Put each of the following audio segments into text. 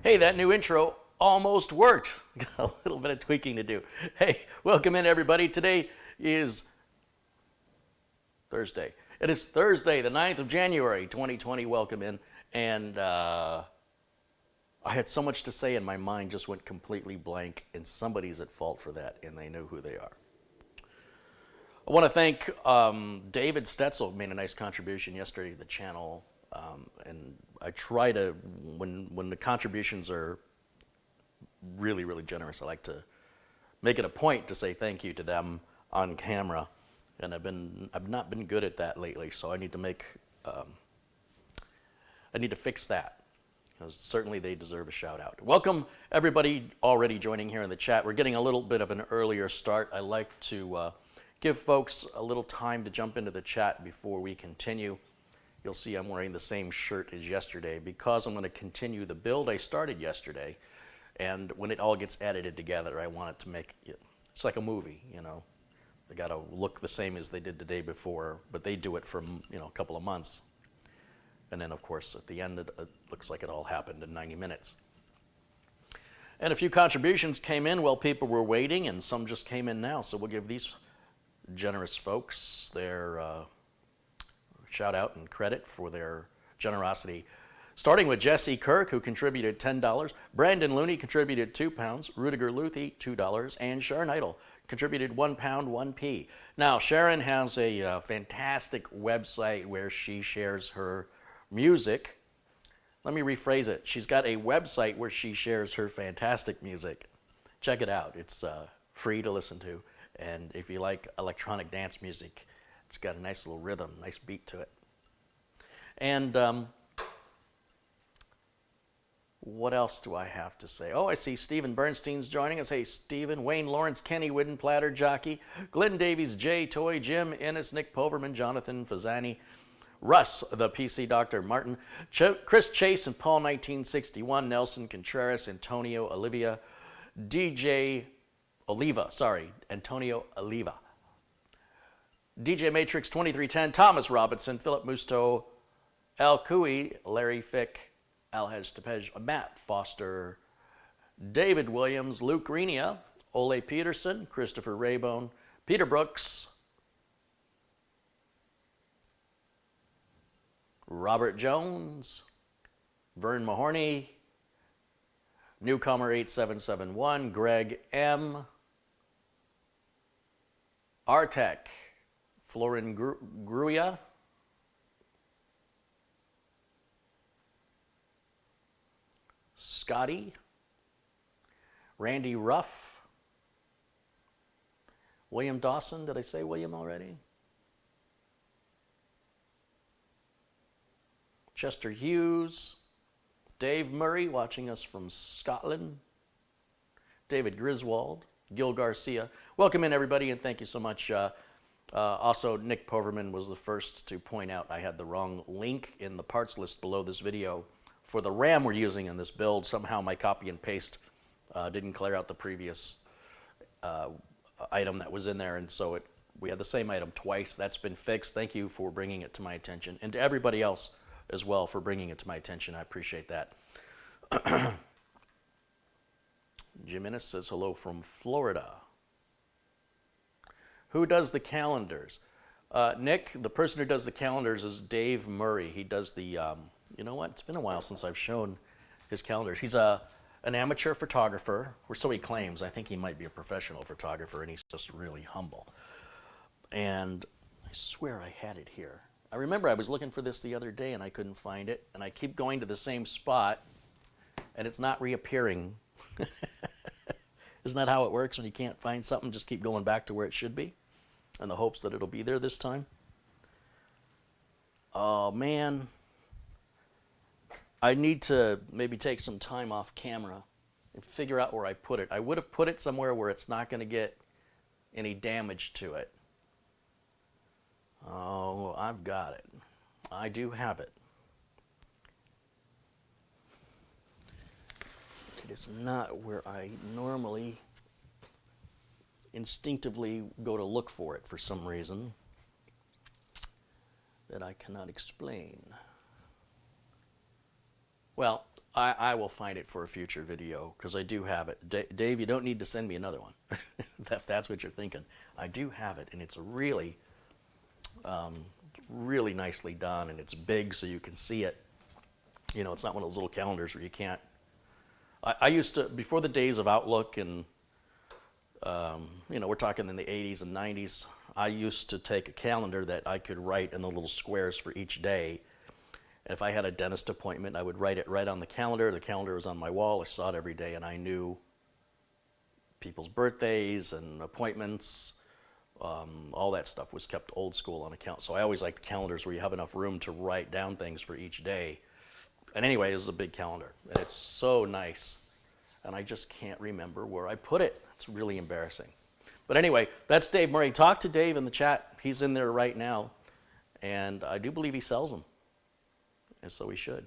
Hey, that new intro almost worked. Got a little bit of tweaking to do. Hey, welcome in everybody. Today is Thursday. It is Thursday, the 9th of January, 2020. Welcome in. And I had so much to say and my mind just went completely blank, and somebody's at fault for that, and they know who they are. I want to thank David Stetzel, made a nice contribution yesterday to the channel. And I try to, when the contributions are really, really generous, I like to make it a point to say thank you to them on camera. And I've not been good at that lately, so I need to fix that. Because certainly they deserve a shout out. Welcome everybody already joining here in the chat. We're getting a little bit of an earlier start. I like to give folks a little time to jump into the chat before we continue. You'll see I'm wearing the same shirt as yesterday because I'm going to continue the build I started yesterday. And when it all gets edited together, I want it to make it, it's like a movie, you know. They got to look the same as they did the day before, but they do it for, you know, a couple of months. And then, of course, at the end, it looks like it all happened in 90 minutes. And a few contributions came in while people were waiting, and some just came in now. So we'll give these generous folks their shout out and credit for their generosity. Starting with Jesse Kirk, who contributed $10. Brandon Looney contributed £2. Rudiger Luthi, $2. And Sharon Idle contributed £1, 1p. Now, Sharon has a fantastic website where she shares her music. Let me rephrase it. She's got a website where she shares her fantastic music. Check it out. It's free to listen to. And if you like electronic dance music, it's got a nice little rhythm, nice beat to it. And what else do I have to say? Oh, I see Stephen Bernstein's joining us. Hey, Stephen. Wayne Lawrence, Kenny Whidden, Platter Jockey, Glenn Davies, Jay Toy, Jim Ennis, Nick Poverman, Jonathan Fazani, Russ, the PC Doctor, Martin, Chris Chase and Paul 1961, Nelson Contreras, Antonio Olivia, DJ Oliva, Antonio Oliva, DJ Matrix 2310, Thomas Robinson, Philip Musto, Al Cooey, Larry Fick, Alhaj Tepej, Matt Foster, David Williams, Luke Renia, Ole Peterson, Christopher Raybone, Peter Brooks, Robert Jones, Vern Mahorny, Newcomer 8771, Greg M, Artek, Florin Gruya, Scotty, Randy Ruff, William Dawson. Did I say William already? Chester Hughes, Dave Murray, watching us from Scotland, David Griswold, Gil Garcia. Welcome in, everybody, and thank you so much. Also, Nick Poverman was the first to point out I had the wrong link in the parts list below this video for the RAM we're using in this build. Somehow my copy and paste didn't clear out the previous item that was in there, and so we had the same item twice. That's been fixed. Thank you for bringing it to my attention, and to everybody else as well for bringing it to my attention. I appreciate that. Jim Ennis says hello from Florida. Who does the calendars? Nick, the person who does the calendars is Dave Murray. He does the, you know what? It's been a while since I've shown his calendars. He's an amateur photographer, or so he claims. I think he might be a professional photographer, and he's just really humble. And I swear I had it here. I remember I was looking for this the other day, and I couldn't find it. And I keep going to the same spot, and it's not reappearing. Isn't that how it works when you can't find something? Just keep going back to where it should be in the hopes that it'll be there this time. Oh, man. I need to maybe take some time off camera and figure out where I put it. I would have put it somewhere where it's not going to get any damage to it. Oh, I've got it. I do have it. It is not where I normally instinctively go to look for it for some reason that I cannot explain. Well, I will find it for a future video because I do have it. Dave, you don't need to send me another one. If that's what you're thinking. I do have it, and it's really, really nicely done, and it's big so you can see it. You know, it's not one of those little calendars where you can't. I used to, before the days of Outlook and, you know, we're talking in the 80s and 90s, I used to take a calendar that I could write in the little squares for each day. And if I had a dentist appointment, I would write it right on the calendar. The calendar was on my wall. I saw it every day, and I knew people's birthdays and appointments. All that stuff was kept old school on account. So I always liked calendars where you have enough room to write down things for each day. And anyway, this is a big calendar, and it's so nice. And I just can't remember where I put it. It's really embarrassing. But anyway, that's Dave Murray. Talk to Dave in the chat. He's in there right now, and I do believe he sells them, and so he should.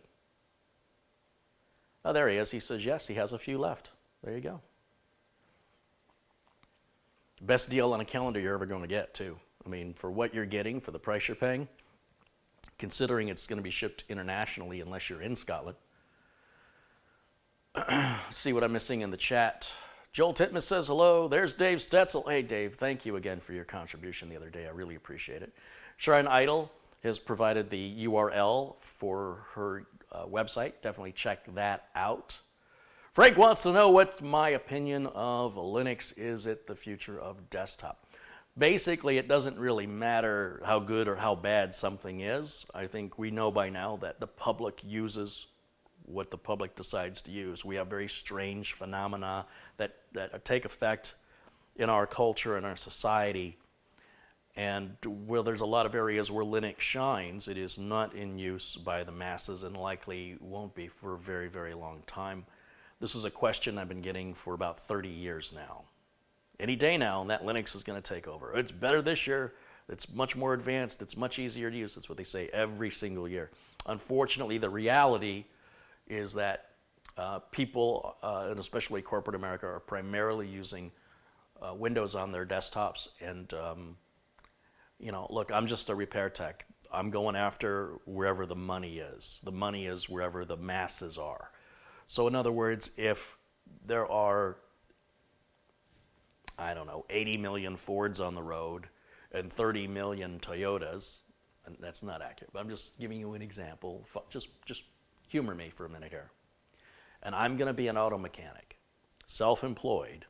Oh, there he is. He says yes, he has a few left. There you go. Best deal on a calendar you're ever going to get, too. I mean, for what you're getting, for the price you're paying, considering it's going to be shipped internationally unless you're in Scotland. Let's see what I'm missing in the chat. Joel Titmus says hello. There's Dave Stetzel. Hey, Dave, thank you again for your contribution the other day. I really appreciate it. Shrine Idol has provided the URL for her website. Definitely check that out. Frank wants to know what my opinion of Linux. Is it the future of desktop? Basically, it doesn't really matter how good or how bad something is. I think we know by now that the public uses what the public decides to use. We have very strange phenomena that take effect in our culture and our society. And where there's a lot of areas where Linux shines, it is not in use by the masses and likely won't be for a very, very long time. This is a question I've been getting for about 30 years now. Any day now, and that Linux is going to take over. It's better this year. It's much more advanced. It's much easier to use. That's what they say every single year. Unfortunately, the reality is that people, and especially corporate America, are primarily using Windows on their desktops. And, you know, look, I'm just a repair tech. I'm going after wherever the money is. The money is wherever the masses are. So in other words, if there are, I don't know, 80 million Fords on the road and 30 million Toyotas, and that's not accurate, but I'm just giving you an example. Just humor me for a minute here. And I'm going to be an auto mechanic, self-employed.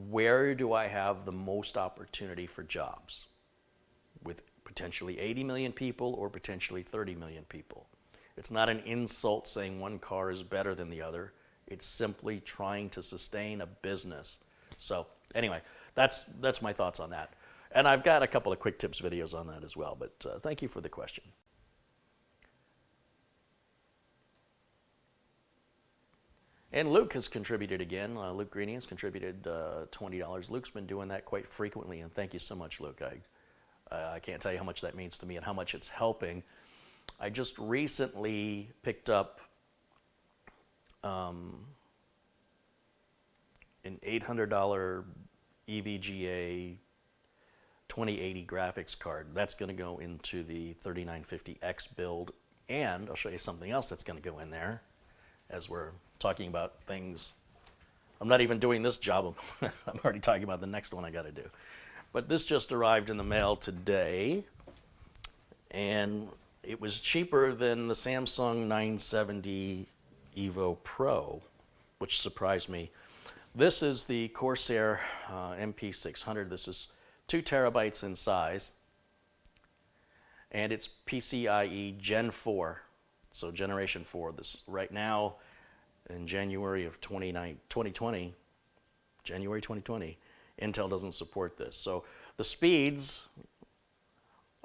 Where do I have the most opportunity for jobs? With potentially 80 million people or potentially 30 million people. It's not an insult saying one car is better than the other. It's simply trying to sustain a business. So anyway, that's my thoughts on that. And I've got a couple of quick tips videos on that as well, but thank you for the question. And Luke has contributed again. Luke Greeny has contributed $20. Luke's been doing that quite frequently, and thank you so much, Luke. I can't tell you how much that means to me and how much it's helping. I just recently picked up an $800 EVGA 2080 graphics card. That's going to go into the 3950X build, and I'll show you something else that's going to go in there as we're talking about things. I'm not even doing this job. I'm already talking about the next one I got to do. But this just arrived in the mail today, and it was cheaper than the Samsung 970 Evo Pro, which surprised me. This is the Corsair MP600. This is 2 terabytes in size, and it's PCIe Gen 4, so Generation 4. This right now in January of 2020, January 2020, Intel doesn't support this. So the speeds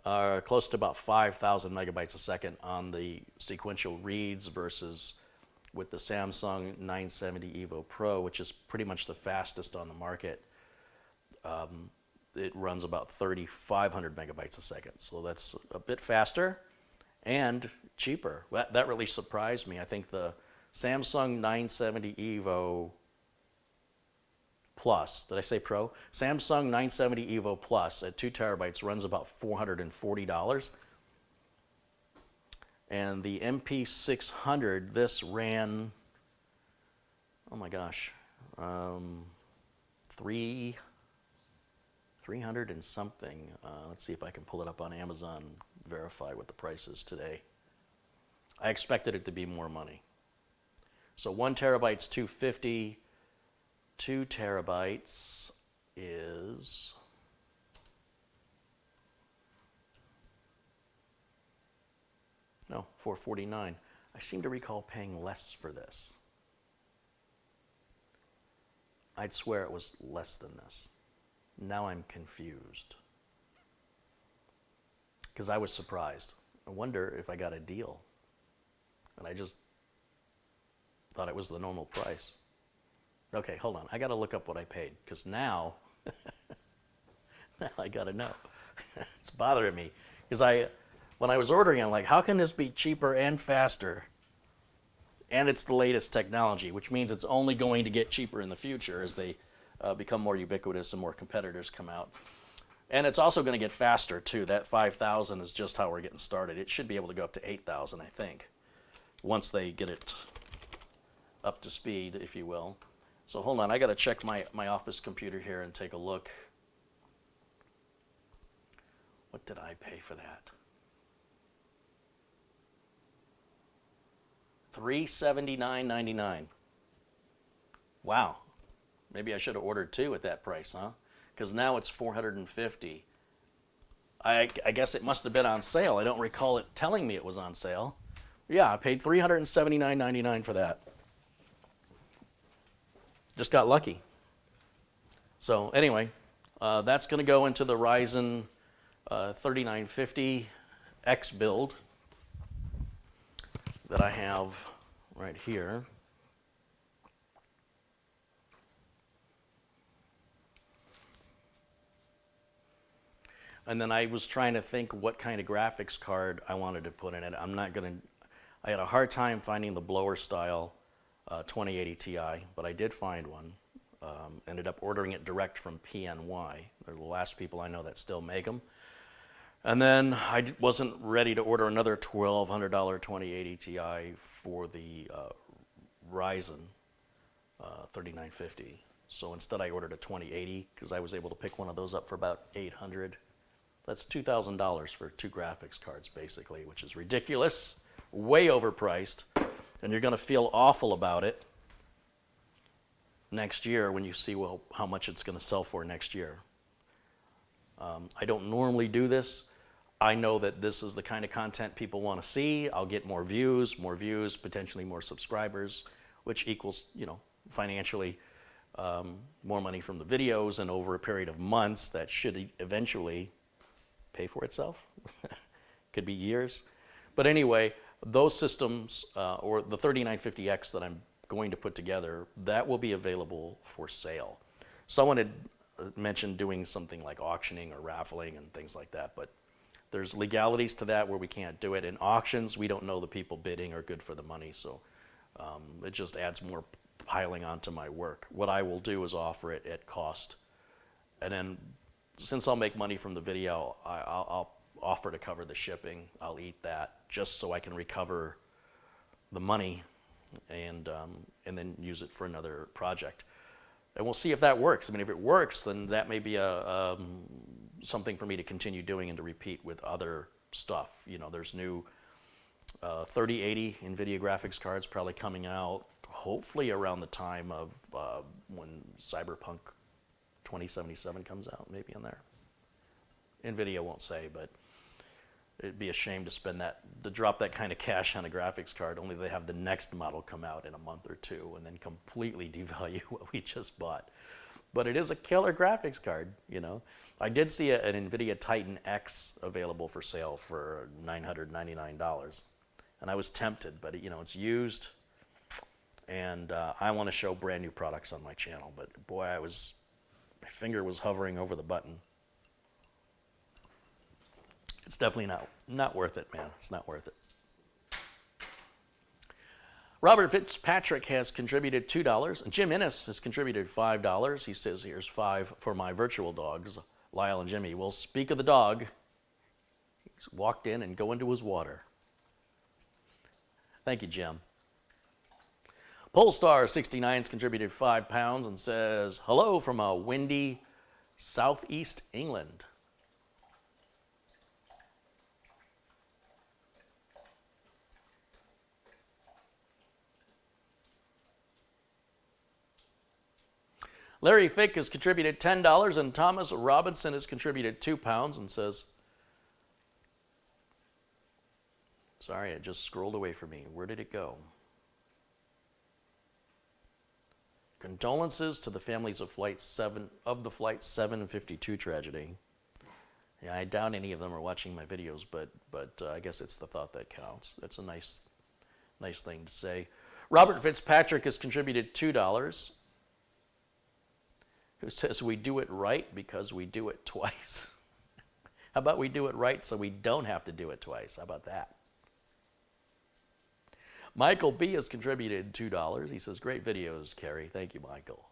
are close to about 5,000 megabytes a second on the sequential reads versus with the Samsung 970 Evo Pro, which is pretty much the fastest on the market. It runs about 3,500 megabytes a second. So that's a bit faster and cheaper. That really surprised me. I think the Samsung 970 Evo Plus, did I say Pro? Samsung 970 Evo Plus at 2 terabytes runs about $440. And the MP600, this ran, oh my gosh, 300 and something. Let's see if I can pull it up on Amazon, verify what the price is today. I expected it to be more money. So 1 terabyte's $250. 2 terabytes is no, $449. I seem to recall paying less for this. I'd swear it was less than this. Now I'm confused. Because I was surprised. I wonder if I got a deal. And I just thought it was the normal price. Okay, hold on. I got to look up what I paid. Because now, now I got to know. It's bothering me. Because when I was ordering, I'm like, how can this be cheaper and faster? And it's the latest technology, which means it's only going to get cheaper in the future as they become more ubiquitous and more competitors come out. And it's also going to get faster, too. That 5,000 is just how we're getting started. It should be able to go up to 8,000, I think, once they get it up to speed, if you will. So hold on. I got to check my office computer here and take a look. What did I pay for that? $379.99. Wow. Maybe I should have ordered 2 at that price, huh? Because now it's $450. I guess it must have been on sale. I don't recall it telling me it was on sale. Yeah, I paid $379.99 for that. Just got lucky. So anyway, that's going to go into the Ryzen 3950X build that I have right here. And then I was trying to think what kind of graphics card I wanted to put in it. I had a hard time finding the blower style 2080 Ti, but I did find one. Ended up ordering it direct from PNY. They're the last people I know that still make them. And then I wasn't ready to order another $1,200 2080 Ti for the Ryzen 3950. So instead I ordered a 2080 because I was able to pick one of those up for about $800. That's $2,000 for 2 graphics cards basically, which is ridiculous, way overpriced, and you're going to feel awful about it next year when you see, well, how much it's going to sell for next year. I don't normally do this. I know that this is the kind of content people want to see. I'll get more views, potentially more subscribers, which equals, financially more money from the videos, and over a period of months that should eventually pay for itself. Could be years. But anyway, those systems, or the 3950X that I'm going to put together, that will be available for sale. Someone had mentioned doing something like auctioning or raffling and things like that, but there's legalities to that where we can't do it. In auctions, we don't know the people bidding are good for the money, so it just adds more piling onto my work. What I will do is offer it at cost, and then since I'll make money from the video, I'll offer to cover the shipping. I'll eat that just so I can recover the money and then use it for another project. And we'll see if that works. I mean, if it works, then that may be something for me to continue doing and to repeat with other stuff. There's new 3080 Nvidia graphics cards probably coming out, hopefully around the time of when Cyberpunk 2077 comes out, maybe in there. Nvidia won't say, but it'd be a shame to drop that kind of cash on a graphics card, only they have the next model come out in a month or 2 and then completely devalue what we just bought. But it is a killer graphics card, I did see an Nvidia Titan X available for sale for $999. And I was tempted, but it's used, and I want to show brand new products on my channel, but boy, my finger was hovering over the button. It's definitely not worth it, man. It's not worth it. Robert Fitzpatrick has contributed $2, and Jim Innes has contributed $5. He says, here's $5 for my virtual dogs, Lyle and Jimmy. Well, speak of the dog, he's walked in and go into his water. Thank you, Jim. Polestar69's contributed £5 and says, hello from a windy southeast England. Larry Fick has contributed $10, and Thomas Robinson has contributed £2 and says, sorry, it just scrolled away from me. Where did it go? Condolences to the families of the Flight 752 tragedy. Yeah, I doubt any of them are watching my videos, but I guess it's the thought that counts. That's a nice thing to say. Robert Fitzpatrick has contributed $2, who says we do it right because we do it twice. How about we do it right so we don't have to do it twice? How about that? Michael B. has contributed $2. He says, great videos, Carey. Thank you, Michael.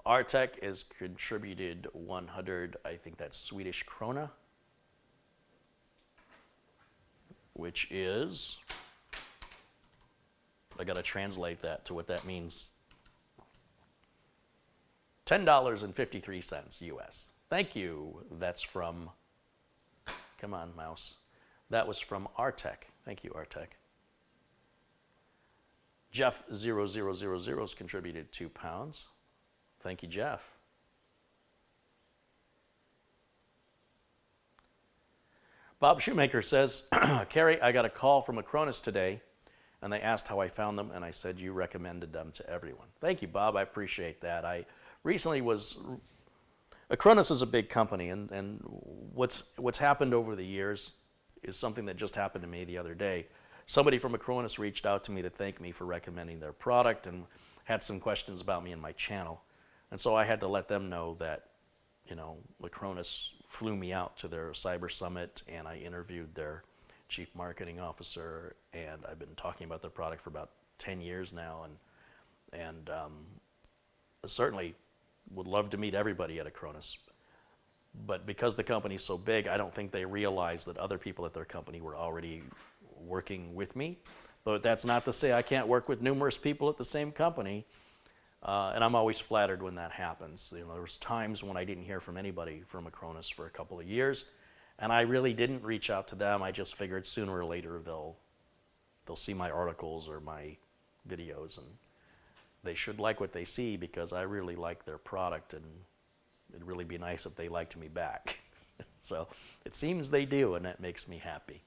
Artec has contributed 100, I think that's Swedish krona, which is, I got to translate that to what that means. $10.53 US. Thank you. That's from, come on, mouse. That was from Artec. Thank you, Artec. Jeff0000 has contributed £2. Thank you, Jeff. Bob Shoemaker says, Carey, I got a call from Acronis today, and they asked how I found them, and I said you recommended them to everyone. Thank you, Bob. I appreciate that. I recently Acronis is a big company, and what's happened over the years is something that just happened to me the other day. Somebody from Acronis reached out to me to thank me for recommending their product and had some questions about me and my channel. And so I had to let them know that, you know, Acronis flew me out to their cyber summit, and I interviewed their chief marketing officer, and I've been talking about their product for about 10 years now, and certainly would love to meet everybody at Acronis. But because the company's so big, I don't think they realized that other people at their company were already working with me. But that's not to say I can't work with numerous people at the same company. And I'm always flattered when that happens. You know, there was times when I didn't hear from anybody from Acronis for a couple of years, and I really didn't reach out to them. I just figured sooner or later they'll see my articles or my videos, and they should like what they see because I really like their product, and it'd really be nice if they liked me back. So it seems they do, and that makes me happy.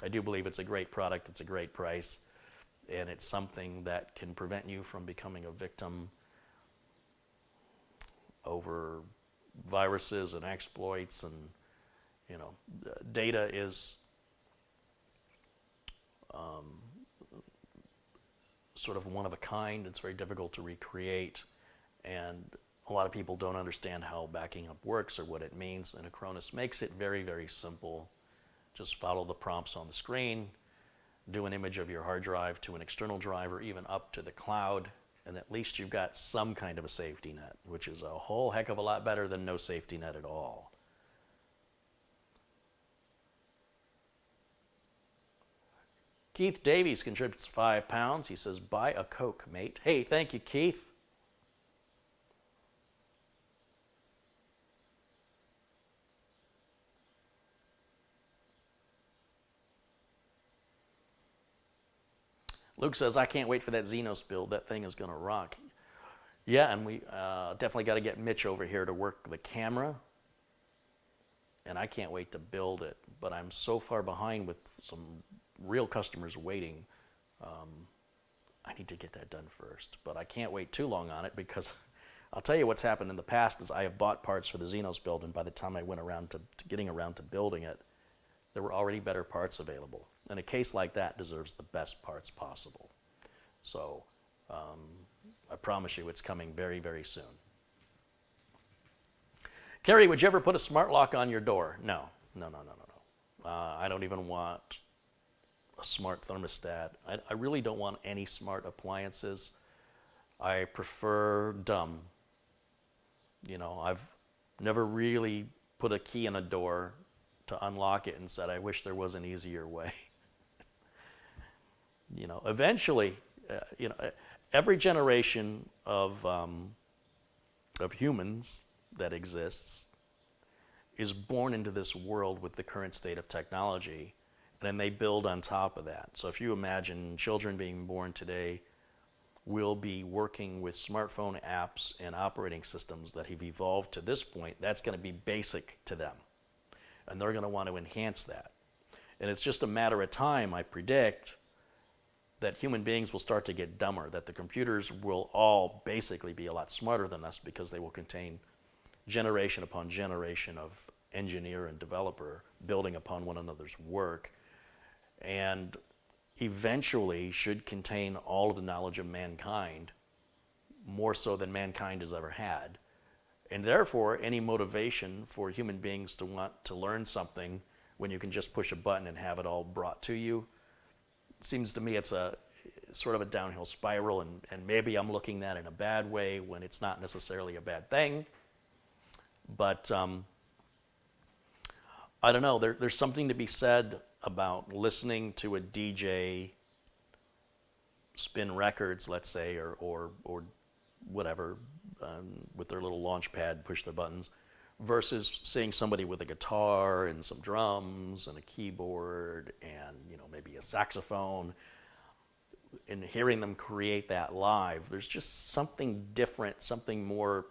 I do believe it's a great product, it's a great price, and it's something that can prevent you from becoming a victim over viruses and exploits, and you know, data is sort of one of a kind. It's very difficult to recreate, and a lot of people don't understand how backing up works or what it means, and Acronis makes it very, very simple. Just follow the prompts on the screen, do an image of your hard drive to an external drive or even up to the cloud, and at least you've got some kind of a safety net, which is a whole heck of a lot better than no safety net at all. Keith Davies contributes £5. He says, buy a Coke, mate. Hey, thank you, Keith. Luke says, I can't wait for that Xenos build. That thing is going to rock. Yeah, and we definitely got to get Mitch over here to work the camera. And I can't wait to build it. But I'm so far behind with some real customers waiting. I need to get that done first. But I can't wait too long on it, because I'll tell you what's happened in the past is I have bought parts for the Xenos build, and by the time I went around to getting around to building it, there were already better parts available. And a case like that deserves the best parts possible. So I promise you it's coming very, very soon. Carey, would you ever put a smart lock on your door? No. I don't even want a smart thermostat. I really don't want any smart appliances. I prefer dumb. You know, I've never really put a key in a door to unlock it and said, I wish there was an easier way. Eventually, every generation of humans that exists is born into this world with the current state of technology, and then they build on top of that. So if you imagine children being born today will be working with smartphone apps and operating systems that have evolved to this point, that's going to be basic to them. And they're going to want to enhance that. And it's just a matter of time, I predict, that human beings will start to get dumber, that the computers will all basically be a lot smarter than us because they will contain generation upon generation of engineer and developer building upon one another's work, and eventually should contain all of the knowledge of mankind, more so than mankind has ever had. And therefore, any motivation for human beings to want to learn something when you can just push a button and have it all brought to you, seems to me it's a sort of a downhill spiral, and maybe I'm looking at it in a bad way when it's not necessarily a bad thing. But I don't know, there's something to be said about listening to a DJ spin records, let's say, or whatever, with their little launch pad, push their buttons, versus seeing somebody with a guitar and some drums and a keyboard and maybe a saxophone, and hearing them create that live. There's just something different, something more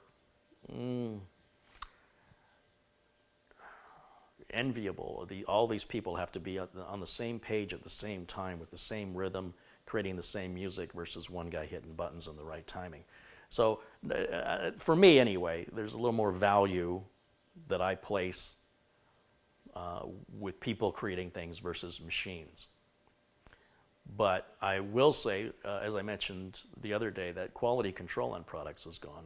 enviable. All these people have to be on the same page at the same time with the same rhythm, creating the same music, versus one guy hitting buttons in the right timing. So for me anyway, there's a little more value that I place with people creating things versus machines. But I will say, as I mentioned the other day, that quality control on products has gone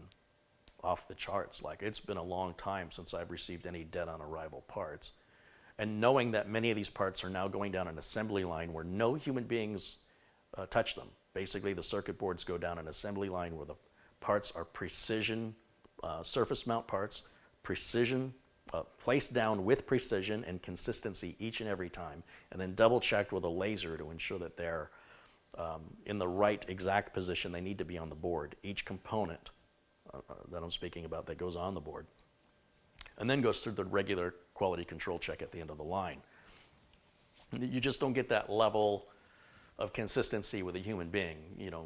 off the charts. Like, it's been a long time since I've received any dead on arrival parts. And knowing that many of these parts are now going down an assembly line where no human beings touch them. Basically, the circuit boards go down an assembly line where the parts are precision, surface mount parts, precision, placed down with precision and consistency each and every time, and then double checked with a laser to ensure that they're in the right exact position they need to be on the board. Each component that I'm speaking about that goes on the board, and then goes through the regular quality control check at the end of the line. You just don't get that level of consistency with a human being.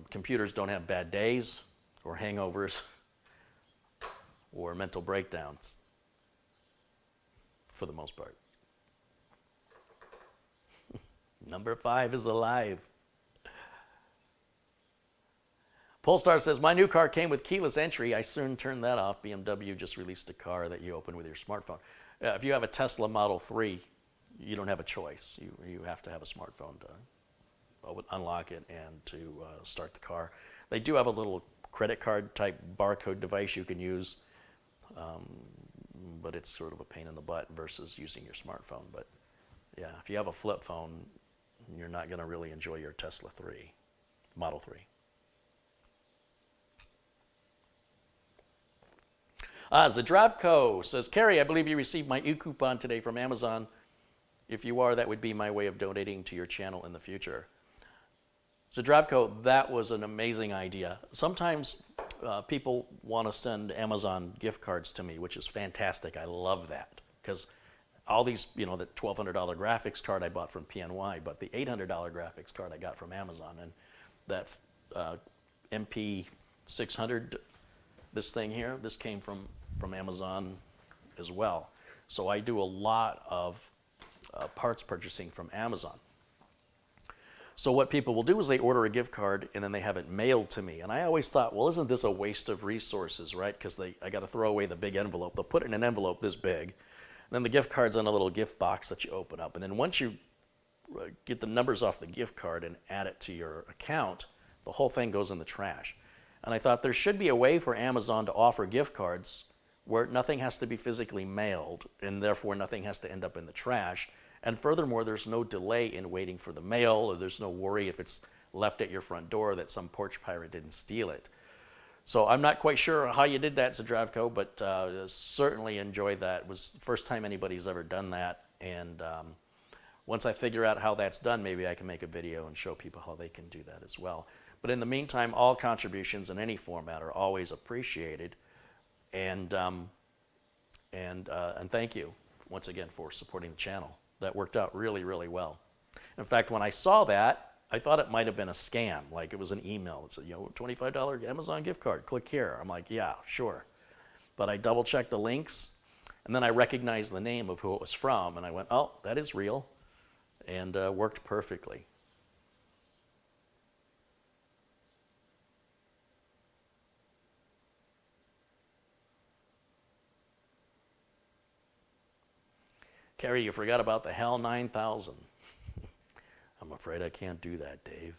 Computers don't have bad days or hangovers or mental breakdowns for the most part. Number 5 is alive. Polestar says, my new car came with keyless entry. I soon turned that off. BMW just released a car that you open with your smartphone. If you have a Tesla Model 3, you don't have a choice. You have to have a smartphone to unlock it and to start the car. They do have a little credit card type barcode device you can use, but it's sort of a pain in the butt versus using your smartphone. But yeah, if you have a flip phone, you're not going to really enjoy your Tesla Model 3. Zdravko says, Carey, I believe you received my e-coupon today from Amazon. If you are, that would be my way of donating to your channel in the future. Zdravko, that was an amazing idea. Sometimes people want to send Amazon gift cards to me, which is fantastic. I love that, because all these, the $1,200 graphics card I bought from PNY, but the $800 graphics card I got from Amazon, and that MP600, this thing here, this came from Amazon as well. So I do a lot of parts purchasing from Amazon. So what people will do is they order a gift card and then they have it mailed to me. And I always thought, well, isn't this a waste of resources, right? Because I got to throw away the big envelope. They'll put it in an envelope this big. And then the gift card's in a little gift box that you open up. And then once you get the numbers off the gift card and add it to your account, the whole thing goes in the trash. And I thought there should be a way for Amazon to offer gift cards where nothing has to be physically mailed, and therefore nothing has to end up in the trash. And furthermore, there's no delay in waiting for the mail, or there's no worry if it's left at your front door that some porch pirate didn't steal it. So I'm not quite sure how you did that, Zdravko, but certainly enjoy that. It was the first time anybody's ever done that, And once I figure out how that's done, maybe I can make a video and show people how they can do that as well. But in the meantime, all contributions in any format are always appreciated. And thank you once again for supporting the channel. That worked out really, really well. In fact, when I saw that, I thought it might have been a scam. Like it was an email that said, $25 Amazon gift card, click here. I'm like, yeah, sure. But I double checked the links, and then I recognized the name of who it was from, and I went, oh, that is real, and worked perfectly. Carey, you forgot about the HAL 9000. I'm afraid I can't do that, Dave.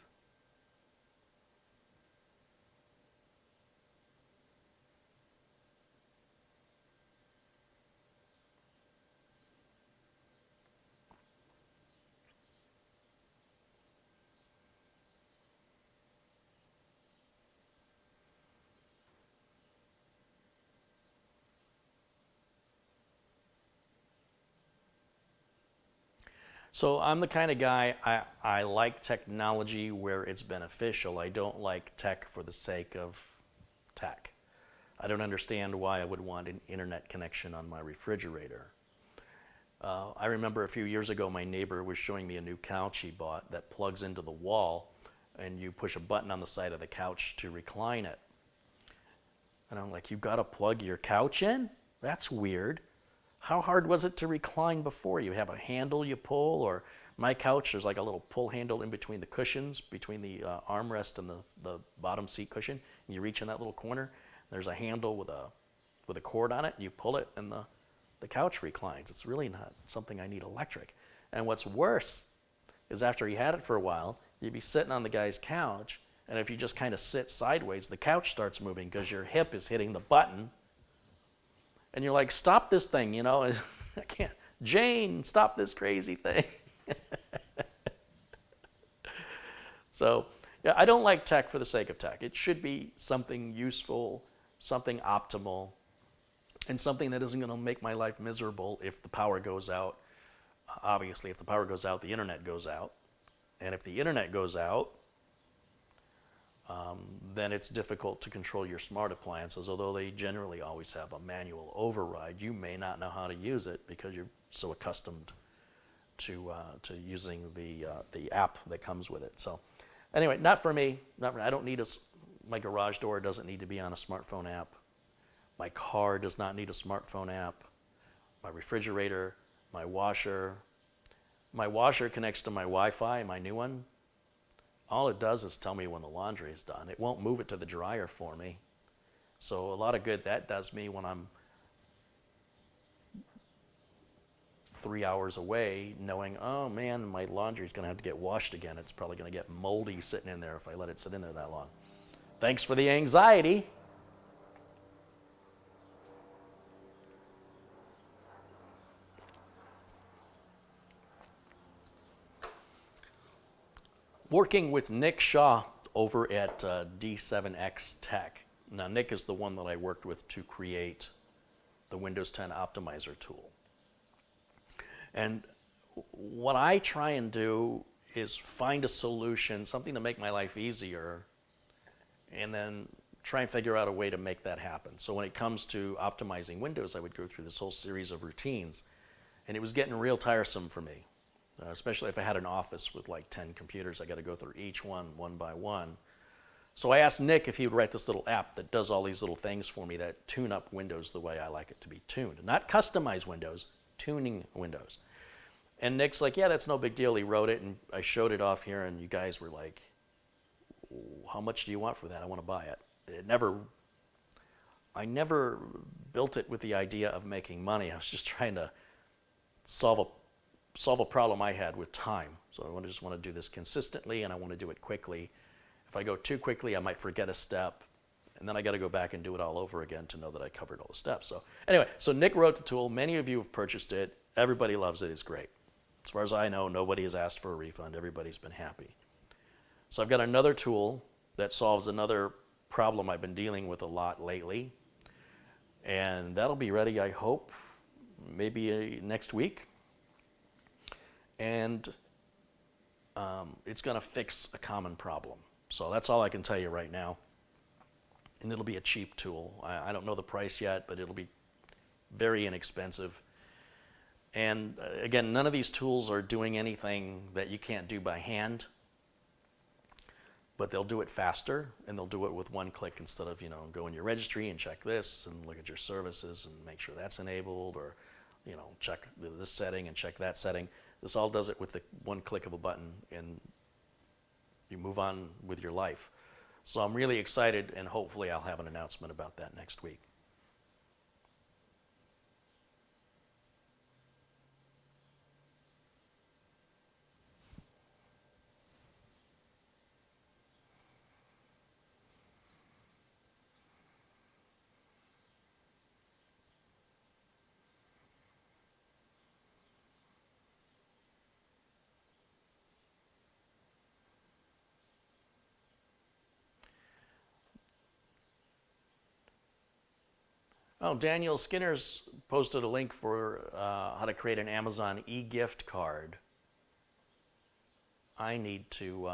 So I'm the kind of guy, I like technology where it's beneficial. I don't like tech for the sake of tech. I don't understand why I would want an internet connection on my refrigerator. I remember a few years ago my neighbor was showing me a new couch he bought that plugs into the wall, and you push a button on the side of the couch to recline it. And I'm like, you gotta plug your couch in? That's weird. How hard was it to recline before? You have a handle you pull, or my couch, there's like a little pull handle in between the cushions, between the armrest and the bottom seat cushion. And you reach in that little corner, there's a handle with a cord on it, and you pull it, and the couch reclines. It's really not something I need electric. And what's worse is after he had it for a while, you'd be sitting on the guy's couch, and if you just kind of sit sideways, the couch starts moving because your hip is hitting the button. And you're like, stop this thing, I can't. Jane, stop this crazy thing. So, yeah, I don't like tech for the sake of tech. It should be something useful, something optimal, and something that isn't going to make my life miserable if the power goes out. Obviously, if the power goes out, the internet goes out. And if the internet goes out, then it's difficult to control your smart appliances. Although they generally always have a manual override, you may not know how to use it because you're so accustomed to using the app that comes with it. So anyway, not for me. I don't need my garage door doesn't need to be on a smartphone app. My car does not need a smartphone app. My refrigerator, my washer connects to my Wi-Fi, my new one. All it does is tell me when the laundry is done. It won't move it to the dryer for me. So a lot of good that does me when I'm 3 hours away, knowing, oh man, my laundry's gonna have to get washed again. It's probably gonna get moldy sitting in there if I let it sit in there that long. Thanks for the anxiety. Working with Nick Shaw over at D7X Tech. Now, Nick is the one that I worked with to create the Windows 10 Optimizer tool. And what I try and do is find a solution, something to make my life easier, and then try and figure out a way to make that happen. So when it comes to optimizing Windows, I would go through this whole series of routines, and it was getting real tiresome for me. Especially if I had an office with like 10 computers, I got to go through each one by one. So I asked Nick if he would write this little app that does all these little things for me that tune up Windows the way I like it to be tuned. Not customize Windows, tuning Windows. And Nick's like, yeah, that's no big deal. He wrote it, and I showed it off here, and you guys were like, how much do you want for that? I want to buy it. I never built it with the idea of making money. I was just trying to solve a problem I had with time. So I just want to do this consistently, and I want to do it quickly. If I go too quickly, I might forget a step, and then I got to go back and do it all over again to know that I covered all the steps. So anyway, so Nick wrote the tool. Many of you have purchased it. Everybody loves it. It's great. As far as I know, nobody has asked for a refund. Everybody's been happy. So I've got another tool that solves another problem I've been dealing with a lot lately, and that'll be ready, I hope, maybe next week. and it's going to fix a common problem. So that's all I can tell you right now. And it'll be a cheap tool. I don't know the price yet, but it'll be very inexpensive. And again, none of these tools are doing anything that you can't do by hand, but they'll do it faster, and they'll do it with one click instead of, go in your registry and check this and look at your services and make sure that's enabled, or, check this setting and check that setting. This all does it with the one click of a button, and you move on with your life. So I'm really excited, and hopefully I'll have an announcement about that next week. Oh, Daniel Skinner's posted a link for how to create an Amazon e-gift card. I need to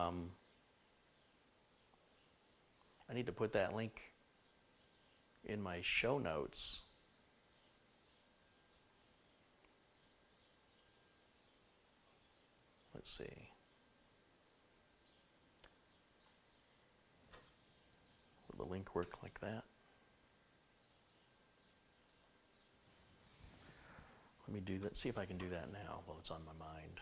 put that link in my show notes. Let's see. Will the link work like that? Let me do that. See if I can do that now while it's on my mind.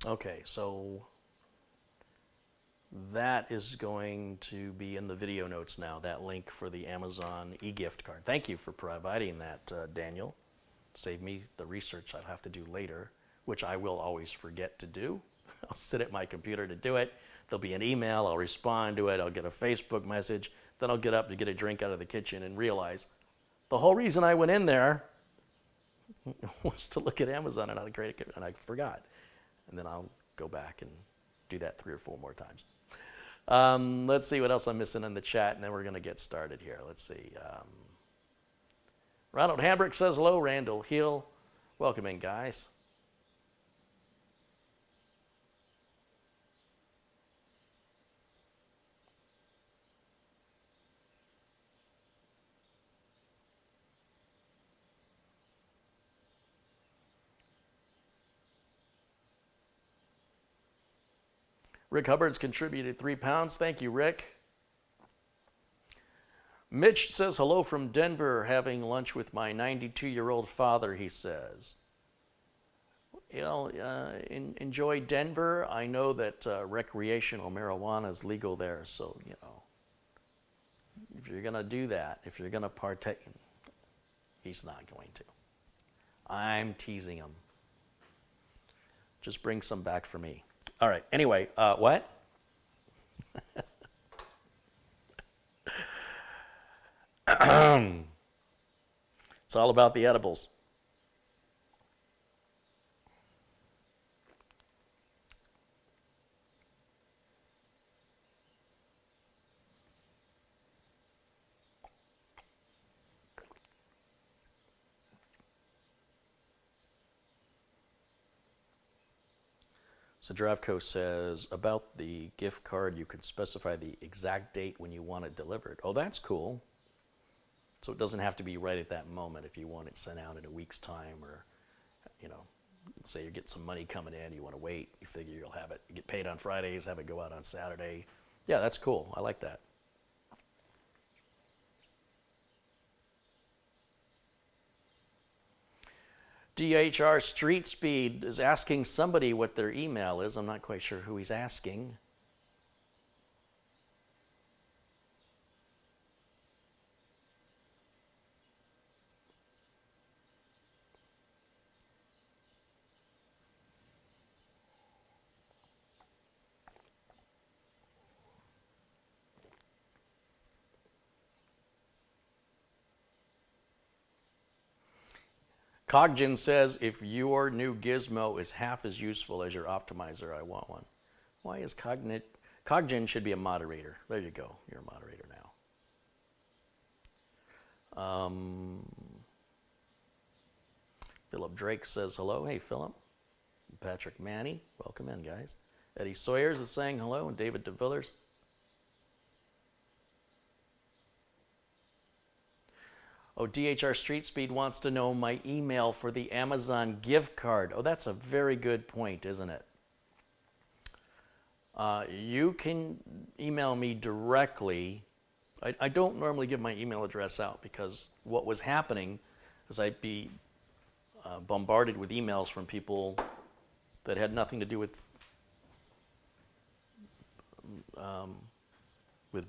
Okay, so that is going to be in the video notes now, that link for the Amazon e-gift card. Thank you for providing that, Daniel. Save me the research I'll have to do later, which I will always forget to do. I'll sit at my computer to do it. There'll be an email, I'll respond to it, I'll get a Facebook message, then I'll get up to get a drink out of the kitchen and realize the whole reason I went in there was to look at Amazon and how to create it, and I forgot. And then I'll go back and do that 3 or 4 more times. Let's see what else I'm missing in the chat, and then we're going to get started here. Let's see. Ronald Hambrick says hello. Randall Hill, welcome in, guys. Rick Hubbard's contributed £3. Thank you, Rick. Mitch says hello from Denver, having lunch with my 92-year-old father, he says. Enjoy Denver. I know that recreational marijuana is legal there, so, if you're going to do that, if you're going to partake, he's not going to. I'm teasing him. Just bring some back for me. All right, anyway, what? It's all about the edibles. Zdravko says, about the gift card, you can specify the exact date when you want it delivered. Oh, that's cool. So it doesn't have to be right at that moment if you want it sent out in a week's time, or, you know, say you get some money coming in, you want to wait, you figure you'll have it, you get paid on Fridays, have it go out on Saturday. Yeah, that's cool. I like that. DHR Street Speed is asking somebody what their email is. I'm not quite sure who he's asking. Coggen says, if your new gizmo is half as useful as your optimizer, I want one. Why is Coggen should be a moderator. There you go. You're a moderator now. Philip Drake says hello. Hey, Philip. Patrick Manny, welcome in, guys. Eddie Sawyers is saying hello, and David DeVillers. Oh, DHR Street Speed wants to know my email for the Amazon gift card. Oh, that's a very good point, isn't it? You can email me directly. I don't normally give my email address out because what was happening is I'd be bombarded with emails from people that had nothing to do with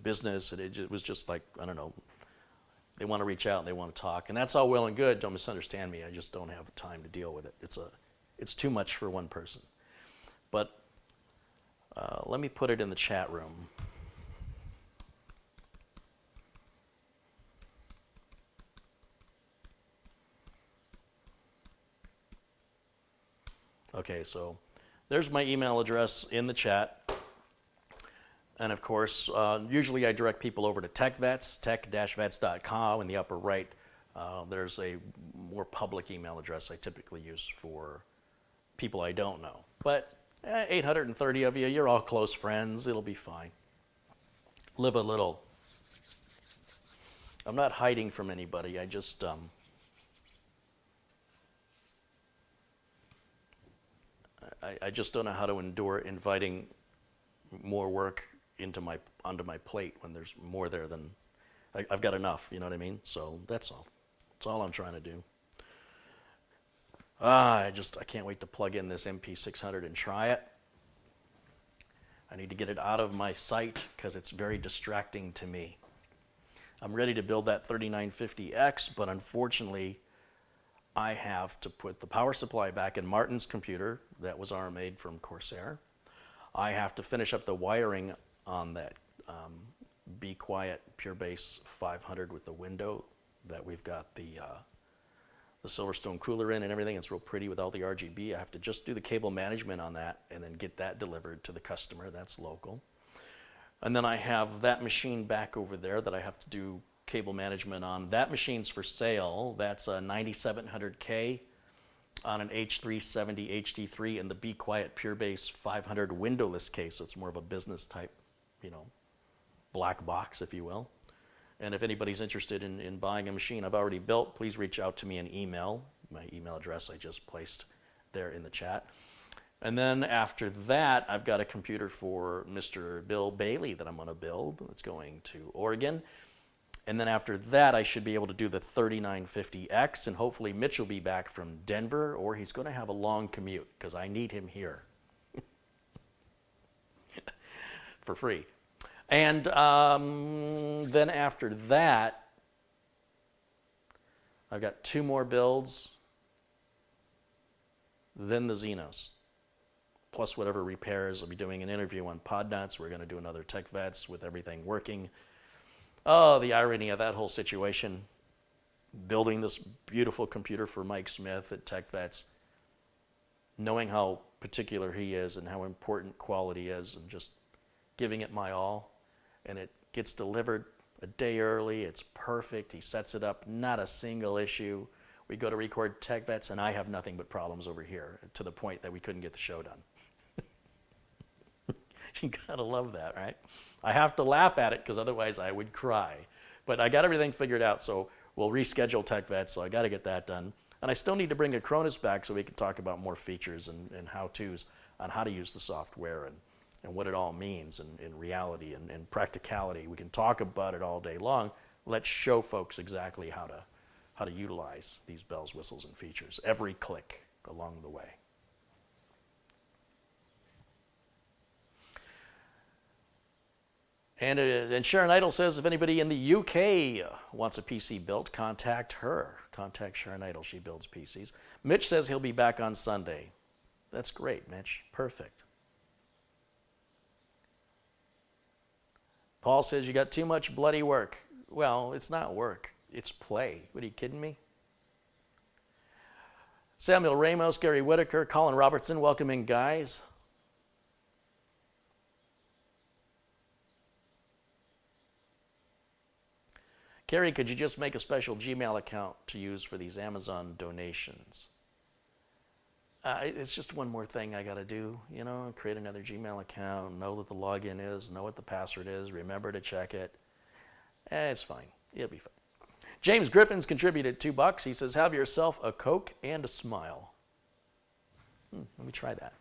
business. And it was just like, I don't know, they want to reach out and they want to talk. And that's all well and good. Don't misunderstand me. I just don't have time to deal with it. It's too much for one person. But let me put it in the chat room. Okay, so there's my email address in the chat. And of course, usually I direct people over to TechVets, tech-vets.com. In the upper right, there's a more public email address I typically use for people I don't know. But 830 of you, you're all close friends. It'll be fine. Live a little. I'm not hiding from anybody. I just I just don't know how to endure inviting more work onto my plate when there's more there than I've got enough. You know what I mean? So that's all. That's all I'm trying to do. I can't wait to plug in this MP600 and try it. I need to get it out of my sight because it's very distracting to me. I'm ready to build that 3950X, but unfortunately, I have to put the power supply back in Martin's computer that was ARM-made from Corsair. I have to finish up the wiring on that Be Quiet Pure Base 500 with the window that we've got the Silverstone cooler in and everything. It's real pretty with all the RGB. I have to just do the cable management on that and then get that delivered to the customer. That's local. And then I have that machine back over there that I have to do cable management on. That machine's for sale. That's a 9700K on an H370 HD3 and the Be Quiet Pure Base 500 windowless case. So it's more of a business type, black box, if you will. And if anybody's interested in buying a machine I've already built, please reach out to me in email. My email address I just placed there in the chat. And then after that, I've got a computer for Mr. Bill Bailey that I'm going to build. It's going to Oregon. And then after that, I should be able to do the 3950X, and hopefully Mitch will be back from Denver, or he's going to have a long commute because I need him here for free. And then after that, I've got 2 more builds, then the Xenos, plus whatever repairs. I'll be doing an interview on Podnuts. We're going to do another TechVets with everything working. Oh, the irony of that whole situation. Building this beautiful computer for Mike Smith at TechVets, knowing how particular he is and how important quality is, and just giving it my all. And it gets delivered a day early. It's perfect. He sets it up, not a single issue. We go to record TechVets, and I have nothing but problems over here, to the point that we couldn't get the show done. You gotta love that, right? I have to laugh at it because otherwise I would cry. But I got everything figured out, so we'll reschedule Tech Vet, so I got to get that done. And I still need to bring Acronis back so we can talk about more features and how-tos on how to use the software and what it all means in reality and practicality. We can talk about it all day long. Let's show folks exactly how to utilize these bells, whistles, and features, every click along the way. And Sharon Idle says, if anybody in the UK wants a PC built, contact her. Contact Sharon Idle. She builds PCs. Mitch says he'll be back on Sunday. That's great, Mitch. Perfect. Paul says, you got too much bloody work. Well, it's not work. It's play. What, are you kidding me? Samuel Ramos, Gary Whitaker, Colin Robertson, welcome in, guys. Carey, could you just make a special Gmail account to use for these Amazon donations? It's just one more thing I got to do, you know, create another Gmail account, know what the login is, know what the password is, remember to check it. It's fine. It'll be fine. James Griffin's contributed $2. He says, have yourself a Coke and a smile. Let me try that.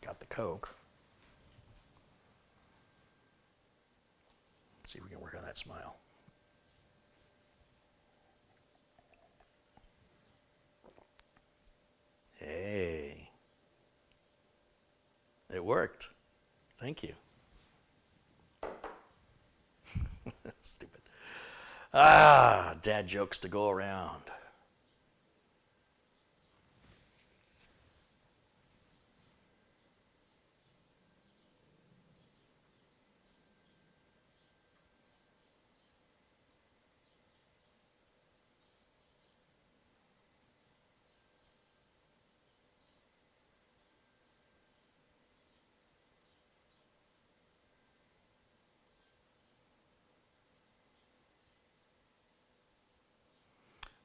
Got the Coke. See if we can work on that smile. Hey. It worked. Thank you. Stupid. Dad jokes to go around.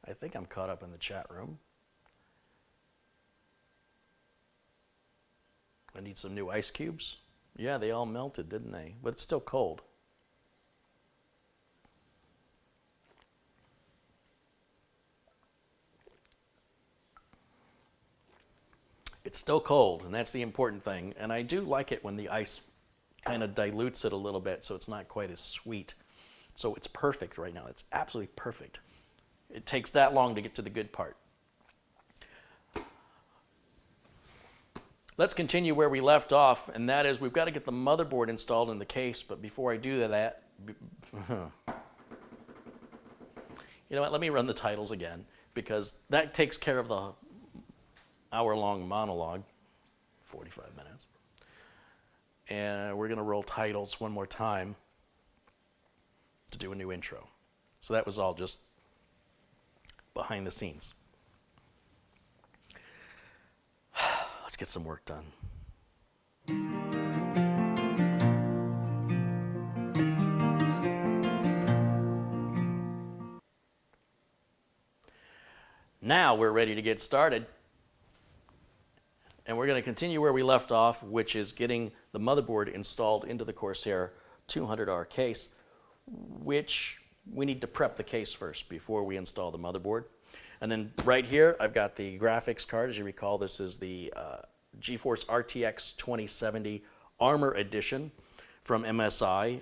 I think I'm caught up in the chat room. I need some new ice cubes. Yeah, they all melted, didn't they? But it's still cold. It's still cold, and that's the important thing. And I do like it when the ice kind of dilutes it a little bit so it's not quite as sweet. So it's perfect right now. It's absolutely perfect. It takes that long to get to the good part. Let's continue where we left off, and that is we've got to get the motherboard installed in the case, but before I do that, you know what, let me run the titles again, because that takes care of the hour-long monologue, 45 minutes. And we're going to roll titles one more time to do a new intro. So that was all just behind the scenes. Let's get some work done. Now we're ready to get started. And we're going to continue where we left off, which is getting the motherboard installed into the Corsair 200R case, which we need to prep the case first before we install the motherboard. And then right here, I've got the graphics card. As you recall, this is the GeForce RTX 2070 Armor Edition from MSI.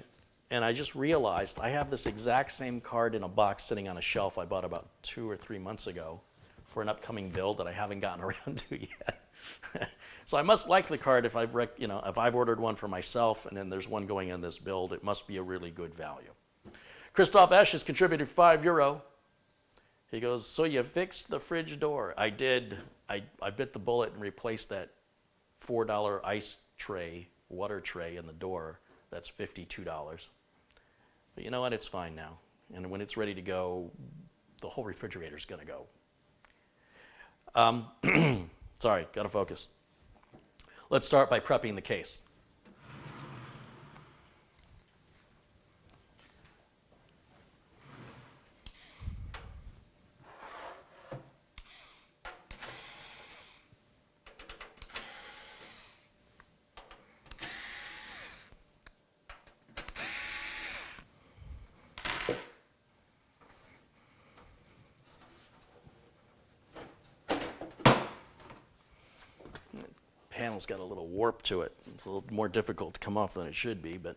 And I just realized I have this exact same card in a box sitting on a shelf I bought about 2 or 3 months ago for an upcoming build that I haven't gotten around to yet. So I must like the card if I've ordered one for myself and then there's one going in this build. It must be a really good value. Christoph Esch has contributed €5. He goes, so you fixed the fridge door? I did. I bit the bullet and replaced that $4 ice tray, water tray in the door. That's $52. But you know what? It's fine now. And when it's ready to go, the whole refrigerator's going to go. Sorry, got to focus. Let's start by prepping the case. panel's got a little warp to it. It's a little more difficult to come off than it should be, but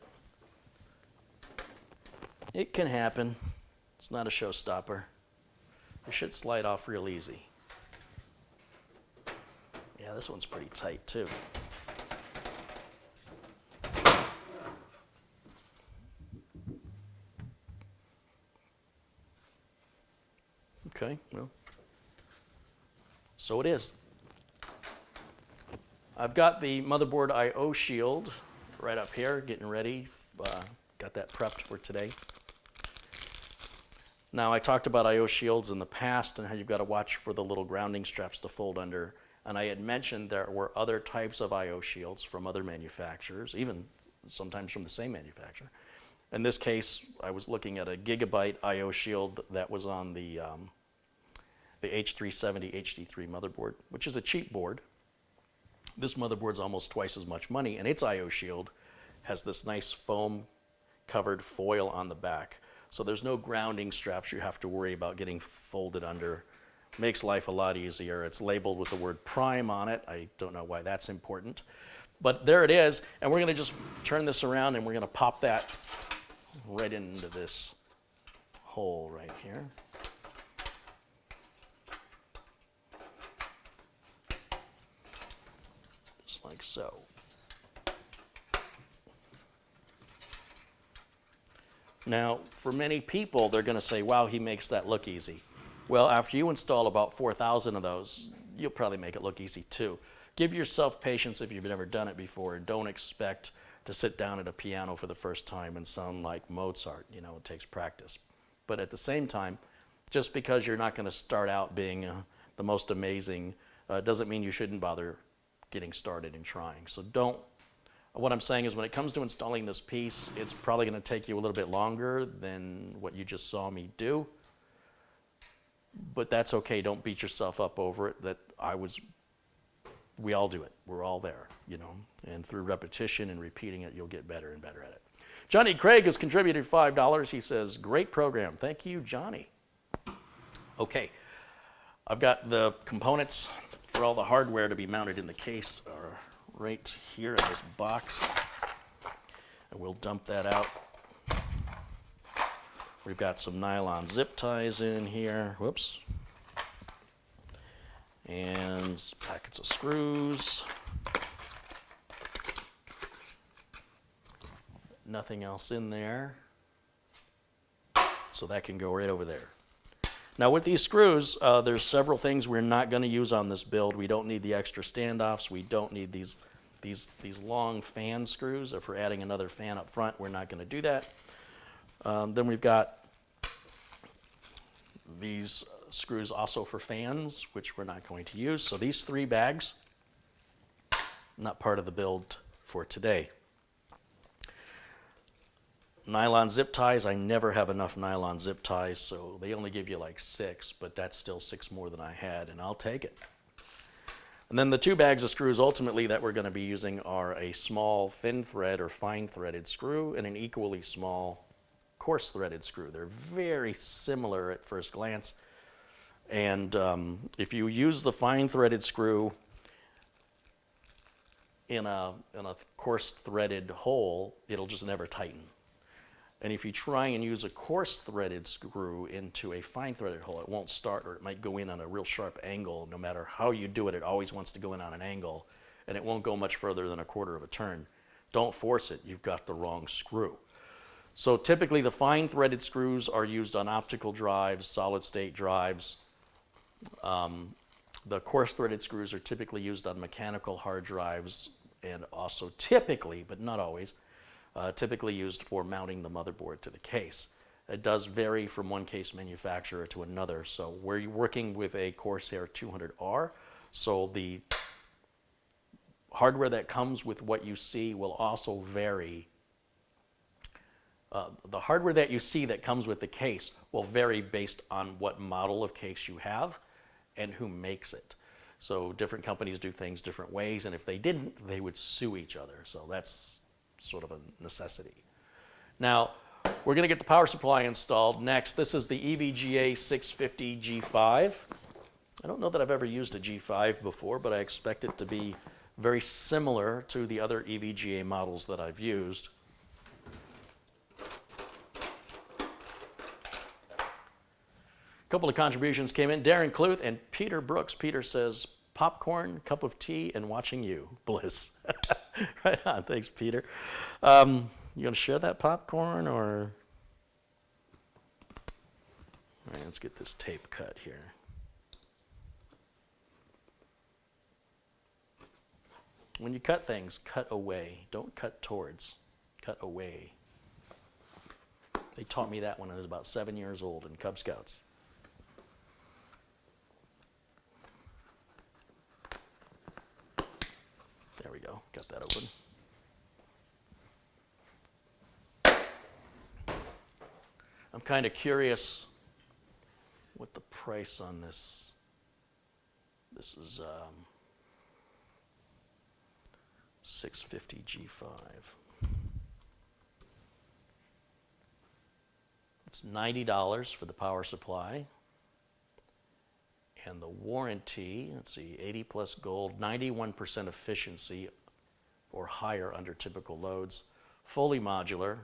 it can happen. It's not a showstopper. It should slide off real easy. Yeah, this one's pretty tight too. Okay, well, so it is. I've got the motherboard I/O shield right up here, getting ready. Got that prepped for today. Now, I talked about I/O shields in the past and how you've got to watch for the little grounding straps to fold under. And I had mentioned there were other types of I/O shields from other manufacturers, even sometimes from the same manufacturer. In this case, I was looking at a Gigabyte I/O shield that was on the H370 HD3 motherboard, which is a cheap board. This motherboard's almost twice as much money, and its I/O shield has this nice foam covered foil on the back. So there's no grounding straps you have to worry about getting folded under. Makes life a lot easier. It's labeled with the word Prime on it. I don't know why that's important. But there it is, and we're going to just turn this around and we're going to pop that right into this hole right here. Just like so. Now, for many people, they're going to say, wow, he makes that look easy. Well, after you install about 4,000 of those, you'll probably make it look easy too. Give yourself patience if you've never done it before, and don't expect to sit down at a piano for the first time and sound like Mozart. You know, it takes practice. But at the same time, just because you're not going to start out being the most amazing doesn't mean you shouldn't bother getting started and trying. So don't. What I'm saying is when it comes to installing this piece, it's probably going to take you a little bit longer than what you just saw me do. But that's okay. Don't beat yourself up over it. We all do it. We're all there, you know. And through repetition and repeating it, you'll get better and better at it. Johnny Craig has contributed $5. He says, great program. Thank you, Johnny. Okay. I've got the components for all the hardware to be mounted in the case are right here in this box. And we'll dump that out. We've got some nylon zip ties in here. Whoops. And packets of screws. Nothing else in there. So that can go right over there. Now with these screws, there's several things we're not going to use on this build. We don't need the extra standoffs. We don't need these long fan screws. If we're adding another fan up front, we're not going to do that. Then we've got these screws also for fans, which we're not going to use. So these 3 bags, not part of the build for today. Nylon zip ties, I never have enough nylon zip ties, so they only give you like 6, but that's still 6 more than I had, and I'll take it. And then the 2 bags of screws ultimately that we're going to be using are a small thin thread or fine threaded screw and an equally small coarse threaded screw. They're very similar at first glance. And if you use the fine threaded screw in a coarse threaded hole, it'll just never tighten. And if you try and use a coarse threaded screw into a fine threaded hole, it won't start, or it might go in on a real sharp angle. No matter how you do it, it always wants to go in on an angle, and it won't go much further than 1/4 of a turn. Don't force it. You've got the wrong screw. So typically the fine threaded screws are used on optical drives, solid state drives. The coarse threaded screws are typically used on mechanical hard drives, and also typically, but not always, typically used for mounting the motherboard to the case. It does vary from one case manufacturer to another. So we're working with a Corsair 200R, so the hardware that comes with what you see will also vary. The hardware that you see that comes with the case will vary based on what model of case you have and who makes it. So different companies do things different ways, and if they didn't, they would sue each other. So that's sort of a necessity. Now, we're going to get the power supply installed next. This is the EVGA 650 G5. I don't know that I've ever used a G5 before, but I expect it to be very similar to the other EVGA models that I've used. A couple of contributions came in. Darren Cluth and Peter Brooks. Peter says, popcorn, cup of tea, and watching you. Bliss. Right on. Thanks, Peter. You going to share that popcorn or? All right, let's get this tape cut here. When you cut things, cut away. Don't cut towards. Cut away. They taught me that when I was about 7 years old in Cub Scouts. There we go. Got that open. I'm kind of curious what the price on this. This is 650 G5. It's $90 for the power supply. And the warranty, let's see, 80 plus gold, 91% efficiency or higher under typical loads, fully modular,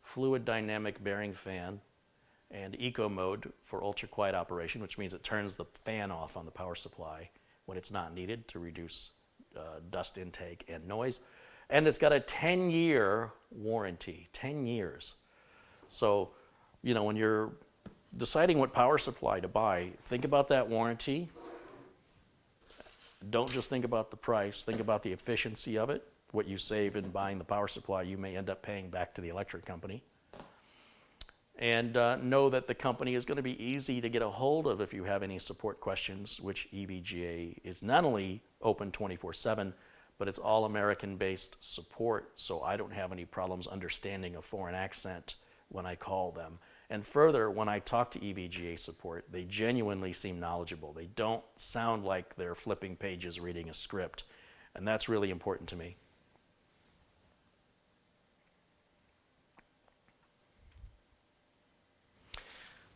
fluid dynamic bearing fan, and eco mode for ultra quiet operation, which means it turns the fan off on the power supply when it's not needed to reduce dust intake and noise. And it's got a 10-year warranty, 10 years. So, you know, when you're deciding what power supply to buy, think about that warranty. Don't just think about the price, think about the efficiency of it. What you save in buying the power supply, you may end up paying back to the electric company. And know that the company is going to be easy to get a hold of if you have any support questions, which EVGA is not only open 24/7, but it's all American-based support, so I don't have any problems understanding a foreign accent when I call them. And further, when I talk to EVGA support, they genuinely seem knowledgeable. They don't sound like they're flipping pages reading a script, and that's really important to me.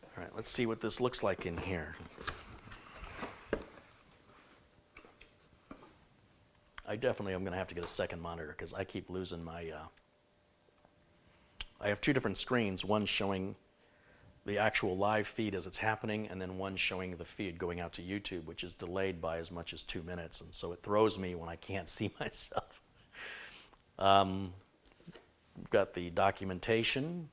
All right, let's see what this looks like in here. I definitely am going to have to get a second monitor because I keep losing my... I have two different screens, one showing the actual live feed as it's happening, and then one showing the feed going out to YouTube, which is delayed by as much as 2 minutes, and so it throws me when I can't see myself. We've got the documentation.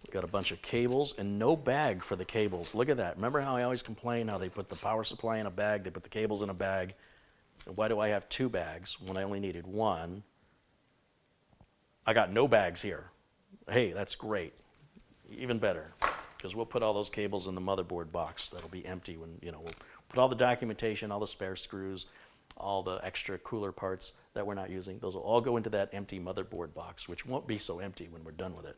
We've got a bunch of cables and no bag for the cables. Look at that. Remember how I always complain how they put the power supply in a bag, they put the cables in a bag. And why do I have 2 bags when I only needed 1? I got no bags here. Hey, that's great. Even better, because we'll put all those cables in the motherboard box. That'll be empty when, you know, we'll put all the documentation, all the spare screws, all the extra cooler parts that we're not using. Those will all go into that empty motherboard box, which won't be so empty when we're done with it.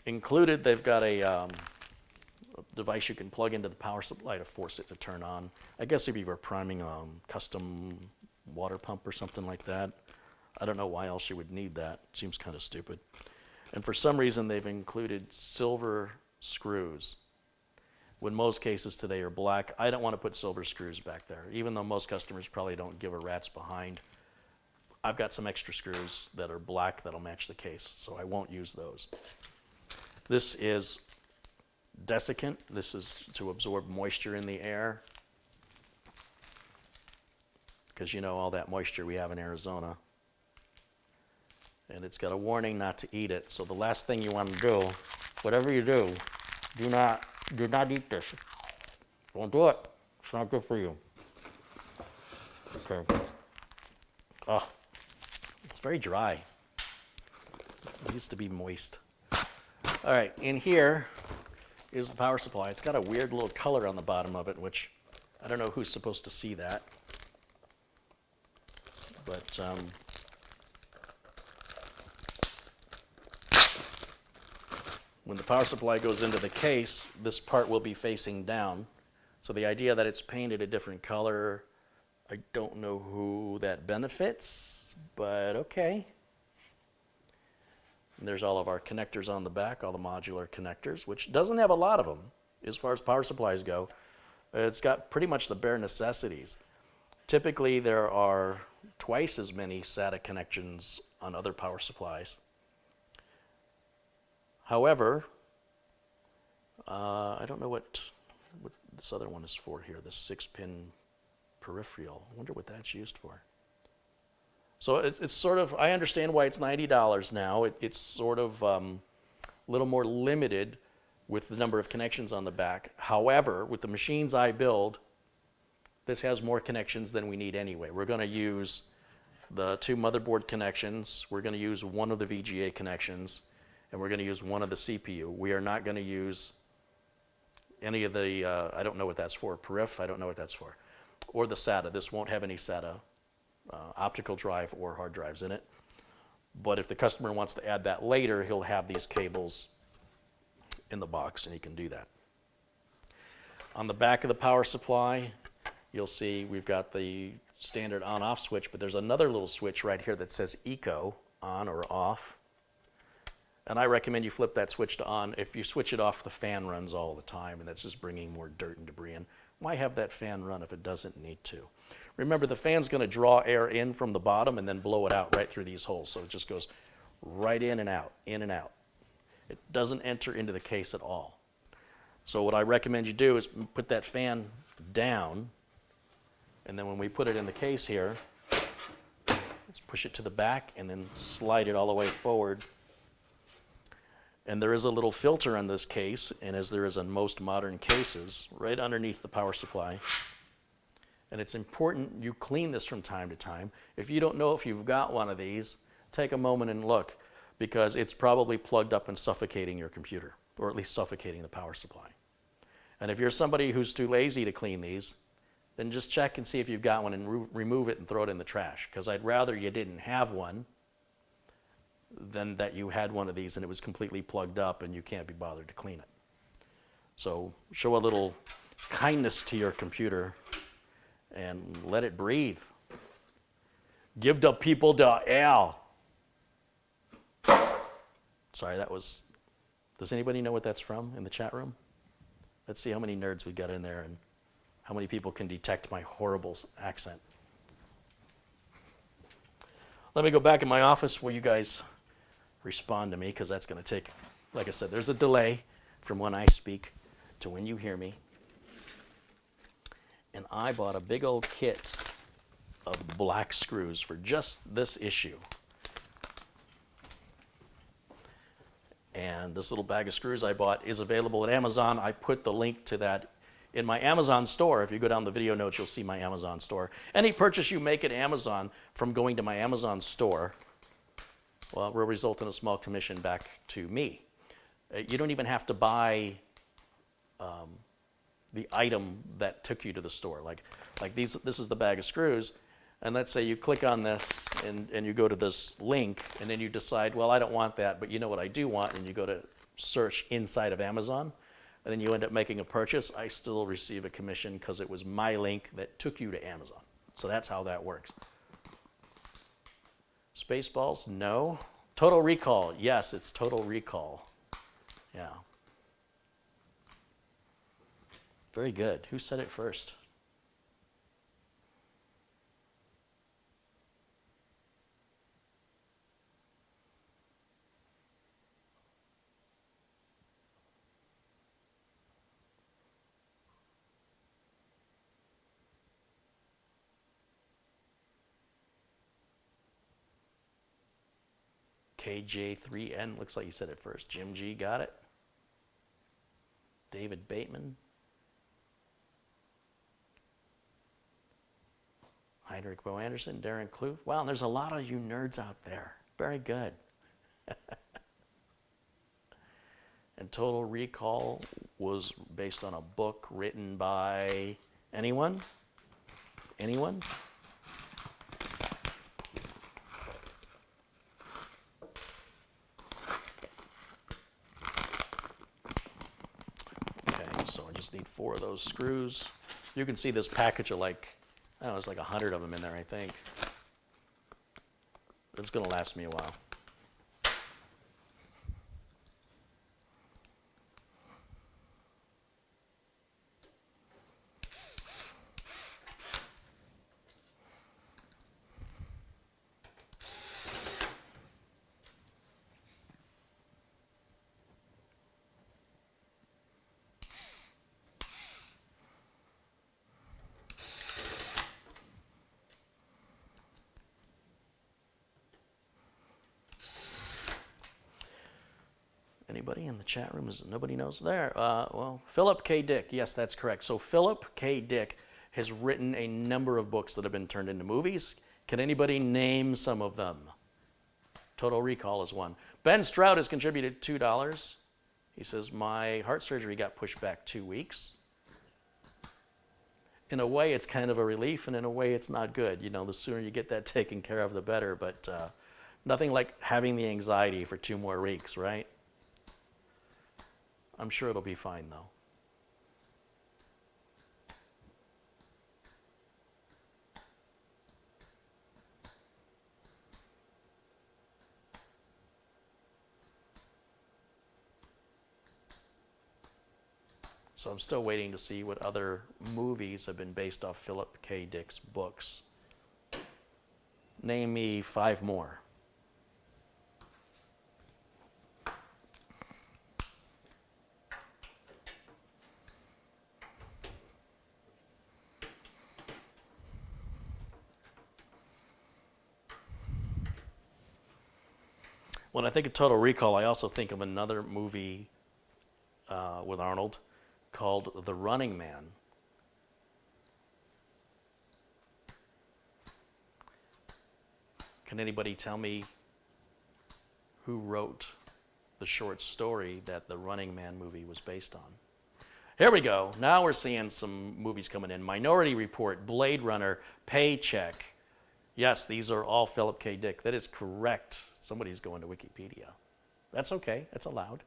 Included, they've got a device you can plug into the power supply to force it to turn on. I guess if you were priming a custom water pump or something like that. I don't know why else you would need that. It seems kind of stupid. And for some reason, they've included silver screws, when most cases today are black. I don't want to put silver screws back there, even though most customers probably don't give a rat's behind. I've got some extra screws that are black that'll match the case, so I won't use those. This is desiccant. This is to absorb moisture in the air, because you know all that moisture we have in Arizona. And it's got a warning not to eat it. So the last thing you want to do, whatever you do, do not eat this. Don't do it. It's not good for you. Okay. Oh, it's very dry. It needs to be moist. All right, in here is the power supply. It's got a weird little color on the bottom of it, which I don't know who's supposed to see that. But when the power supply goes into the case, this part will be facing down. So the idea that it's painted a different color, I don't know who that benefits, but okay. And there's all of our connectors on the back, all the modular connectors, which doesn't have a lot of them as far as power supplies go. It's got pretty much the bare necessities. Typically, there are twice as many SATA connections on other power supplies. However, I don't know what this other one is for here, this 6-pin peripheral. I wonder what that's used for. So it's sort of, I understand why it's $90 now. It's sort of a little more limited with the number of connections on the back. However, with the machines I build, this has more connections than we need anyway. We're going to use the 2 motherboard connections. We're going to use one of the VGA connections, and we're going to use one of the CPU. We are not going to use any of the, I don't know what that's for, periph, I don't know what that's for, or the SATA. This won't have any SATA optical drive or hard drives in it. But if the customer wants to add that later, he'll have these cables in the box, and he can do that. On the back of the power supply, you'll see we've got the standard on-off switch, but there's another little switch right here that says Eco, on or off. And I recommend you flip that switch to on. If you switch it off, the fan runs all the time, and that's just bringing more dirt and debris in. Why have that fan run if it doesn't need to? Remember, the fan's going to draw air in from the bottom and then blow it out right through these holes. So it just goes right in and out, in and out. It doesn't enter into the case at all. So what I recommend you do is put that fan down, and then when we put it in the case here, just push it to the back and then slide it all the way forward. And there is a little filter on this case, and as there is on most modern cases, right underneath the power supply. And it's important you clean this from time to time. If you don't know if you've got one of these, take a moment and look, because it's probably plugged up and suffocating your computer, or at least suffocating the power supply. And if you're somebody who's too lazy to clean these, then just check and see if you've got one and remove it and throw it in the trash, because I'd rather you didn't have one than that you had one of these and it was completely plugged up and you can't be bothered to clean it. So show a little kindness to your computer and let it breathe. Give the people the air. Sorry, that was, does anybody know what that's from in the chat room? Let's see how many nerds we got in there and how many people can detect my horrible accent. Let me go back in my office where you guys respond to me, because that's going to take, like I said, there's a delay from when I speak to when you hear me. And I bought a big old kit of black screws for just this issue. And this little bag of screws I bought is available at Amazon. I put the link to that in my Amazon store. If you go down the video notes, you'll see my Amazon store. Any purchase you make at Amazon from going to my Amazon store, well, will result in a small commission back to me. You don't even have to buy the item that took you to the store. Like this is the bag of screws, and let's say you click on this and you go to this link, and then you decide, well, I don't want that, but you know what I do want, and you go to search inside of Amazon, and then you end up making a purchase. I still receive a commission because it was my link that took you to Amazon. So that's how that works. Spaceballs? No. Total Recall? Yes, it's Total Recall. Yeah. Very good. Who said it first? KJ3N, looks like you said it first. Jim G, got it. David Bateman. Heinrich Bo Anderson, Darren Kloof. Wow, and there's a lot of you nerds out there. Very good. And Total Recall was based on a book written by anyone? Anyone? So I just need 4 of those screws. You can see this package of like, I don't know, there's like 100 of them in there, I think. It's going to last me a while. Anybody in the chat room? Nobody knows there. Well, Philip K. Dick. Yes, that's correct. So Philip K. Dick has written a number of books that have been turned into movies. Can anybody name some of them? Total Recall is one. Ben Stroud has contributed $2. He says, my heart surgery got pushed back 2 weeks. In a way, it's kind of a relief, and in a way, it's not good. You know, the sooner you get that taken care of, the better. But nothing like having the anxiety for 2 more weeks, right? I'm sure it'll be fine, though. So I'm still waiting to see what other movies have been based off Philip K. Dick's books. Name me 5 more. When I think of Total Recall, I also think of another movie with Arnold called The Running Man. Can anybody tell me who wrote the short story that the Running Man movie was based on? Here we go. Now we're seeing some movies coming in. Minority Report, Blade Runner, Paycheck. Yes, these are all Philip K. Dick. That is correct. Somebody's going to Wikipedia. That's okay. That's allowed.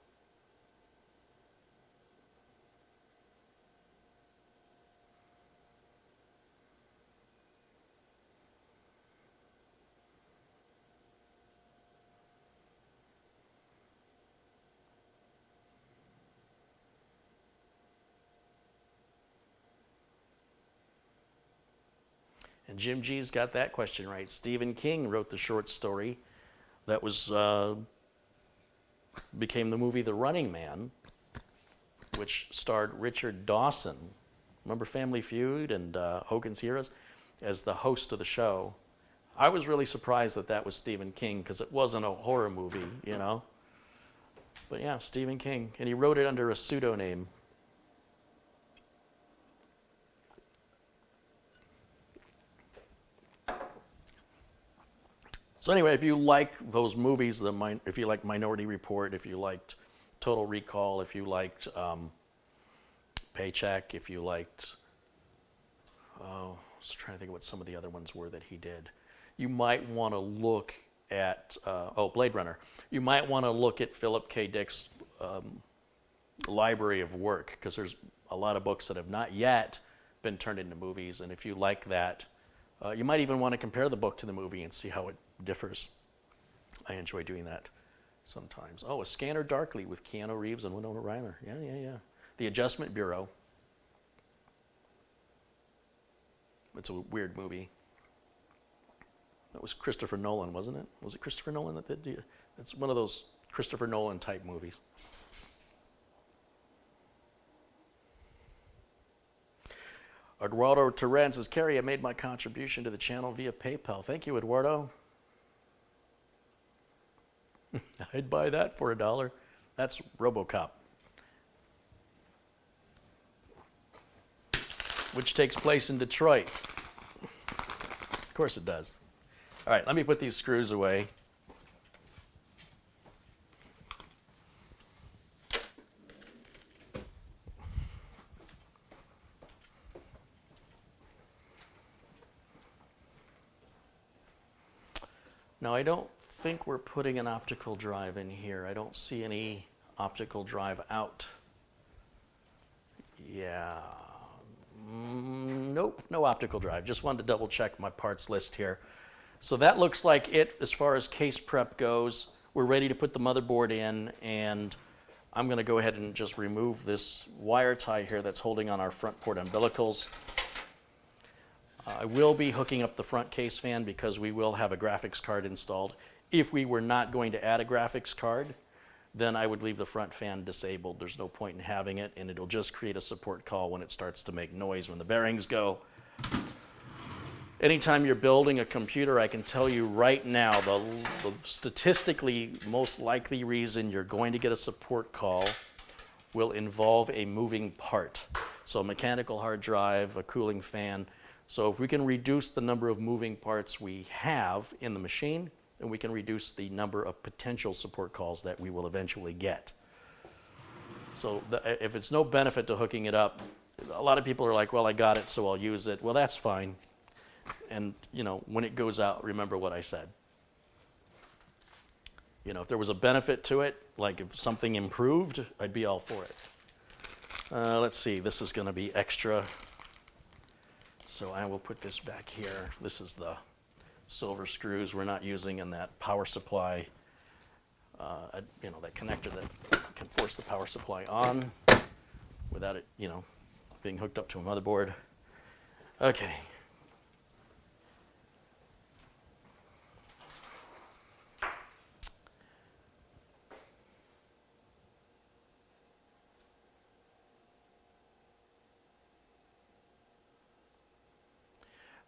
And Jim G's got that question right. Stephen King wrote the short story that was became the movie The Running Man, which starred Richard Dawson. Remember Family Feud and Hogan's Heroes? As the host of the show. I was really surprised that that was Stephen King because it wasn't a horror movie, you know. But yeah, Stephen King. And he wrote it under a pseudonym. So anyway, if you like those movies, if you like Minority Report, if you liked Total Recall, if you liked Paycheck, if you liked, I was trying to think of what some of the other ones were that he did. You might want to look at, Blade Runner. You might want to look at Philip K. Dick's library of work, because there's a lot of books that have not yet been turned into movies, and if you like that, you might even want to compare the book to the movie and see how it differs. I enjoy doing that sometimes. Oh, A Scanner Darkly with Keanu Reeves and Winona Ryder. Yeah. The Adjustment Bureau. It's a weird movie. That was Christopher Nolan, wasn't it? Was it Christopher Nolan that did it? It's one of those Christopher Nolan type movies. Eduardo Terran says, Carey, I made my contribution to the channel via PayPal. Thank you, Eduardo. I'd buy that for $1. That's RoboCop. Which takes place in Detroit. Of course it does. All right, let me put these screws away. Now, I don't think we're putting an optical drive in here. I don't see any optical drive out. Yeah. Nope, no optical drive. Just wanted to double check my parts list here. So that looks like it as far as case prep goes. We're ready to put the motherboard in, and I'm going to go ahead and just remove this wire tie here that's holding on our front port umbilicals. I will be hooking up the front case fan because we will have a graphics card installed. If we were not going to add a graphics card, then I would leave the front fan disabled. There's no point in having it, and it'll just create a support call when it starts to make noise when the bearings go. anytime you're building a computer, I can tell you right now the statistically most likely reason you're going to get a support call will involve a moving part. So a mechanical hard drive, a cooling fan. So if we can reduce the number of moving parts we have in the machine, then we can reduce the number of potential support calls that we will eventually get. So if it's no benefit to hooking it up, a lot of people are like, well, I got it, so I'll use it. Well, that's fine. And, you know, when it goes out, remember what I said. You know, if there was a benefit to it, like if something improved, I'd be all for it. Let's see, this is going to be extra. So I will put this back here. This is the silver screws we're not using in that power supply, you know, that connector that can force the power supply on without it, you know, being hooked up to a motherboard. Okay.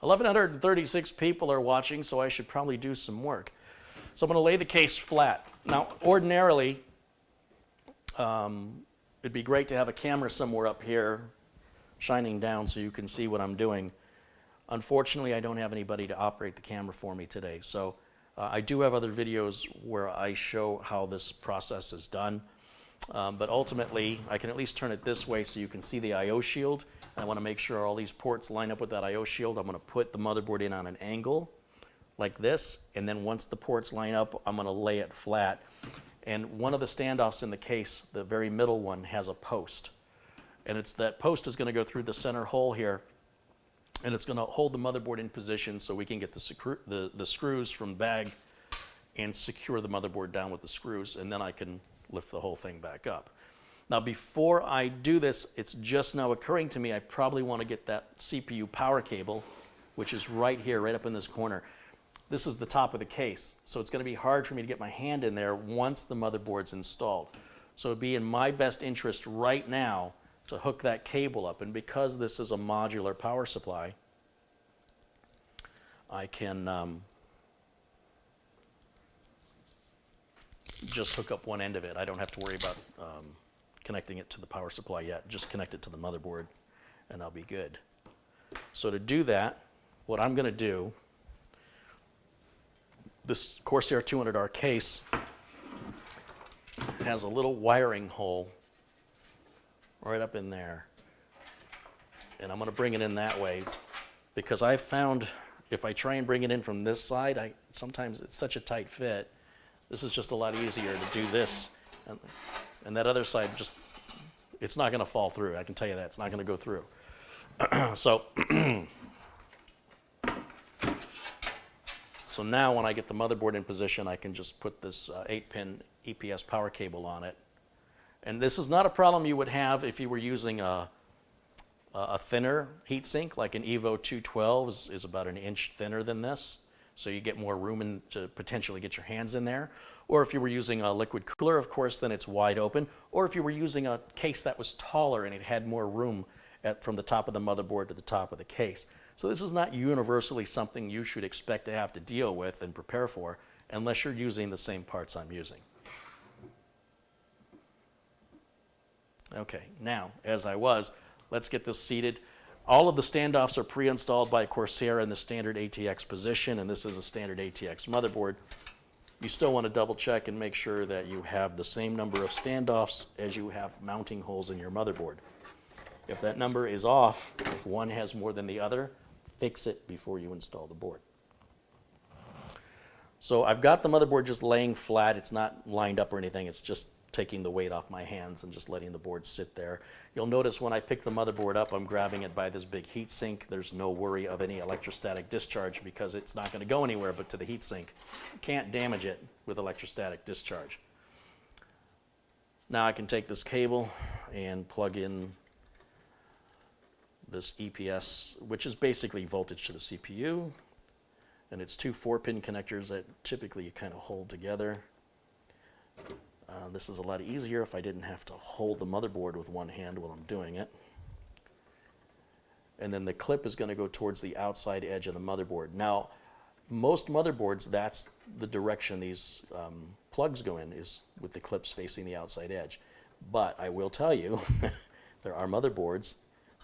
$1,136 people are watching, so I should probably do some work. So I'm going to lay the case flat. Now, ordinarily, it'd be great to have a camera somewhere up here shining down so you can see what I'm doing. Unfortunately, I don't have anybody to operate the camera for me today. So I do have other videos where I show how this process is done. But ultimately, I can at least turn it this way so you can see the I/O shield. I want to make sure all these ports line up with that I/O shield. I'm going to put the motherboard in on an angle like this, and then once the ports line up, I'm going to lay it flat. And one of the standoffs in the case, the very middle one, has a post. And it's that post is going to go through the center hole here, and it's going to hold the motherboard in position so we can get the screws from the bag and secure the motherboard down with the screws, and then I can lift the whole thing back up. Now, before I do this, it's just now occurring to me I probably want to get that CPU power cable, which is right here, right up in this corner. This is the top of the case, so it's going to be hard for me to get my hand in there once the motherboard's installed. So it'd be in my best interest right now to hook that cable up, and because this is a modular power supply, I can just hook up one end of it. I don't have to worry about connecting it to the power supply yet. Just connect it to the motherboard and I'll be good. So to do that, what I'm going to do, this Corsair 200R case has a little wiring hole right up in there. And I'm going to bring it in that way because I found if I try and bring it in from this side, sometimes it's such a tight fit. This is just a lot easier to do this. And that other side just, it's not going to fall through. I can tell you that. It's not going to go through. So now when I get the motherboard in position, I can just put this 8-pin EPS power cable on it. And this is not a problem you would have if you were using a thinner heatsink, like an Evo 212 is about an inch thinner than this. So you get more room to potentially get your hands in there. Or if you were using a liquid cooler, of course, then it's wide open. Or if you were using a case that was taller and it had more room from the top of the motherboard to the top of the case. So this is not universally something you should expect to have to deal with and prepare for unless you're using the same parts I'm using. Okay, now, as I was, let's get this seated. All of the standoffs are pre-installed by Corsair in the standard ATX position, and this is a standard ATX motherboard. You still want to double check and make sure that you have the same number of standoffs as you have mounting holes in your motherboard. If that number is off, if one has more than the other, fix it before you install the board. So I've got the motherboard just laying flat. It's not lined up or anything. It's just taking the weight off my hands and just letting the board sit there. You'll notice when I pick the motherboard up, I'm grabbing it by this big heat sink. There's no worry of any electrostatic discharge because it's not going to go anywhere but to the heat sink. You can't damage it with electrostatic discharge. Now I can take this cable and plug in this EPS, which is basically voltage to the CPU. And it's two 4-pin connectors that typically you kind of hold together. This is a lot easier if I didn't have to hold the motherboard with one hand while I'm doing it. and then the clip is going to go towards the outside edge of the motherboard. Now, most motherboards, that's the direction these plugs go in, is with the clips facing the outside edge. But I will tell you, there are motherboards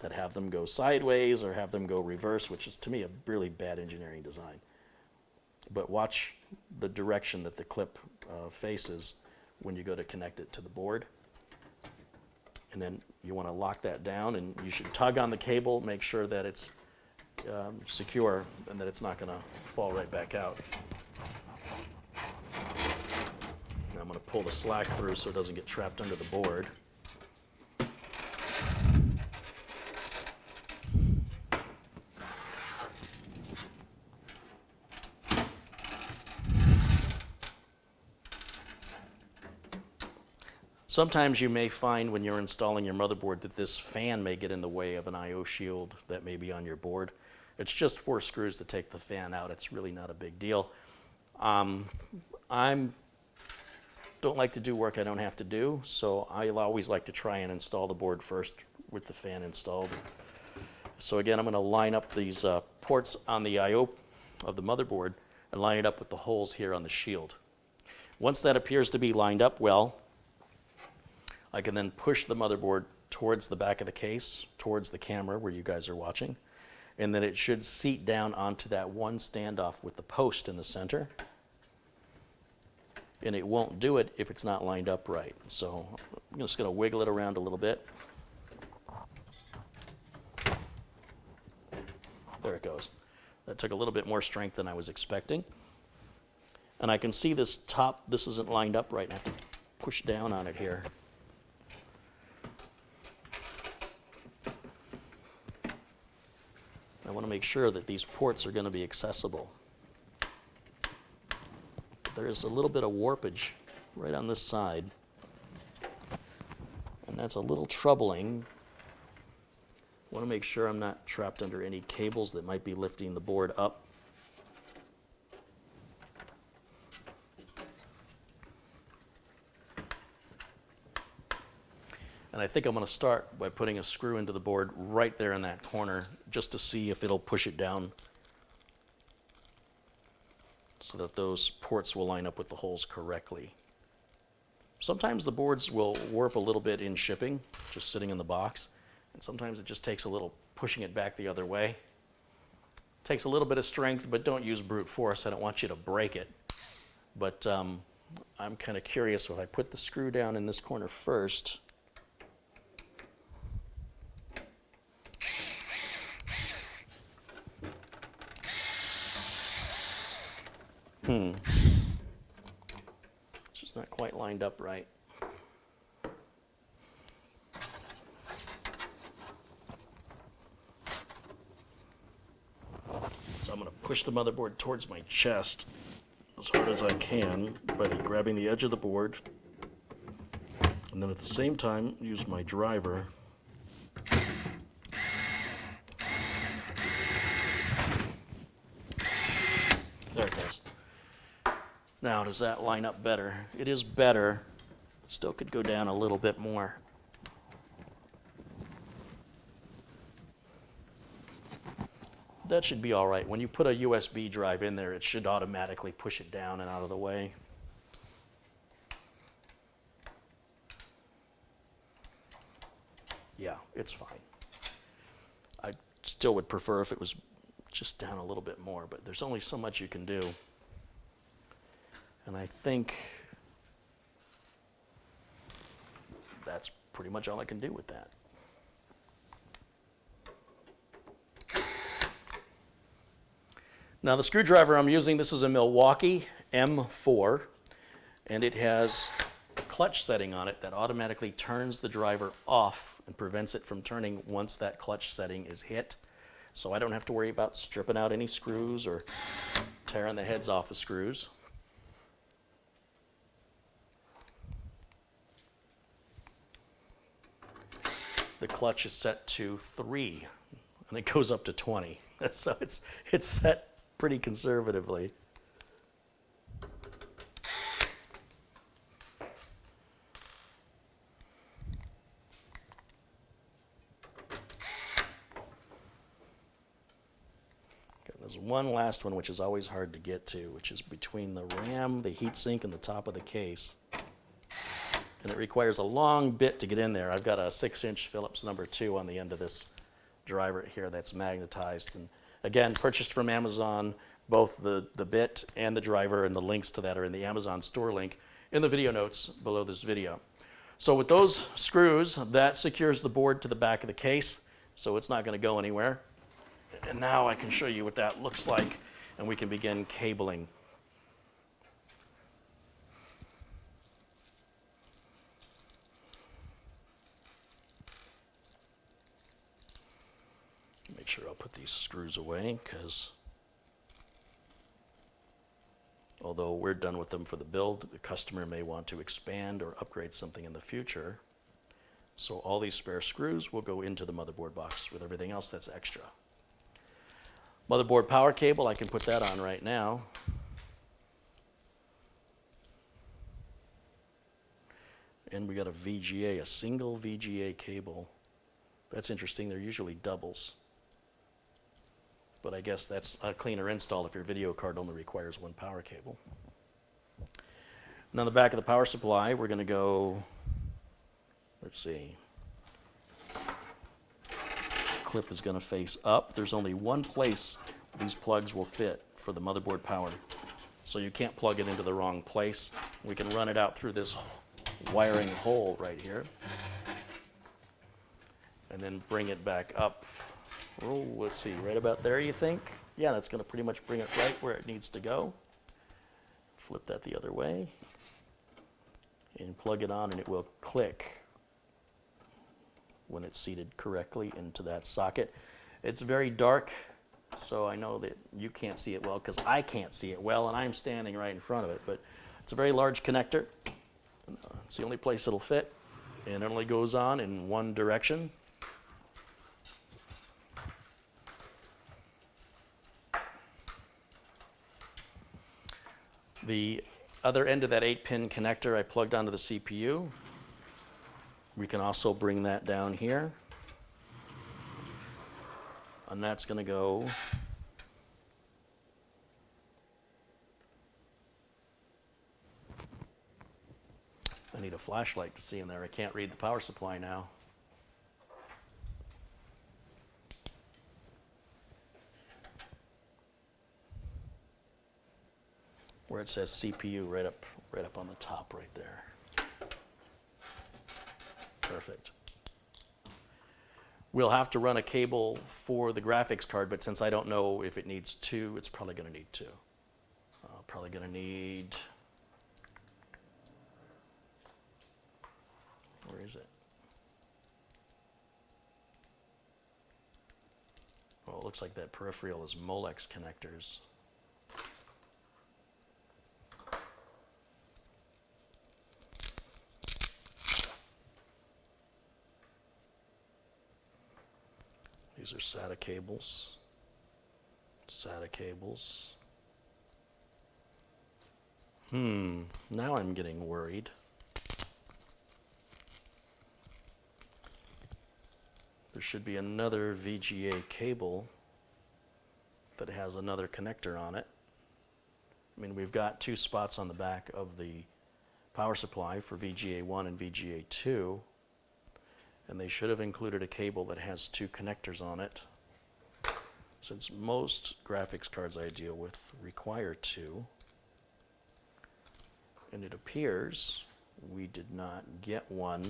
that have them go sideways or have them go reverse, which is, to me, a really bad engineering design. But watch the direction that the clip faces when you go to connect it to the board. And then you want to lock that down, and you should tug on the cable, make sure that it's secure and that it's not going to fall right back out. And I'm going to pull the slack through so it doesn't get trapped under the board. Sometimes you may find when you're installing your motherboard that this fan may get in the way of an I/O shield that may be on your board. It's just 4 screws to take the fan out. It's really not a big deal. I don't like to do work I don't have to do, so I always like to try and install the board first with the fan installed. So again, I'm going to line up these ports on the I/O of the motherboard and line it up with the holes here on the shield. Once that appears to be lined up well, I can then push the motherboard towards the back of the case, towards the camera where you guys are watching, and then it should seat down onto that one standoff with the post in the center. And it won't do it if it's not lined up right. So I'm just going to wiggle it around a little bit. There it goes. That took a little bit more strength than I was expecting. And I can see this top, this isn't lined up right. I have to push down on it here. I want to make sure that these ports are going to be accessible. There is a little bit of warpage right on this side, and that's a little troubling. I want to make sure I'm not trapped under any cables that might be lifting the board up. And I think I'm going to start by putting a screw into the board right there in that corner just to see if it'll push it down so that those ports will line up with the holes correctly. Sometimes the boards will warp a little bit in shipping, just sitting in the box, and sometimes it just takes a little pushing it back the other way. Takes a little bit of strength, but don't use brute force. I don't want you to break it. But I'm kind of curious, so if I put the screw down in this corner first, it's just not quite lined up right. So I'm going to push the motherboard towards my chest as hard as I can by grabbing the edge of the board, and then at the same time use my driver there it goes. Now, does that line up better? It is better. It still could go down a little bit more. That should be all right. When you put a USB drive in there, it should automatically push it down and out of the way. Yeah, it's fine. I still would prefer if it was just down a little bit more, but there's only so much you can do. And I think that's pretty much all I can do with that. Now the screwdriver I'm using, this is a Milwaukee M4, and it has a clutch setting on it that automatically turns the driver off and prevents it from turning once that clutch setting is hit. So I don't have to worry about stripping out any screws or tearing the heads off of screws. The clutch is set to 3, and it goes up to 20. So it's set pretty conservatively. Okay, there's one last one which is always hard to get to, which is between the RAM, the heatsink, and the top of the case. And it requires a long bit to get in there. I've got a 6-inch Phillips #2 on the end of this driver here that's magnetized. And again, purchased from Amazon, both the bit and the driver, and the links to that are in the Amazon store link in the video notes below this video. So with those screws, that secures the board to the back of the case, so it's not going to go anywhere. And now I can show you what that looks like, and we can begin cabling. Make sure I'll put these screws away, because although we're done with them for the build, the customer may want to expand or upgrade something in the future. So all these spare screws will go into the motherboard box with everything else that's extra. Motherboard power cable, I can put that on right now. And we got a VGA, a single VGA cable. That's interesting, they're usually doubles. But I guess that's a cleaner install if your video card only requires one power cable. And on the back of the power supply, we're going to go, let's see, clip is going to face up. There's only one place these plugs will fit for the motherboard power, so you can't plug it into the wrong place. We can run it out through this wiring hole right here, and then bring it back up. Oh, let's see, right about there, you think? Yeah, that's going to pretty much bring it right where it needs to go. Flip that the other way, and plug it on, and it will click when it's seated correctly into that socket. It's very dark, so I know that you can't see it well, because I can't see it well, and I'm standing right in front of it, but it's a very large connector. It's the only place it'll fit, and it only goes on in one direction. The other end of that 8-pin connector I plugged onto the CPU. We can also bring that down here. And that's going to go I need a flashlight to see in there. I can't read the power supply now. Where it says CPU right up on the top right there. Perfect. We'll have to run a cable for the graphics card, but since I don't know if it needs two, it's probably going to need two. Probably going to need, where is it? Well, it looks like that peripheral is Molex connectors. These are SATA cables. SATA cables. Now I'm getting worried. There should be another VGA cable that has another connector on it. I mean, we've got two spots on the back of the power supply for VGA 1 and VGA 2. And they should have included a cable that has two connectors on it, since most graphics cards I deal with require two. And it appears we did not get one.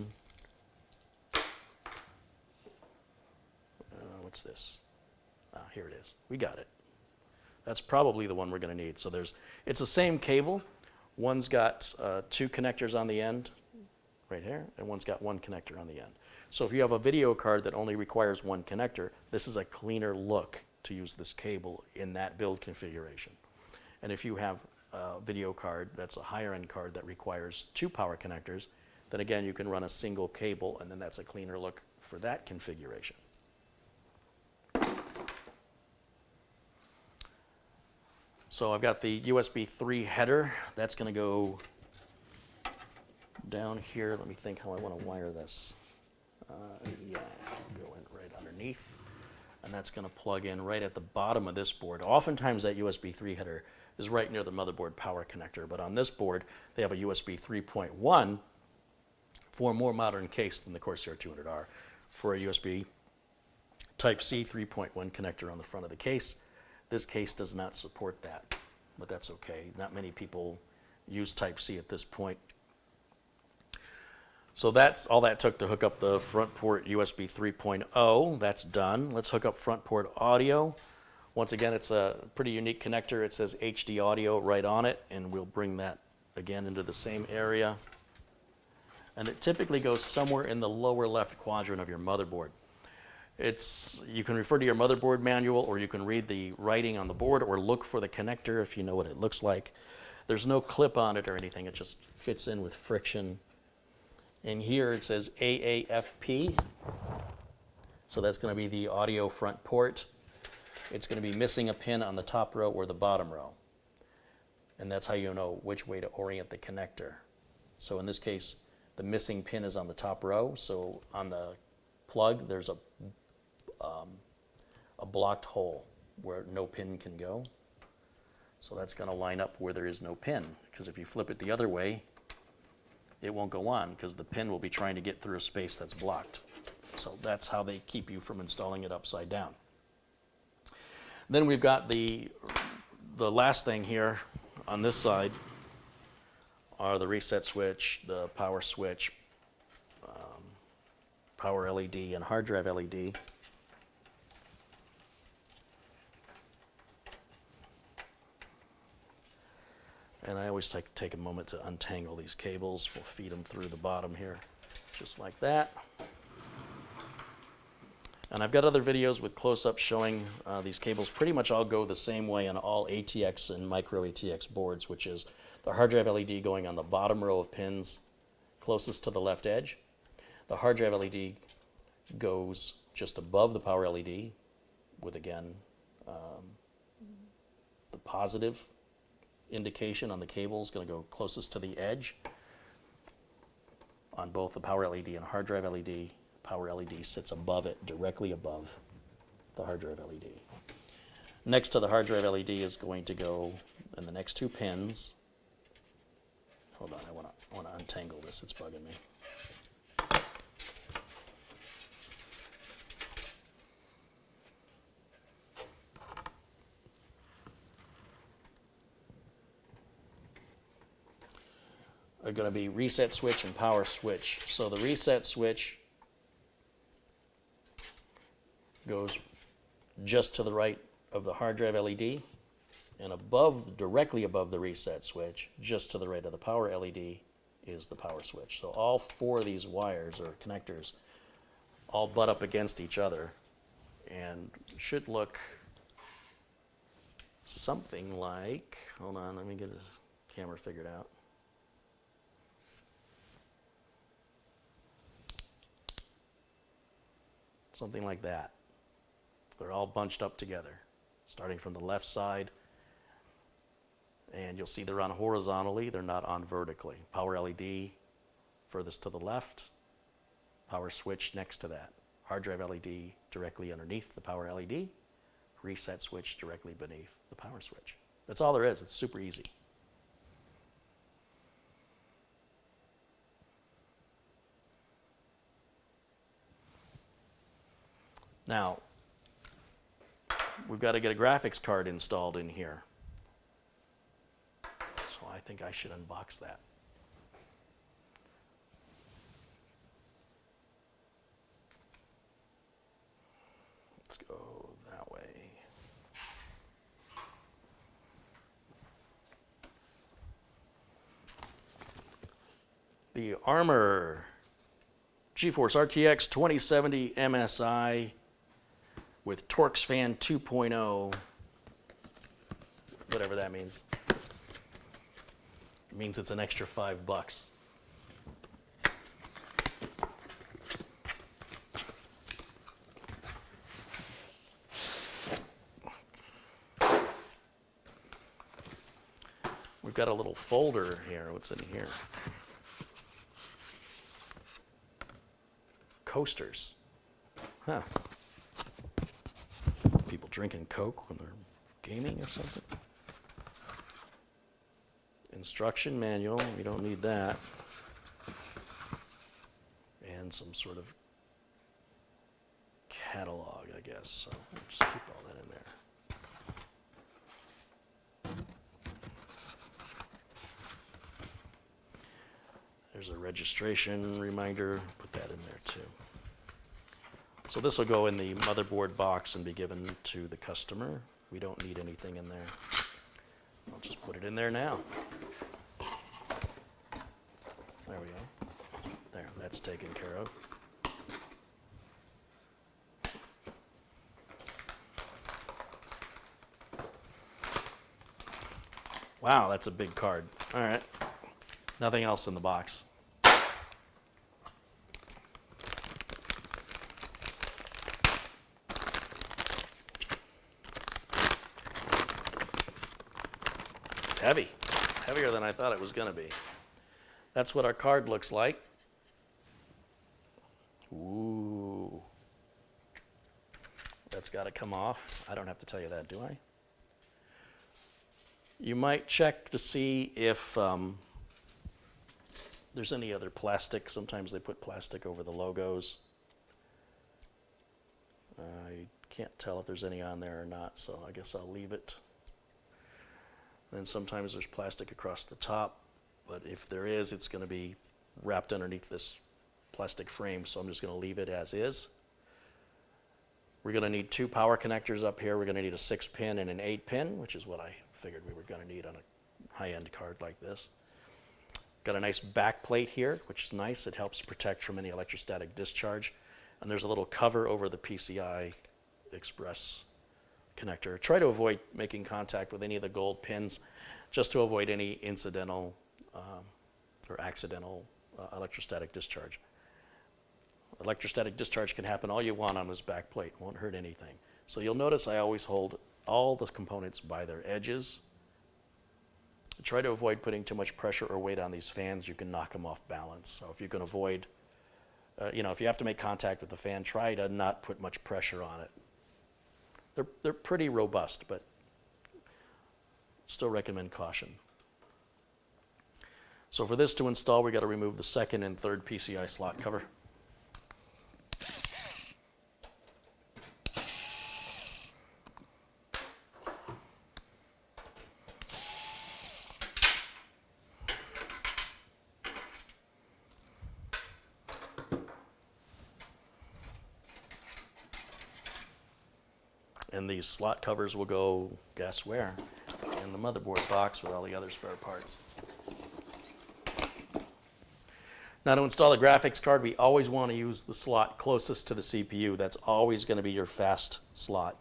What's this? Here it is. We got it. That's probably the one we're going to need. So it's the same cable. One's got two connectors on the end, right here, and one's got one connector on the end. So if you have a video card that only requires one connector, this is a cleaner look to use this cable in that build configuration. And if you have a video card that's a higher end card that requires two power connectors, then again you can run a single cable, and then that's a cleaner look for that configuration. So I've got the USB 3 header. That's going to go down here. Let me think how I want to wire this. Yeah, I can go in right underneath. and that's going to plug in right at the bottom of this board. Oftentimes that USB 3 header is right near the motherboard power connector, but on this board they have a USB 3.1 for a more modern case than the Corsair 200R, for a USB Type-C 3.1 connector on the front of the case. This case does not support that, but that's okay. Not many people use Type-C at this point. So that's all that took to hook up the front port USB 3.0. That's done. Let's hook up front port audio. Once again, it's a pretty unique connector. It says HD audio right on it, and we'll bring that again into the same area. And it typically goes somewhere in the lower left quadrant of your motherboard. You can refer to your motherboard manual, or you can read the writing on the board, or look for the connector if you know what it looks like. There's no clip on it or anything. It just fits in with friction. And here it says AAFP. So that's going to be the audio front port. It's going to be missing a pin on the top row or the bottom row. And that's how you know which way to orient the connector. So in this case, the missing pin is on the top row. So on the plug, there's a blocked hole where no pin can go. So that's going to line up where there is no pin, because if you flip it the other way, it won't go on because the pin will be trying to get through a space that's blocked. So that's how they keep you from installing it upside down. Then we've got the last thing here on this side are the reset switch, the power switch, power LED, and hard drive LED. And I always take a moment to untangle these cables. We'll feed them through the bottom here, just like that. And I've got other videos with close-ups showing these cables pretty much all go the same way on all ATX and micro ATX boards, which is the hard drive LED going on the bottom row of pins closest to the left edge. The hard drive LED goes just above the power LED with, again, the positive indication on the cable is going to go closest to the edge on both the power LED and hard drive LED. Power LED sits above it, directly above the hard drive LED. Next to the hard drive LED is going to go in the next two pins. Hold on, I want to untangle this. It's bugging me. Are going to be reset switch and power switch. So the reset switch goes just to the right of the hard drive LED, and directly above the reset switch, just to the right of the power LED, is the power switch. So all four of these wires or connectors all butt up against each other and should look something like, hold on, let me get this camera figured out. Something like that. They're all bunched up together, starting from the left side, and you'll see they're on horizontally, they're not on vertically. Power LED furthest to the left, power switch next to that. Hard drive LED directly underneath the power LED, reset switch directly beneath the power switch. That's all there is. It's super easy. Now, we've got to get a graphics card installed in here. So I think I should unbox that. Let's go that way. The Armor GeForce RTX 2070 MSI with TorqueFan 2.0, whatever that means. It means it's an extra $5. We've got a little folder here. What's in here? Coasters. Huh. drinking Coke when they're gaming or something. Instruction manual, we don't need that. And some sort of catalog, I guess. So we'll just keep all that in there. There's a registration reminder, put that in there too. So this will go in the motherboard box and be given to the customer. We don't need anything in there. I'll just put it in there now. There we go. There, that's taken care of. Wow, that's a big card. All right. Nothing else in the box. It's heavy. Heavier than I thought it was going to be. That's what our card looks like. Ooh. That's got to come off. I don't have to tell you that, do I? You might check to see if there's any other plastic. Sometimes they put plastic over the logos. I can't tell if there's any on there or not, so I guess I'll leave it. Then sometimes there's plastic across the top, but if there is, it's going to be wrapped underneath this plastic frame, so I'm just going to leave it as is. We're going to need 2 power connectors up here. We're going to need a 6-pin and an 8-pin, which is what I figured we were going to need on a high-end card like this. Got a nice back plate here, which is nice. It helps protect from any electrostatic discharge. And there's a little cover over the PCI Express connector. Try to avoid making contact with any of the gold pins, just to avoid any incidental or accidental electrostatic discharge. Electrostatic discharge can happen all you want on this back plate. It won't hurt anything. So you'll notice I always hold all the components by their edges. Try to avoid putting too much pressure or weight on these fans. You can knock them off balance. So if you can avoid, if you have to make contact with the fan, try to not put much pressure on it. They're pretty robust, but still recommend caution. So for this to install, we got to remove the 2nd and 3rd PCI slot cover. And these slot covers will go, guess where? In the motherboard box with all the other spare parts. Now to install a graphics card, we always want to use the slot closest to the CPU. That's always going to be your fast slot.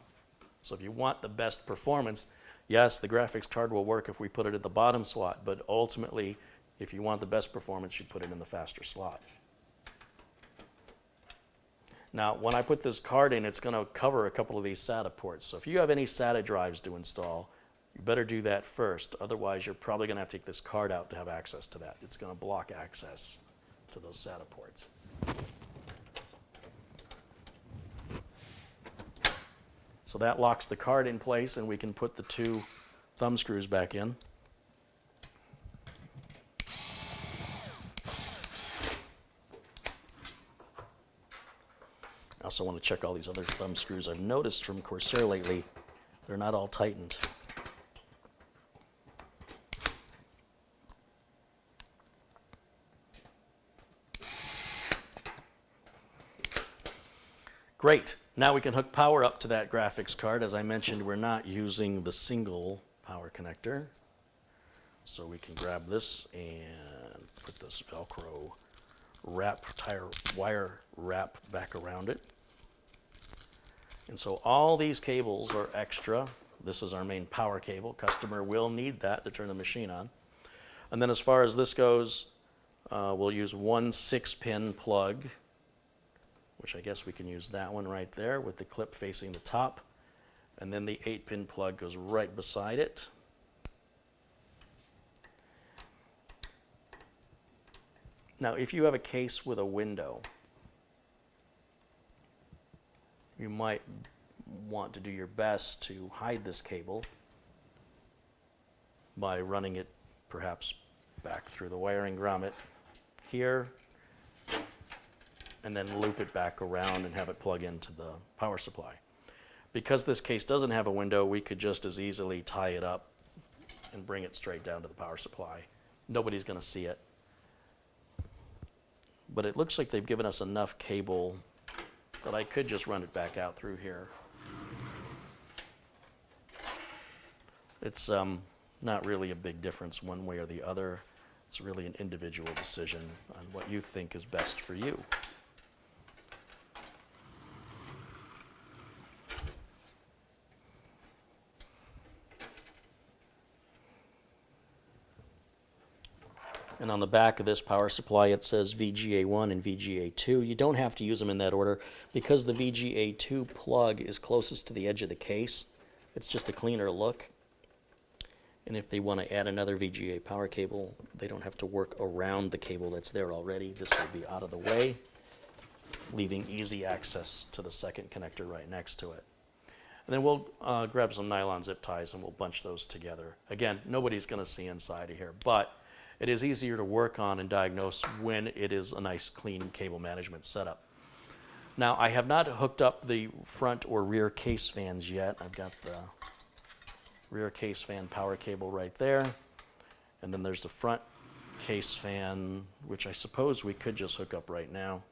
So if you want the best performance, yes, the graphics card will work if we put it at the bottom slot, but ultimately, if you want the best performance, you put it in the faster slot. Now, when I put this card in, it's going to cover a couple of these SATA ports. So if you have any SATA drives to install, you better do that first. Otherwise, you're probably going to have to take this card out to have access to that. It's going to block access to those SATA ports. So that locks the card in place, and we can put the 2 thumb screws back in. I also want to check all these other thumb screws. I've noticed from Corsair lately, they're not all tightened. Great. Now we can hook power up to that graphics card. As I mentioned, we're not using the single power connector. So we can grab this and put this Velcro wire wrap back around it. And so all these cables are extra. This is our main power cable. Customer will need that to turn the machine on. And then as far as this goes, we'll use 1 6-pin plug, which I guess we can use that one right there with the clip facing the top. And then the 8-pin plug goes right beside it. Now, if you have a case with a window, you might want to do your best to hide this cable by running it perhaps back through the wiring grommet here, and then loop it back around and have it plug into the power supply. Because this case doesn't have a window, we could just as easily tie it up and bring it straight down to the power supply. Nobody's going to see it. But it looks like they've given us enough cable that I could just run it back out through here. It's not really a big difference one way or the other. It's really an individual decision on what you think is best for you. And on the back of this power supply, it says VGA1 and VGA2. You don't have to use them in that order because the VGA2 plug is closest to the edge of the case. It's just a cleaner look. And if they want to add another VGA power cable, they don't have to work around the cable that's there already. This will be out of the way, leaving easy access to the second connector right next to it. And then we'll grab some nylon zip ties and we'll bunch those together. Again, nobody's going to see inside of here, but it is easier to work on and diagnose when it is a nice clean cable management setup. Now, I have not hooked up the front or rear case fans yet. I've got the rear case fan power cable right there. And then there's the front case fan, which I suppose we could just hook up right now.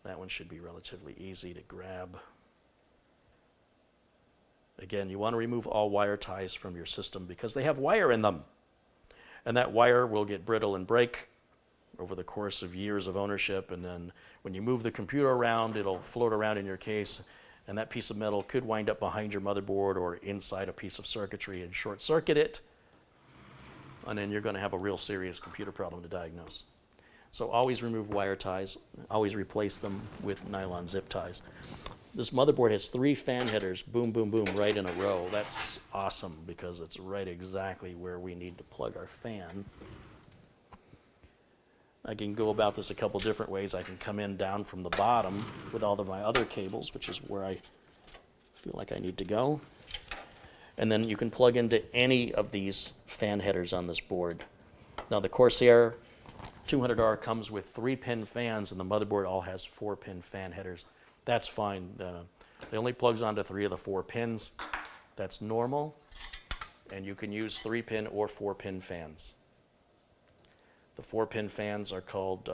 That one should be relatively easy to grab. Again, you want to remove all wire ties from your system because they have wire in them. And that wire will get brittle and break over the course of years of ownership. And then when you move the computer around, it'll float around in your case. And that piece of metal could wind up behind your motherboard or inside a piece of circuitry and short circuit it. And then you're going to have a real serious computer problem to diagnose. So always remove wire ties. Always replace them with nylon zip ties. This motherboard has 3 fan headers, boom, boom, boom, right in a row. That's awesome because it's right exactly where we need to plug our fan. I can go about this a couple different ways. I can come in down from the bottom with all of my other cables, which is where I feel like I need to go. And then you can plug into any of these fan headers on this board. Now the Corsair 200R comes with 3-pin fans, and the motherboard all has 4-pin fan headers. That's fine. It only plugs onto 3 of the 4 pins. That's normal. And you can use 3-pin or 4-pin fans. The 4-pin fans are called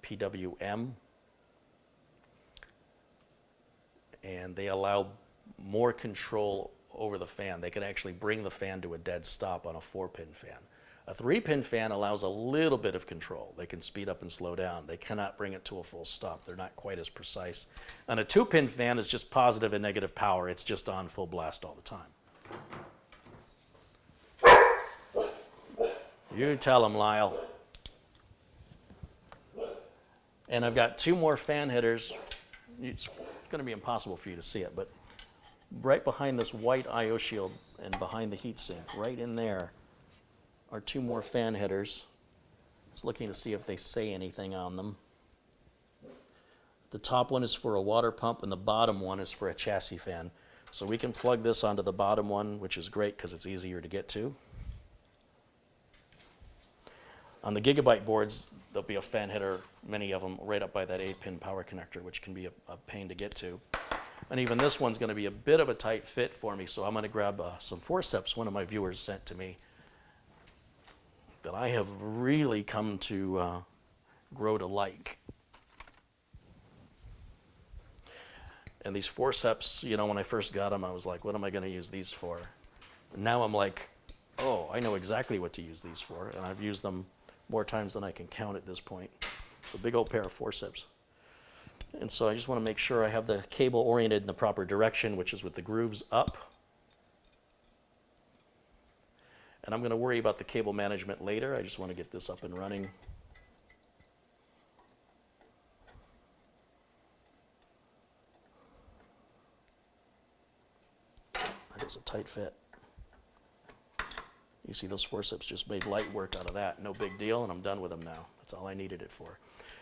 PWM. And they allow more control over the fan. They can actually bring the fan to a dead stop on a 4-pin fan. A 3-pin fan allows a little bit of control. They can speed up and slow down. They cannot bring it to a full stop. They're not quite as precise. And a 2-pin fan is just positive and negative power. It's just on full blast all the time. You tell them, Lyle. And I've got 2 more fan headers. It's going to be impossible for you to see it, but right behind this white I/O shield and behind the heatsink, right in there, are 2 more fan headers. I was looking to see if they say anything on them. The top one is for a water pump and the bottom one is for a chassis fan. So we can plug this onto the bottom one, which is great because it's easier to get to. On the Gigabyte boards, there'll be a fan header, many of them, right up by that 8-pin power connector, which can be a pain to get to. And even this one's going to be a bit of a tight fit for me, so I'm going to grab some forceps one of my viewers sent to me that I have really come to grow to like. And these forceps, you know, when I first got them, I was like, what am I going to use these for? And now I'm like, oh, I know exactly what to use these for, and I've used them more times than I can count at this point. It's a big old pair of forceps. And so I just want to make sure I have the cable oriented in the proper direction, which is with the grooves up. And I'm going to worry about the cable management later. I just want to get this up and running. That is a tight fit. You see those forceps just made light work out of that. No big deal, and I'm done with them now. That's all I needed it for.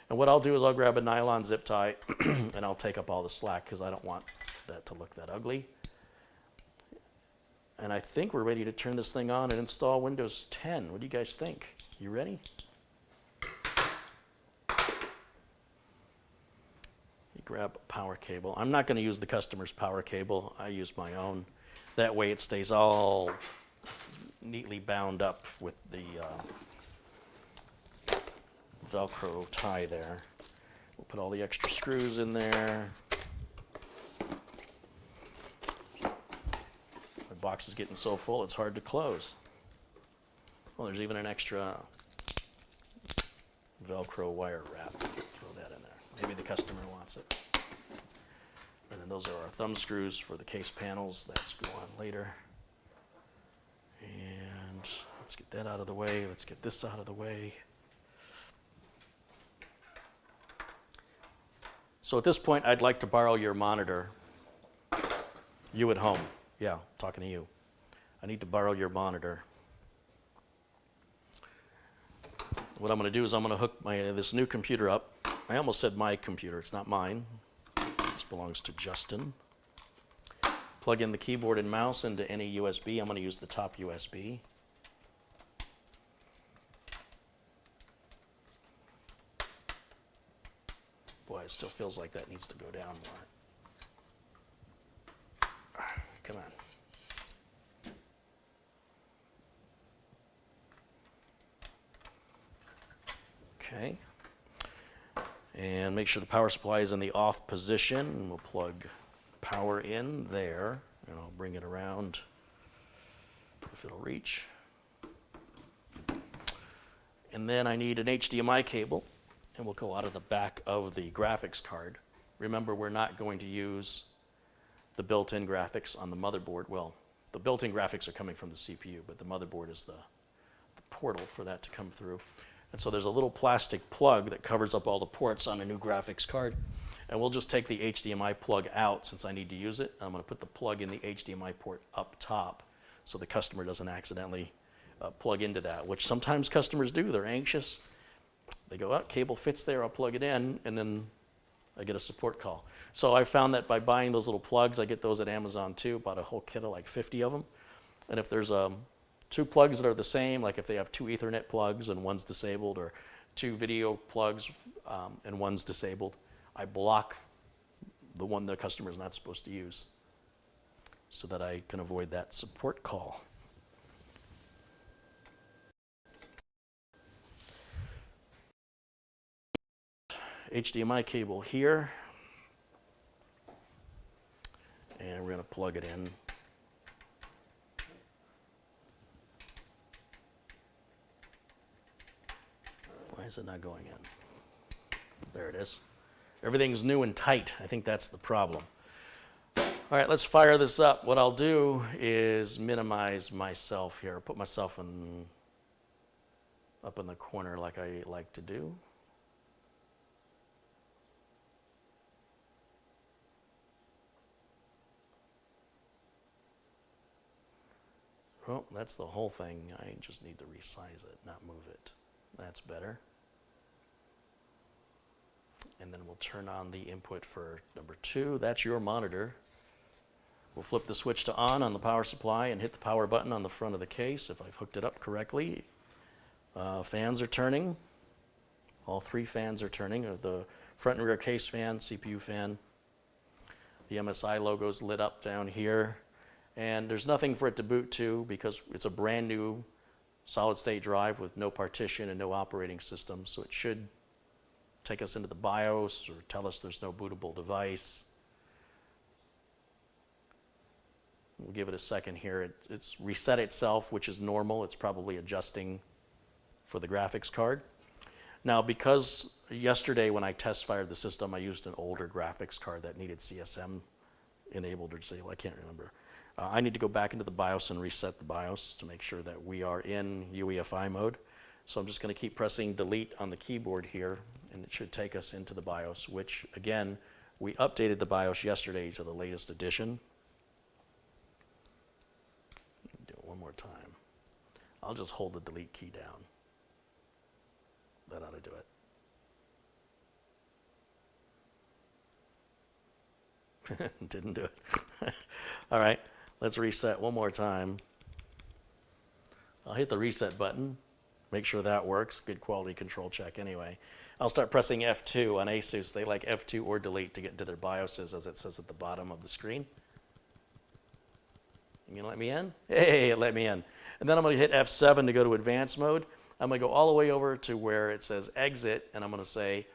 And what I'll do is I'll grab a nylon zip tie and I'll take up all the slack because I don't want that to look that ugly. And I think we're ready to turn this thing on and install Windows 10. What do you guys think? You ready? You grab a power cable. I'm not going to use the customer's power cable. I use my own. That way it stays all neatly bound up with the Velcro tie there. We'll put all the extra screws in there. The box is getting so full it's hard to close. Oh, there's even an extra Velcro wire wrap. Throw that in there. Maybe the customer wants it. And then those are our thumb screws for the case panels. That's go on later. And let's get that out of the way. Let's get this out of the way. So at this point, I'd like to borrow your monitor. You at home. Yeah, talking to you. I need to borrow your monitor. What I'm going to do is I'm going to hook this new computer up. I almost said my computer. It's not mine. This belongs to Justin. Plug in the keyboard and mouse into any USB. I'm going to use the top USB. Boy, it still feels like that needs to go down more. Come on. Okay. And make sure the power supply is in the off position. And we'll plug power in there. And I'll bring it around if it'll reach. And then I need an HDMI cable. And we'll go out of the back of the graphics card. Remember, we're not going to use the built-in graphics on the motherboard. Well, the built-in graphics are coming from the CPU, but the motherboard is the portal for that to come through. And so there's a little plastic plug that covers up all the ports on a new graphics card. And we'll just take the HDMI plug out since I need to use it. I'm going to put the plug in the HDMI port up top so the customer doesn't accidentally plug into that, which sometimes customers do. They're anxious. They go, oh, cable fits there, I'll plug it in, and then I get a support call. So I found that by buying those little plugs, I get those at Amazon too, bought a whole kit of like 50 of them. And if there's two plugs that are the same, like if they have two Ethernet plugs and one's disabled, or two video plugs and one's disabled, I block the one the customer is not supposed to use so that I can avoid that support call. HDMI cable here, and we're going to plug it in. Why is it not going in? There it is. Everything's new and tight. I think that's the problem. All right, let's fire this up. What I'll do is minimize myself here, put myself up in the corner like I like to do. Well, that's the whole thing. I just need to resize it, not move it. That's better. And then we'll turn on the input for number 2. That's your monitor. We'll flip the switch to on the power supply and hit the power button on the front of the case if I've hooked it up correctly. Fans are turning. All 3 fans are turning. The front and rear case fan, CPU fan. The MSI logo's lit up down here. And there's nothing for it to boot to because it's a brand new solid state drive with no partition and no operating system. So it should take us into the BIOS or tell us there's no bootable device. We'll give it a second here. It's reset itself, which is normal. It's probably adjusting for the graphics card. Now, because yesterday when I test fired the system, I used an older graphics card that needed CSM enabled or disabled. I can't remember. I need to go back into the BIOS and reset the BIOS to make sure that we are in UEFI mode. So I'm just going to keep pressing delete on the keyboard here, and it should take us into the BIOS, which, again, we updated the BIOS yesterday to the latest edition. Do it one more time. I'll just hold the delete key down. That ought to do it. Didn't do it. All right, let's reset one more time. I'll hit the reset button, make sure that works. Good quality control check anyway. I'll start pressing F2 on Asus. They like F2 or delete to get into their BIOSes, as it says at the bottom of the screen. You gonna let me in? Hey, it let me in. And then I'm gonna hit F7 to go to advanced mode. I'm gonna go all the way over to where it says exit, and I'm gonna say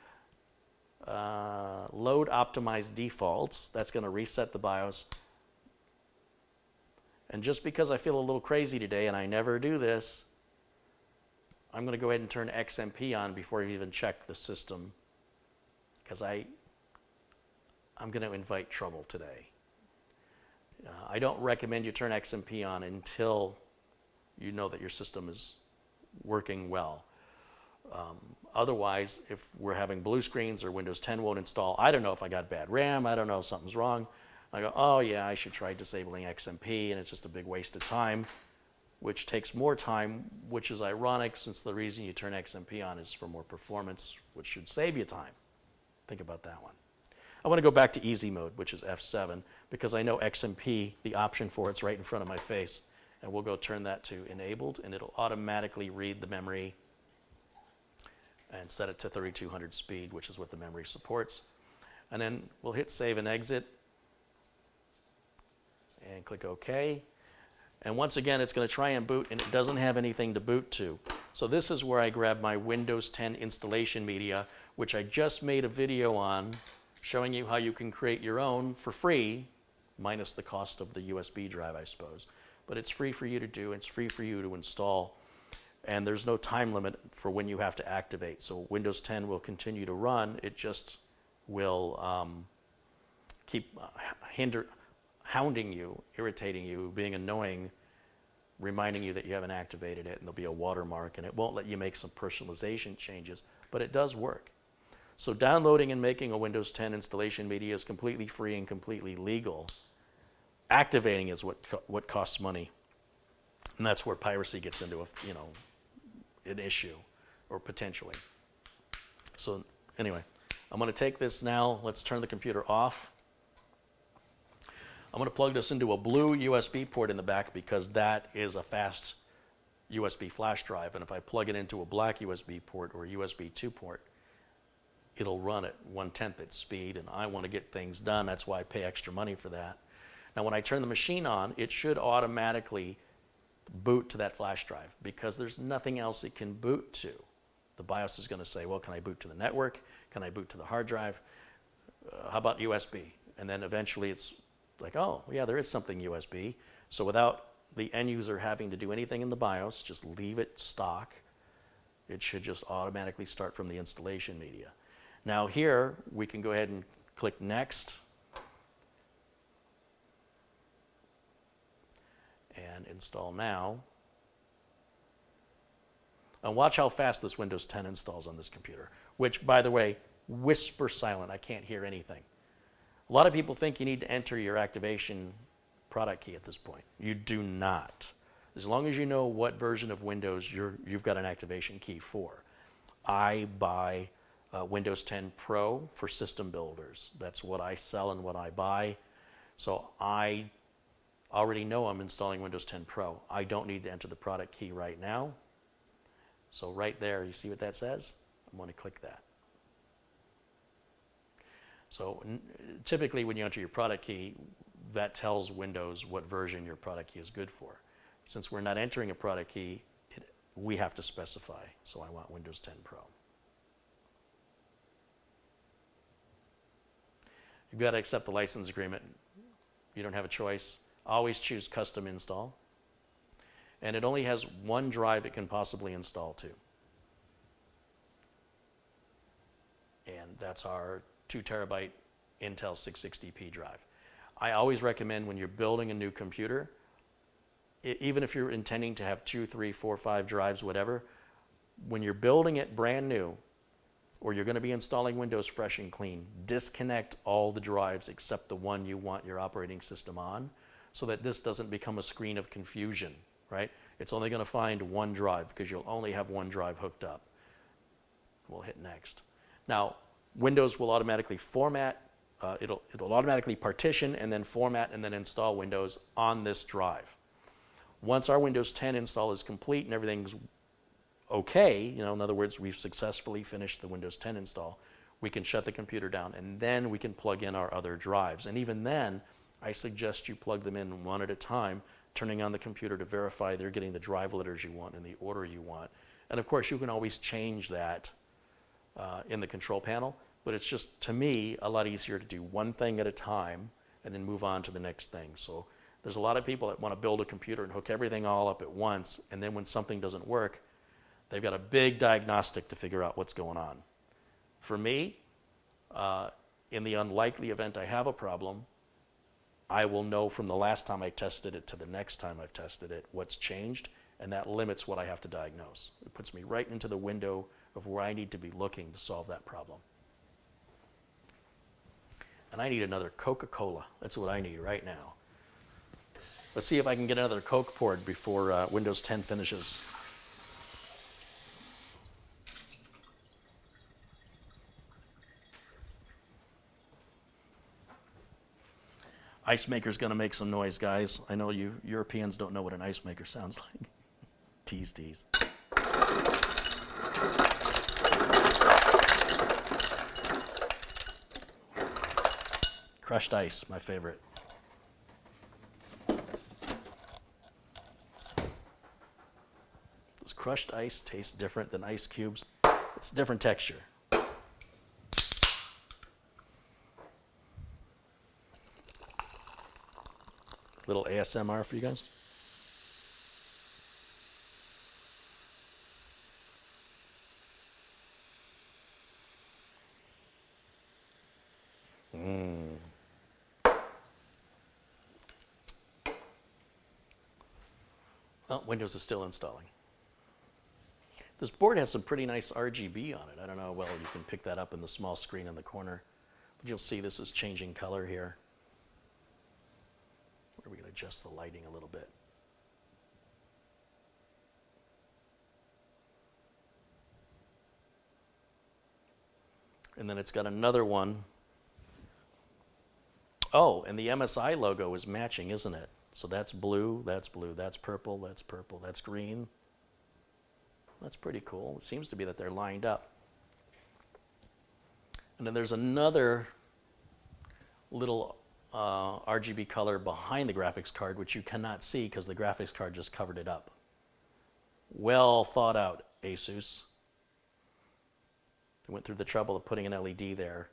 load optimized defaults. That's gonna reset the BIOS. And just because I feel a little crazy today, and I never do this, I'm going to go ahead and turn XMP on before you even check the system, because I'm going to invite trouble today. I don't recommend you turn XMP on until you know that your system is working well. Otherwise, if we're having blue screens or Windows 10 won't install, I don't know if I got bad RAM, I don't know, something's wrong. I go, oh yeah, I should try disabling XMP, and it's just a big waste of time, which takes more time, which is ironic since the reason you turn XMP on is for more performance, which should save you time. Think about that one. I want to go back to easy mode, which is F7, because I know XMP, the option for it's right in front of my face, and we'll go turn that to enabled, and it'll automatically read the memory and set it to 3200 speed, which is what the memory supports. And then we'll hit save and exit, and click OK. And once again, it's going to try and boot, and it doesn't have anything to boot to. So this is where I grab my Windows 10 installation media, which I just made a video on, showing you how you can create your own for free, minus the cost of the USB drive, I suppose. But it's free for you to do, it's free for you to install, and there's no time limit for when you have to activate. So Windows 10 will continue to run, it just will keep hounding you, irritating you, being annoying, reminding you that you haven't activated it, and there'll be a watermark, and it won't let you make some personalization changes, but it does work. So downloading and making a Windows 10 installation media is completely free and completely legal. Activating is what costs money, and that's where piracy gets into an issue, or potentially. So anyway, I'm going to take this now. Let's turn the computer off. I'm going to plug this into a blue USB port in the back because that is a fast USB flash drive. And if I plug it into a black USB port or a USB 2 port, it'll run at 1/10 its speed. And I want to get things done. That's why I pay extra money for that. Now, when I turn the machine on, it should automatically boot to that flash drive because there's nothing else it can boot to. The BIOS is going to say, well, can I boot to the network? Can I boot to the hard drive? How about USB? And then eventually it's like, oh, yeah, there is something USB. So without the end user having to do anything in the BIOS, just leave it stock. It should just automatically start from the installation media. Now here, we can go ahead and click Next. And install now. And watch how fast this Windows 10 installs on this computer, which, by the way, whisper silent. I can't hear anything. A lot of people think you need to enter your activation product key at this point. You do not. As long as you know what version of Windows you've got an activation key for. I buy Windows 10 Pro for system builders. That's what I sell and what I buy. So I already know I'm installing Windows 10 Pro. I don't need to enter the product key right now. So right there, you see what that says? I'm going to click that. So typically when you enter your product key, that tells Windows what version your product key is good for. Since we're not entering a product key, we have to specify. So I want Windows 10 Pro. You've got to accept the license agreement. You don't have a choice. Always choose custom install. And it only has one drive it can possibly install to. And that's our 2 terabyte Intel 660p drive. I always recommend when you're building a new computer, even if you're intending to have 2, 3, 4, 5 drives, whatever, when you're building it brand new, or you're going to be installing Windows fresh and clean, disconnect all the drives except the one you want your operating system on, so that this doesn't become a screen of confusion, right? It's only going to find one drive because you'll only have one drive hooked up. We'll hit next. Now, Windows will automatically format it'll automatically partition and then format and then install Windows on this drive. Once our Windows 10 install is complete and everything's okay, in other words, we've successfully finished the Windows 10 install, we can shut the computer down and then we can plug in our other drives. And even then, I suggest you plug them in one at a time, turning on the computer to verify they're getting the drive letters you want in the order you want. And of course, you can always change that in the control panel, but it's just, to me, a lot easier to do one thing at a time and then move on to the next thing. So there's a lot of people that want to build a computer and hook everything all up at once, and then when something doesn't work, they've got a big diagnostic to figure out what's going on. For me, in the unlikely event I have a problem, I will know from the last time I tested it to the next time I've tested it what's changed, and that limits what I have to diagnose. It puts me right into the window of where I need to be looking to solve that problem. And I need another Coca-Cola. That's what I need right now. Let's see if I can get another Coke poured before Windows 10 finishes. Ice maker's gonna make some noise, guys. I know you Europeans don't know what an ice maker sounds like. Tease, tease. Crushed ice, my favorite. Does crushed ice taste different than ice cubes? It's a different texture. Little ASMR for you guys. Well, Windows is still installing. This board has some pretty nice RGB on it. I don't know how well you can pick that up in the small screen in the corner, but you'll see this is changing color here. We can adjust the lighting a little bit. And then it's got another one. Oh, and the MSI logo is matching, isn't it? So that's blue, that's purple, that's green. That's pretty cool. It seems to be that they're lined up. And then there's another little RGB color behind the graphics card, which you cannot see because the graphics card just covered it up. Well thought out, Asus. They went through the trouble of putting an LED there,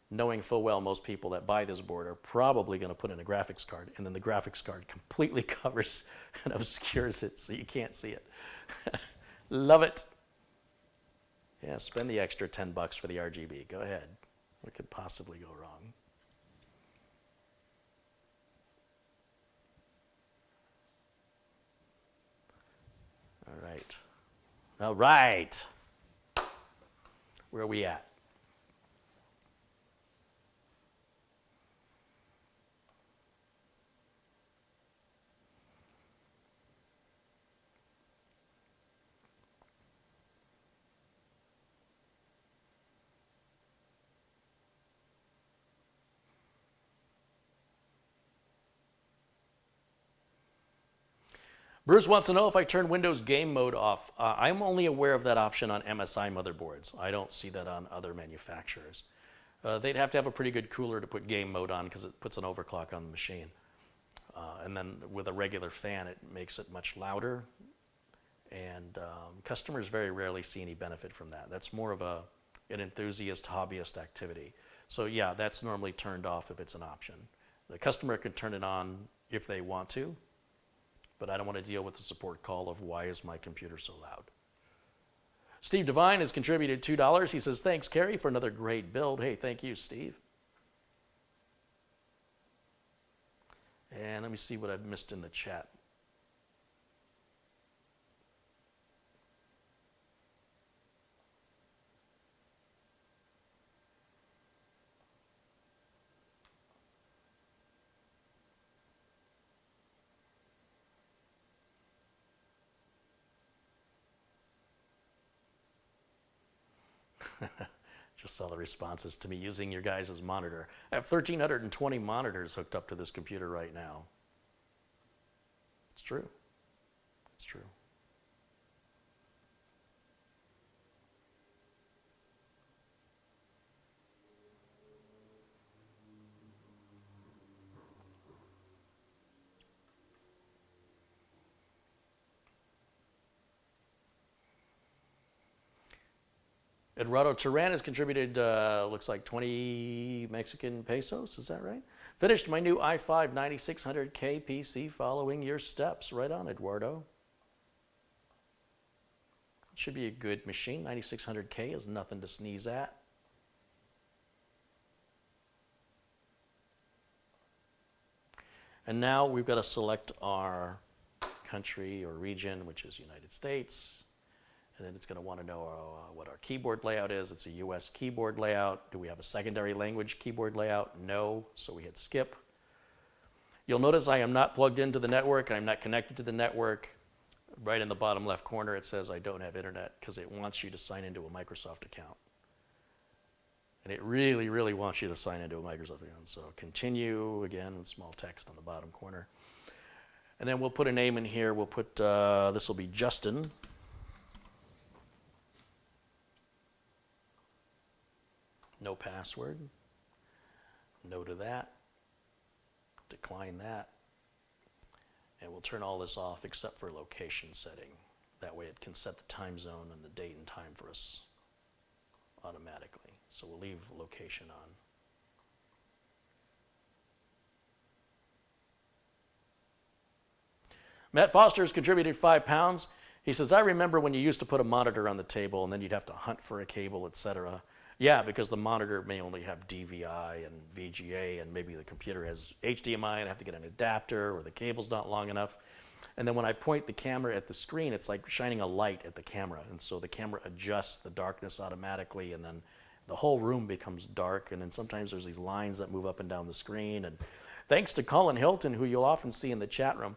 knowing full well most people that buy this board are probably going to put in a graphics card, and then the graphics card completely covers and obscures it so you can't see it. Love it. Yeah, spend the extra $10 for the RGB. Go ahead. What could possibly go wrong? All right. All right. Where are we at? Bruce wants to know if I turn Windows game mode off. I'm only aware of that option on MSI motherboards. I don't see that on other manufacturers. They'd have to have a pretty good cooler to put game mode on because it puts an overclock on the machine. And then with a regular fan, it makes it much louder. And customers very rarely see any benefit from that. That's more of an enthusiast, hobbyist activity. So yeah, that's normally turned off if it's an option. The customer can turn it on if they want to, but I don't want to deal with the support call of why is my computer so loud. Steve Devine has contributed $2. He says, thanks, Carey, for another great build. Hey, thank you, Steve. And let me see what I've missed in the chat. Just saw the responses to me using your guys' monitor. I have 1,320 monitors hooked up to this computer right now. It's true. It's true. Eduardo Turan has contributed, looks like 20 Mexican pesos, is that right? Finished my new i5 9600K PC following your steps. Right on, Eduardo. Should be a good machine. 9600K is nothing to sneeze at. And now we've got to select our country or region, which is United States. And then it's going to want to know what our keyboard layout is. It's a US keyboard layout. Do we have a secondary language keyboard layout? No, so we hit skip. You'll notice I am not plugged into the network. I'm not connected to the network. Right in the bottom left corner it says I don't have internet because it wants you to sign into a Microsoft account. And it really, really wants you to sign into a Microsoft account. So continue, again, with small text on the bottom corner. And then we'll put a name in here. We'll put, this will be Justin. No password. No to that. Decline that. And we'll turn all this off except for location setting. That way it can set the time zone and the date and time for us automatically. So we'll leave location on. Matt Foster's contributed £5. He says, I remember when you used to put a monitor on the table and then you'd have to hunt for a cable, etc. Yeah, because the monitor may only have DVI and VGA, and maybe the computer has HDMI and I have to get an adapter, or the cable's not long enough. And then when I point the camera at the screen, it's like shining a light at the camera. And so the camera adjusts the darkness automatically, and then the whole room becomes dark. And then sometimes there's these lines that move up and down the screen. And thanks to Colin Hilton, who you'll often see in the chat room,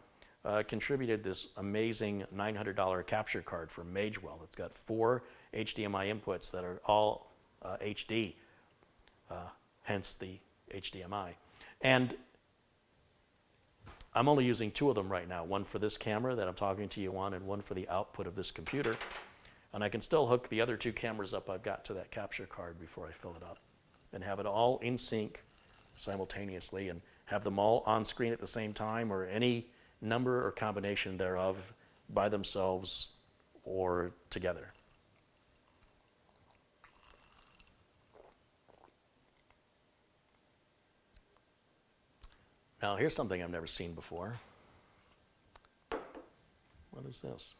contributed this amazing $900 capture card from Magewell. It's got 4 HDMI inputs that are all HD, hence the HDMI. And I'm only using 2 of them right now, one for this camera that I'm talking to you on and one for the output of this computer. And I can still hook the other 2 cameras up I've got to that capture card before I fill it up and have it all in sync simultaneously and have them all on screen at the same time, or any number or combination thereof by themselves or together. Now, here's something I've never seen before. What is this?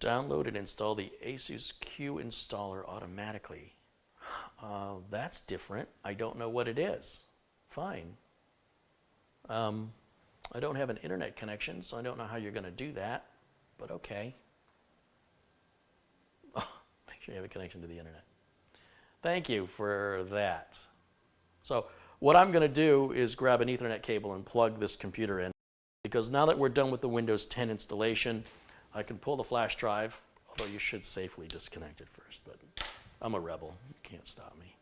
Download and install the Asus Q installer automatically. That's different. I don't know what it is. Fine. I don't have an internet connection, so I don't know how you're going to do that, but okay. Oh, make sure you have a connection to the internet. Thank you for that. So what I'm going to do is grab an Ethernet cable and plug this computer in, because now that we're done with the Windows 10 installation, I can pull the flash drive, although you should safely disconnect it first, but I'm a rebel. You can't stop me.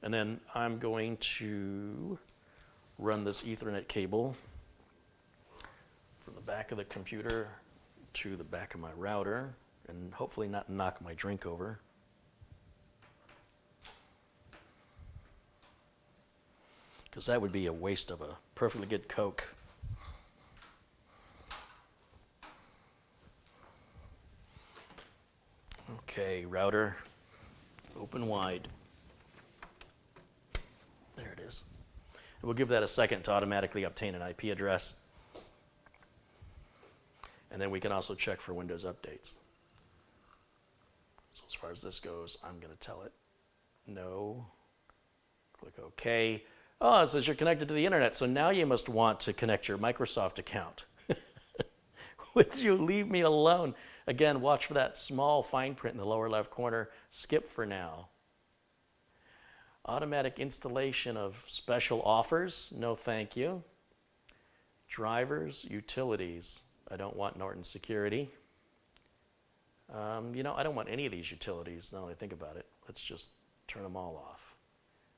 And then I'm going to run this Ethernet cable from the back of the computer to the back of my router, and hopefully not knock my drink over. Because that would be a waste of a perfectly good Coke. Okay, router, open wide. There it is. And we'll give that a second to automatically obtain an IP address. And then we can also check for Windows updates. So as far as this goes, I'm going to tell it no. Click OK. Oh, it says you're connected to the internet, so now you must want to connect your Microsoft account. Would you leave me alone? Again, watch for that small fine print in the lower left corner. Skip for now. Automatic installation of special offers. No, thank you. Drivers, utilities. I don't want Norton Security. You know, I don't want any of these utilities now that I think about it. Let's just turn them all off.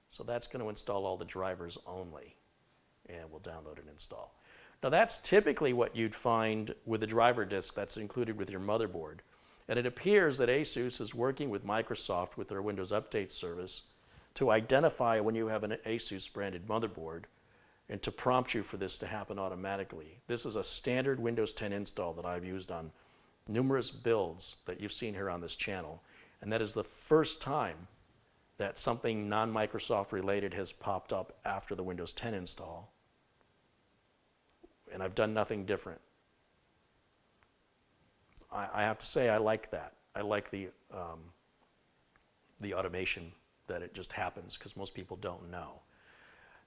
So that's going to install all the drivers only, and we'll download and install. Now that's typically what you'd find with the driver disk that's included with your motherboard. And it appears that ASUS is working with Microsoft with their Windows Update service to identify when you have an ASUS branded motherboard and to prompt you for this to happen automatically. This is a standard Windows 10 install that I've used on numerous builds that you've seen here on this channel. And that is the first time that something non-Microsoft related has popped up after the Windows 10 install. And I've done nothing different. I have to say I like that. I like the automation that it just happens because most people don't know.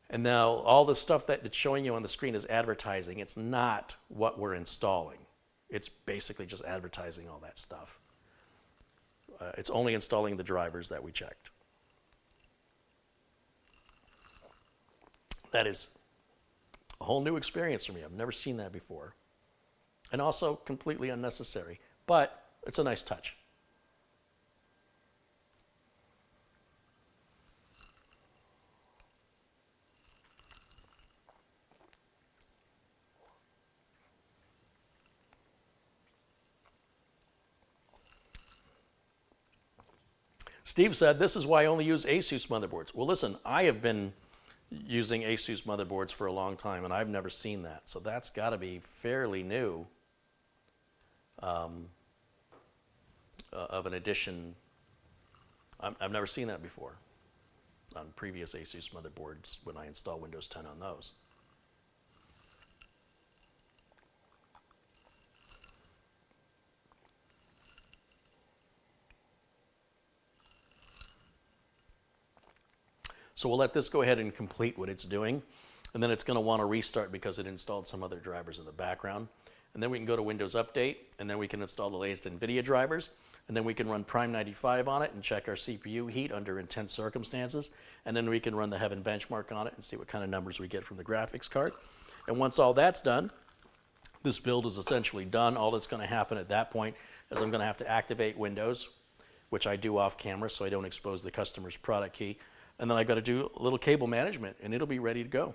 And now all the stuff that it's showing you on the screen is advertising. It's not what we're installing. It's basically just advertising all that stuff. It's only installing the drivers that we checked. That is a whole new experience for me. I've never seen that before. And also completely unnecessary, but it's a nice touch. Steve said, this is why I only use ASUS motherboards. Well, listen, I have been using ASUS motherboards for a long time, and I've never seen that. So that's got to be fairly new of an addition. I've never seen that before on previous ASUS motherboards when I install Windows 10 on those. So we'll let this go ahead and complete what it's doing, and then it's going to want to restart because it installed some other drivers in the background. And then we can go to Windows Update, and then we can install the latest Nvidia drivers, and then we can run Prime 95 on it and check our CPU heat under intense circumstances, and then we can run the Heaven benchmark on it and see what kind of numbers we get from the graphics card. And once all that's done, this build is essentially done. All that's going to happen at that point is I'm going to have to activate Windows, which I do off camera so I don't expose the customer's product key. And then I've got to do a little cable management, and it'll be ready to go.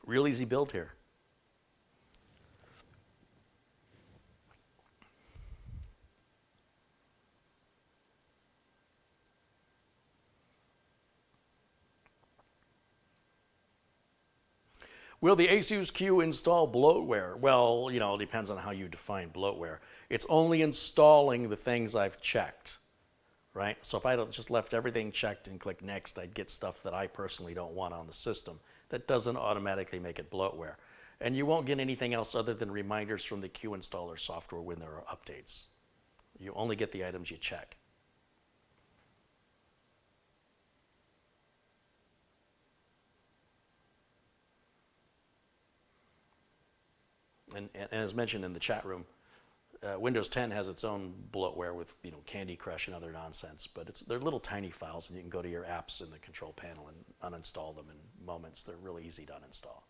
Real easy build here. Will the ASUS Q install bloatware? Well, you know, it depends on how you define bloatware. It's only installing the things I've checked. Right? So if I had just left everything checked and click next, I'd get stuff that I personally don't want on the system. That doesn't automatically make it bloatware. And you won't get anything else other than reminders from the Q installer software when there are updates. You only get the items you check. And as mentioned in the chat room, Windows 10 has its own bloatware with, you know, Candy Crush and other nonsense, but they're little tiny files, and you can go to your apps in the control panel and uninstall them in moments. They're really easy to uninstall.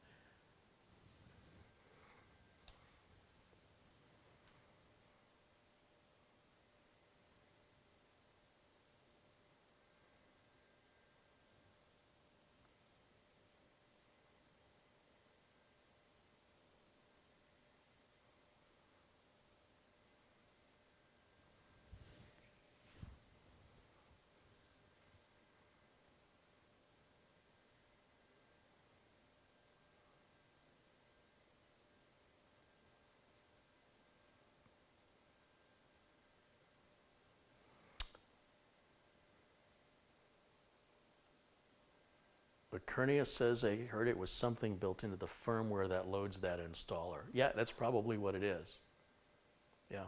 But Kernia says I heard it was something built into the firmware that loads that installer. Yeah, that's probably what it is. Yeah.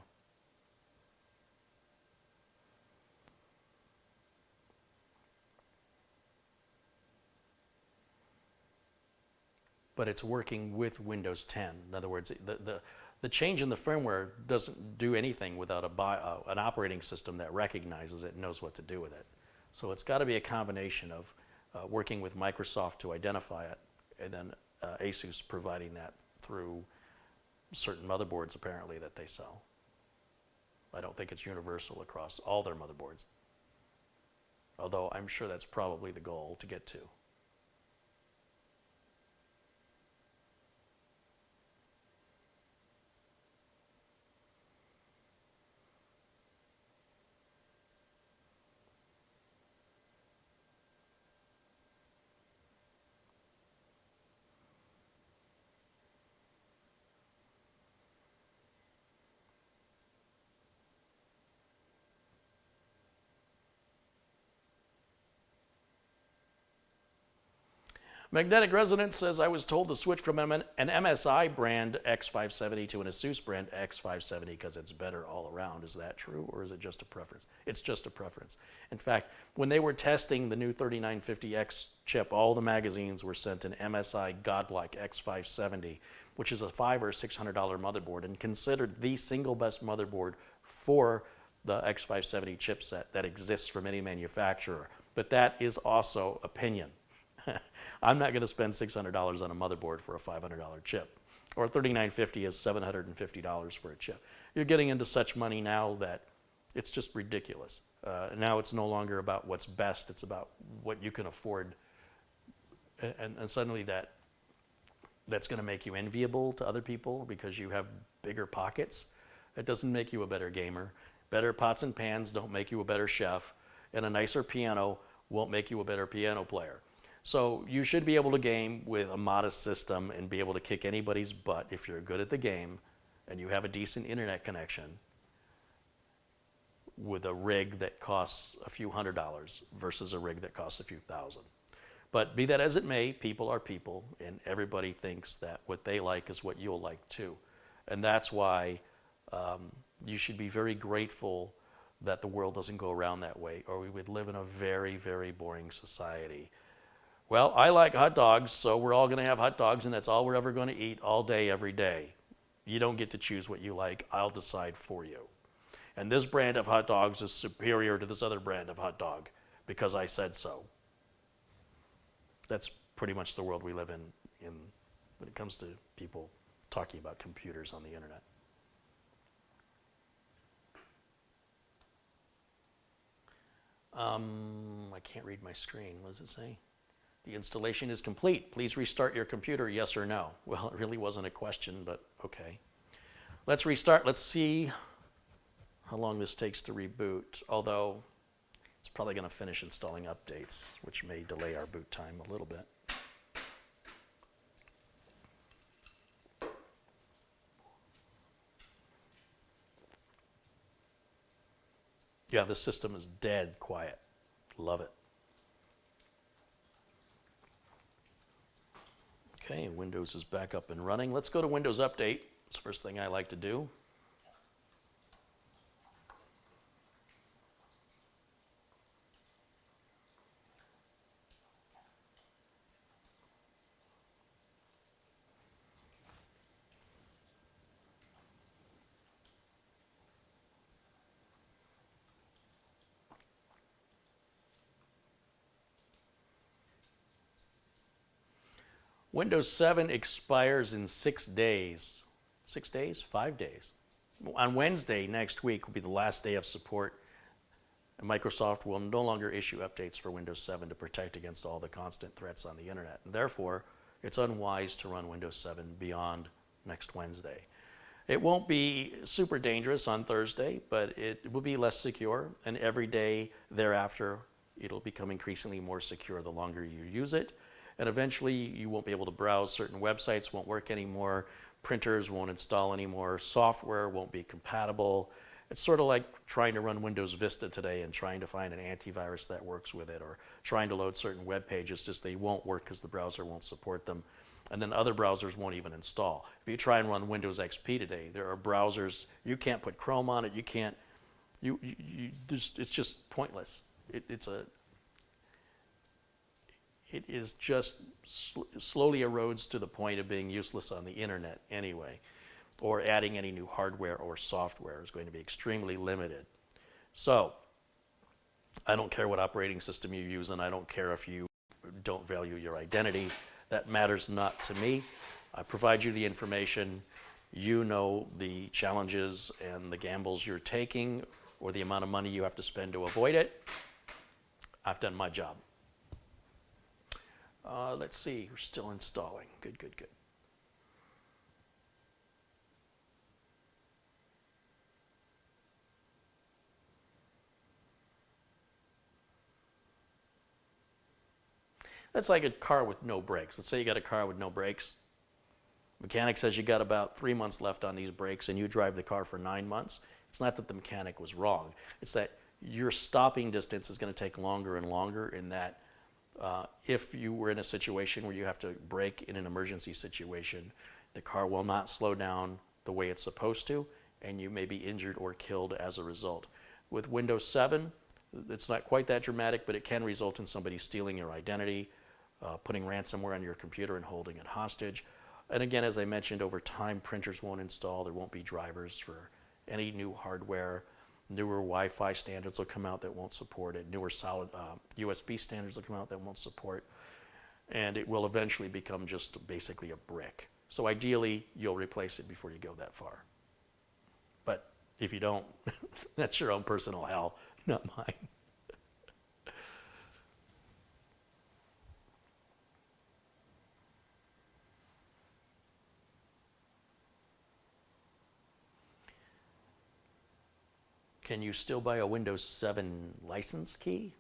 But it's working with Windows 10. In other words, the change in the firmware doesn't do anything without an operating system that recognizes it and knows what to do with it. So it's got to be a combination of working with Microsoft to identify it, and then ASUS providing that through certain motherboards apparently that they sell. I don't think it's universal across all their motherboards. Although I'm sure that's probably the goal to get to. Magnetic Resonance says, I was told to switch from an MSI brand X570 to an Asus brand X570 because it's better all around. Is that true, or is it just a preference? It's just a preference. In fact, when they were testing the new 3950X chip, all the magazines were sent an MSI Godlike X570, which is a $500 or $600 motherboard and considered the single best motherboard for the X570 chipset that exists from any manufacturer. But that is also opinion. I'm not going to spend $600 on a motherboard for a $500 chip, or $3950 is $750 for a chip. You're getting into such money now that it's just ridiculous. Now it's no longer about what's best, it's about what you can afford. And suddenly that's going to make you enviable to other people because you have bigger pockets. It doesn't make you a better gamer. Better pots and pans don't make you a better chef, and a nicer piano won't make you a better piano player. So you should be able to game with a modest system and be able to kick anybody's butt if you're good at the game and you have a decent internet connection with a rig that costs a few $100s versus a rig that costs a few thousand. But be that as it may, people are people, and everybody thinks that what they like is what you'll like too. And that's why you should be very grateful that the world doesn't go around that way, or we would live in a very, very boring society. Well, I like hot dogs, so we're all going to have hot dogs, and that's all we're ever going to eat all day, every day. You don't get to choose what you like. I'll decide for you. And this brand of hot dogs is superior to this other brand of hot dog because I said so. That's pretty much the world we live in when it comes to people talking about computers on the internet. I can't read my screen. What does it say? The installation is complete. Please restart your computer, yes or no? Well, it really wasn't a question, but okay. Let's restart. Let's see how long this takes to reboot, although it's probably going to finish installing updates, which may delay our boot time a little bit. Yeah, this system is dead quiet. Love it. Okay, Windows is back up and running. Let's go to Windows Update. It's the first thing I like to do. Windows 7 expires in 6 days. 6 days? 5 days. On Wednesday next week will be the last day of support. And Microsoft will no longer issue updates for Windows 7 to protect against all the constant threats on the internet. And therefore, it's unwise to run Windows 7 beyond next Wednesday. It won't be super dangerous on Thursday, but it will be less secure. And every day thereafter, it'll become increasingly more secure the longer you use it. And eventually you won't be able to browse certain websites, won't work anymore, printers won't install anymore, software won't be compatible. It's sort of like trying to run Windows Vista today and trying to find an antivirus that works with it, or trying to load certain web pages, just they won't work because the browser won't support them. And then other browsers won't even install. If you try and run Windows XP today, there are browsers, you can't put Chrome on it, you can't, it's just pointless. It is just slowly erodes to the point of being useless on the internet anyway, or adding any new hardware or software is going to be extremely limited. So I don't care what operating system you use, and I don't care if you don't value your identity. That matters not to me. I provide you the information. You know the challenges and the gambles you're taking or the amount of money you have to spend to avoid it. I've done my job. Let's see, we're still installing. Good, good, good. That's like a car with no brakes. Let's say you got a car with no brakes. Mechanic says you got about 3 months left on these brakes and you drive the car for 9 months. It's not that the mechanic was wrong. It's that your stopping distance is going to take longer and longer, in that if you were in a situation where you have to brake in an emergency situation, the car will not slow down the way it's supposed to, and you may be injured or killed as a result. With Windows 7, it's not quite that dramatic, but it can result in somebody stealing your identity, putting ransomware on your computer and holding it hostage. And again, as I mentioned, over time, printers won't install. There won't be drivers for any new hardware. Newer Wi-Fi standards will come out that won't support it. Newer solid USB standards will come out that won't support. And it will eventually become just basically a brick. So ideally, you'll replace it before you go that far. But if you don't, that's your own personal hell, not mine. Can you still buy a Windows 7 license key?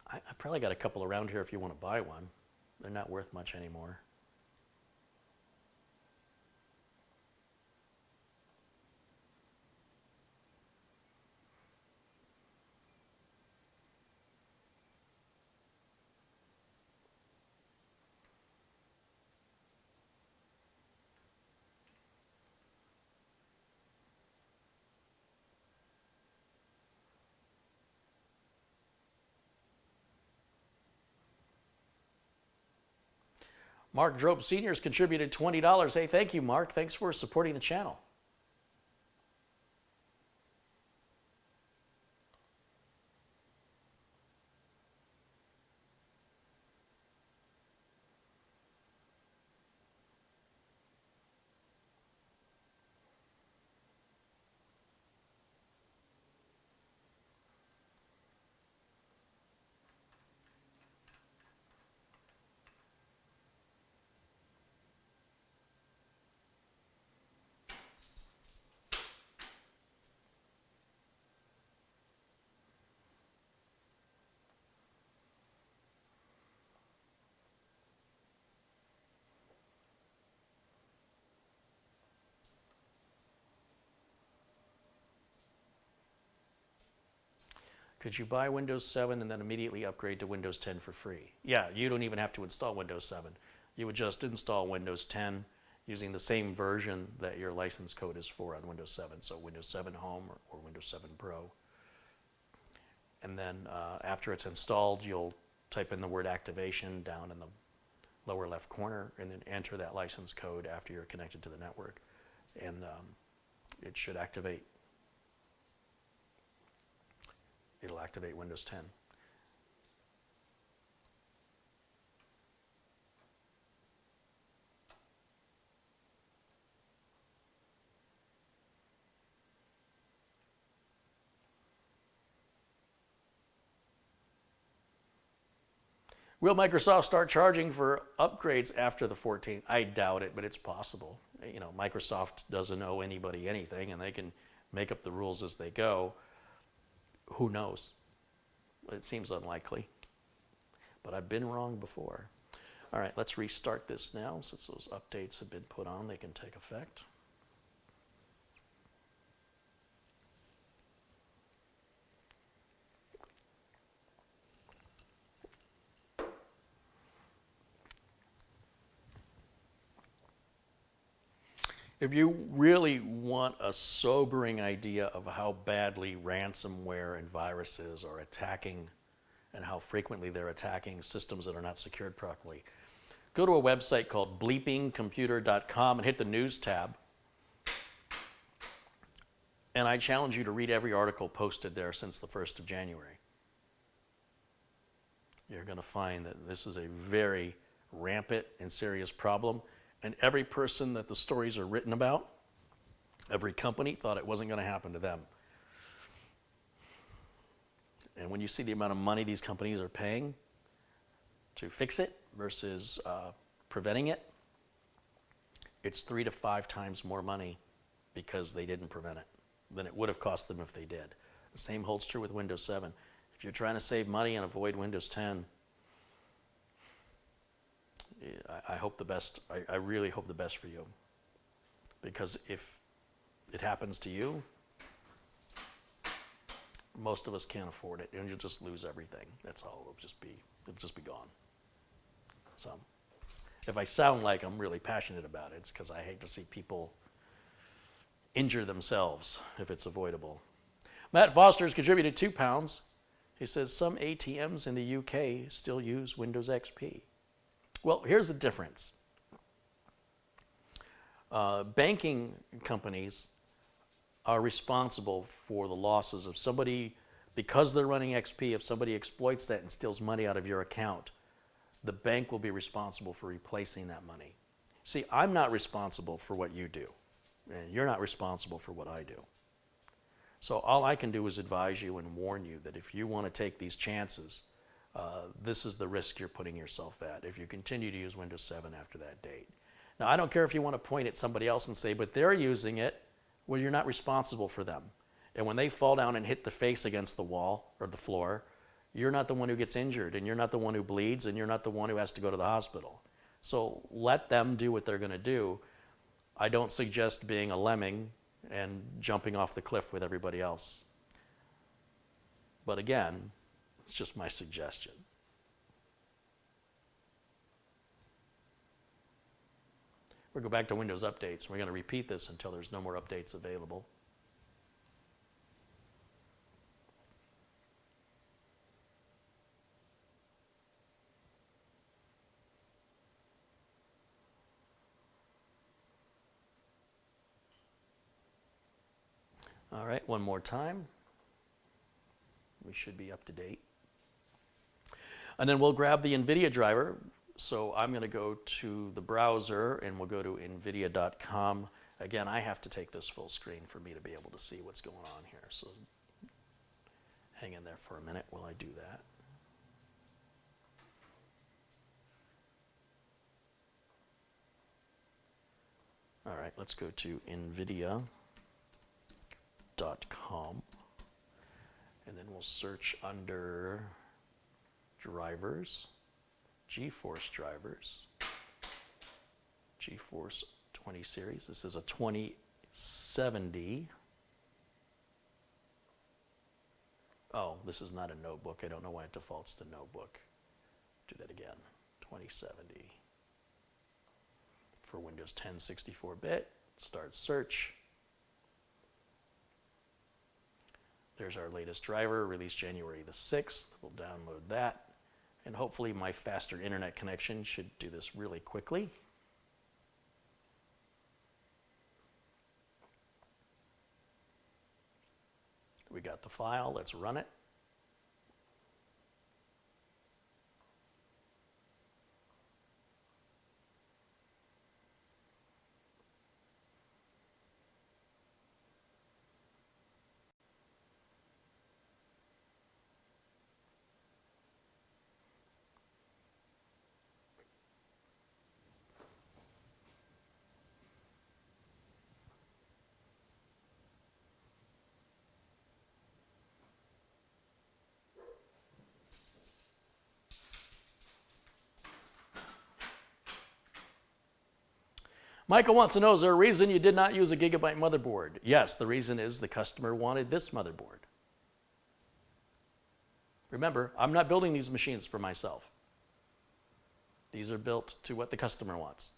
I probably got a couple around here if you want to buy one. They're not worth much anymore. Mark Drope Sr. has contributed $20. Hey, thank you, Mark. Thanks for supporting the channel. Could you buy Windows 7 and then immediately upgrade to Windows 10 for free? Yeah, you don't even have to install Windows 7. You would just install Windows 10 using the same version that your license code is for on Windows 7. So Windows 7 Home or Windows 7 Pro. And then after it's installed, you'll type in the word activation down in the lower left corner and then enter that license code after you're connected to the network. And it should activate. It'll activate Windows 10. Will Microsoft start charging for upgrades after the 14th? I doubt it, but it's possible. You know, Microsoft doesn't owe anybody anything, and they can make up the rules as they go. Who knows? It seems unlikely. But I've been wrong before. All right, let's restart this now. Since those updates have been put on, they can take effect. If you really want a sobering idea of how badly ransomware and viruses are attacking and how frequently they're attacking systems that are not secured properly, go to a website called bleepingcomputer.com and hit the news tab. And I challenge you to read every article posted there since the 1st of January. You're going to find that this is a very rampant and serious problem. And every person that the stories are written about, every company thought it wasn't going to happen to them. And when you see the amount of money these companies are paying to fix it versus preventing it, it's 3 to 5 times more money because they didn't prevent it than it would have cost them if they did. The same holds true with Windows 7. If you're trying to save money and avoid Windows 10, I hope the best. I really hope the best for you. Because if it happens to you, most of us can't afford it, and you'll just lose everything. That's all. It'll just be gone. So, if I sound like I'm really passionate about it, it's because I hate to see people injure themselves if it's avoidable. Matt Foster's contributed £2. He says some ATMs in the UK still use Windows XP. Well, here's the difference. Banking companies are responsible for the losses of somebody, because they're running XP, if somebody exploits that and steals money out of your account, the bank will be responsible for replacing that money. See, I'm not responsible for what you do, and you're not responsible for what I do. So all I can do is advise you and warn you that if you want to take these chances, this is the risk you're putting yourself at if you continue to use Windows 7 after that date. Now, I don't care if you want to point at somebody else and say, but they're using it. Well, you're not responsible for them. And when they fall down and hit the face against the wall or the floor, you're not the one who gets injured, and you're not the one who bleeds, and you're not the one who has to go to the hospital. So let them do what they're going to do. I don't suggest being a lemming and jumping off the cliff with everybody else. But again, it's just my suggestion. We'll go back to Windows updates. We're going to repeat this until there's no more updates available. All right, one more time. We should be up to date. And then we'll grab the Nvidia driver. So I'm going to go to the browser and we'll go to nvidia.com. Again, I have to take this full screen for me to be able to see what's going on here. So hang in there for a minute while I do that. All right, let's go to nvidia.com. And then we'll search under drivers. GeForce drivers, GeForce 20 series. This is a 2070. Oh, this is not a notebook. I don't know why it defaults to notebook. Do that again. 2070 for Windows 10 64-bit. Start search. There's our latest driver, released January the 6th. We'll download that. And hopefully my faster internet connection should do this really quickly. We got the file, let's run it. Michael wants to know, is there a reason you did not use a gigabyte motherboard? Yes, the reason is the customer wanted this motherboard. Remember, I'm not building these machines for myself. These are built to what the customer wants.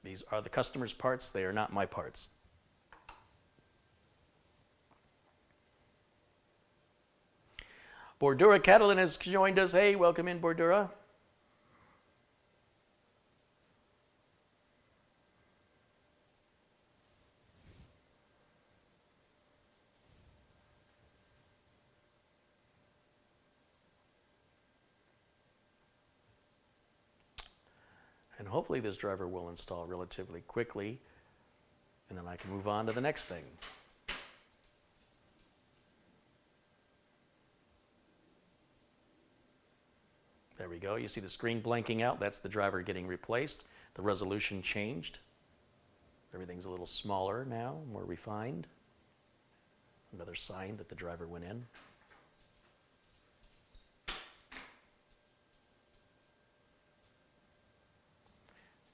These are the customer's parts, they are not my parts. Bordura Catalan has joined us. Hey, welcome in, Bordura. And hopefully this driver will install relatively quickly, and then I can move on to the next thing. There we go. You see the screen blanking out. That's the driver getting replaced. The resolution changed. Everything's a little smaller now, more refined. Another sign that the driver went in.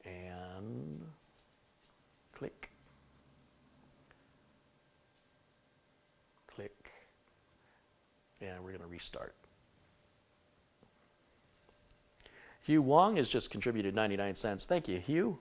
And click. Click. And we're going to restart. Hugh Wong has just contributed 99 cents. Thank you, Hugh.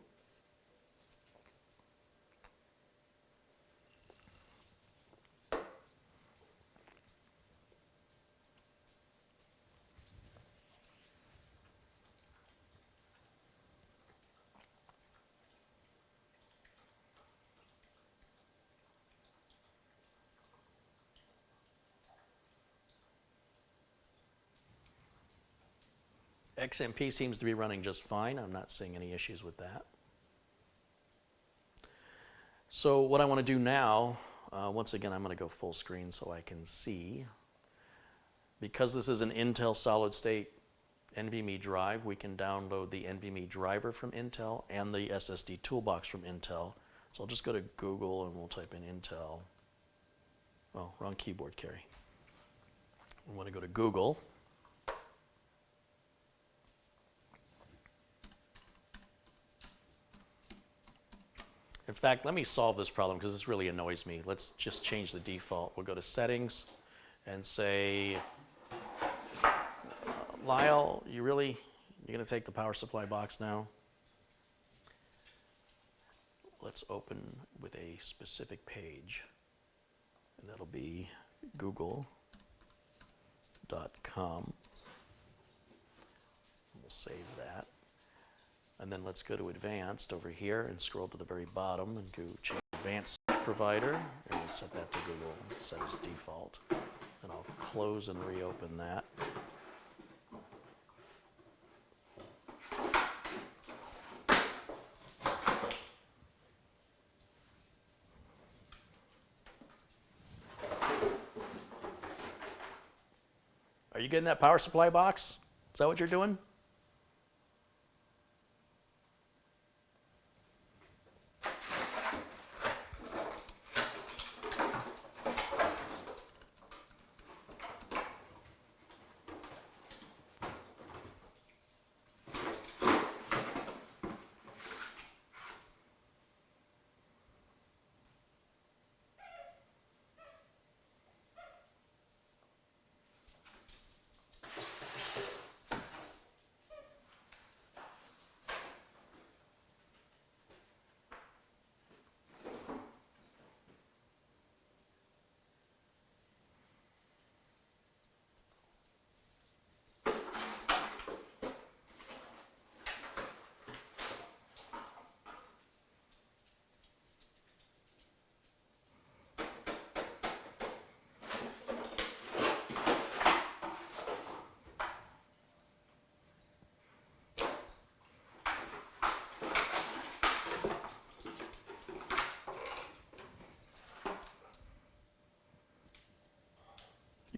XMP seems to be running just fine. I'm not seeing any issues with that. So what I want to do now, once again, I'm going to go full screen so I can see. Because this is an Intel solid state NVMe drive, we can download the NVMe driver from Intel and the SSD toolbox from Intel. So I'll just go to Google and we'll type in Intel. Oh, wrong keyboard, Carey. We want to go to Google. In fact, let me solve this problem because this really annoys me. Let's just change the default. We'll go to Settings and say, Lyle, you're going to take the power supply box now? Let's open with a specific page, and that'll be google.com. We'll save that. And then let's go to Advanced over here and scroll to the very bottom and go change Advanced Provider, and we'll set that to Google, set as default. And I'll close and reopen that. Are you getting that power supply box? Is that what you're doing?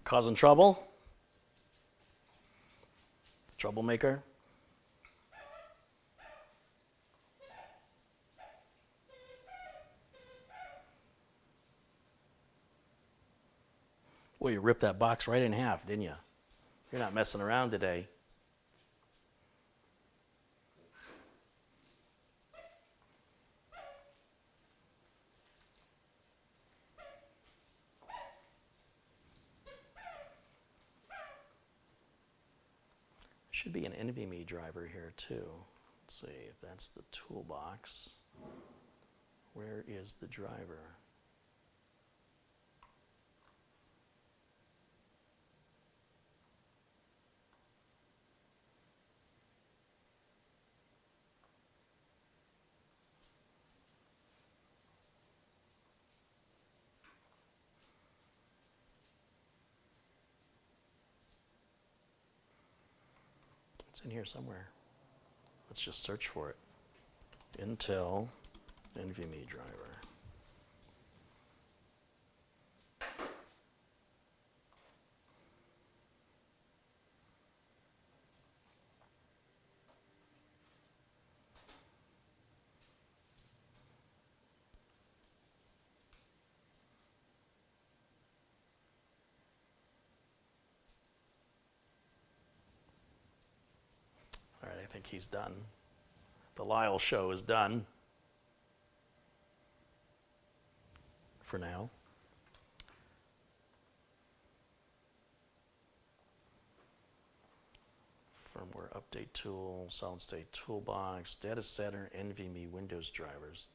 Causing trouble? Troublemaker? Well, you ripped that box right in half, didn't you? You're not messing around today. Should be an NVMe driver here too. Let's see if that's the toolbox. Where is the driver? It's in here somewhere. Let's just search for it. Intel NVMe driver. All right, I think he's done. The Lyle show is done for now. Firmware update tool, solid state toolbox, data center NVMe Windows drivers,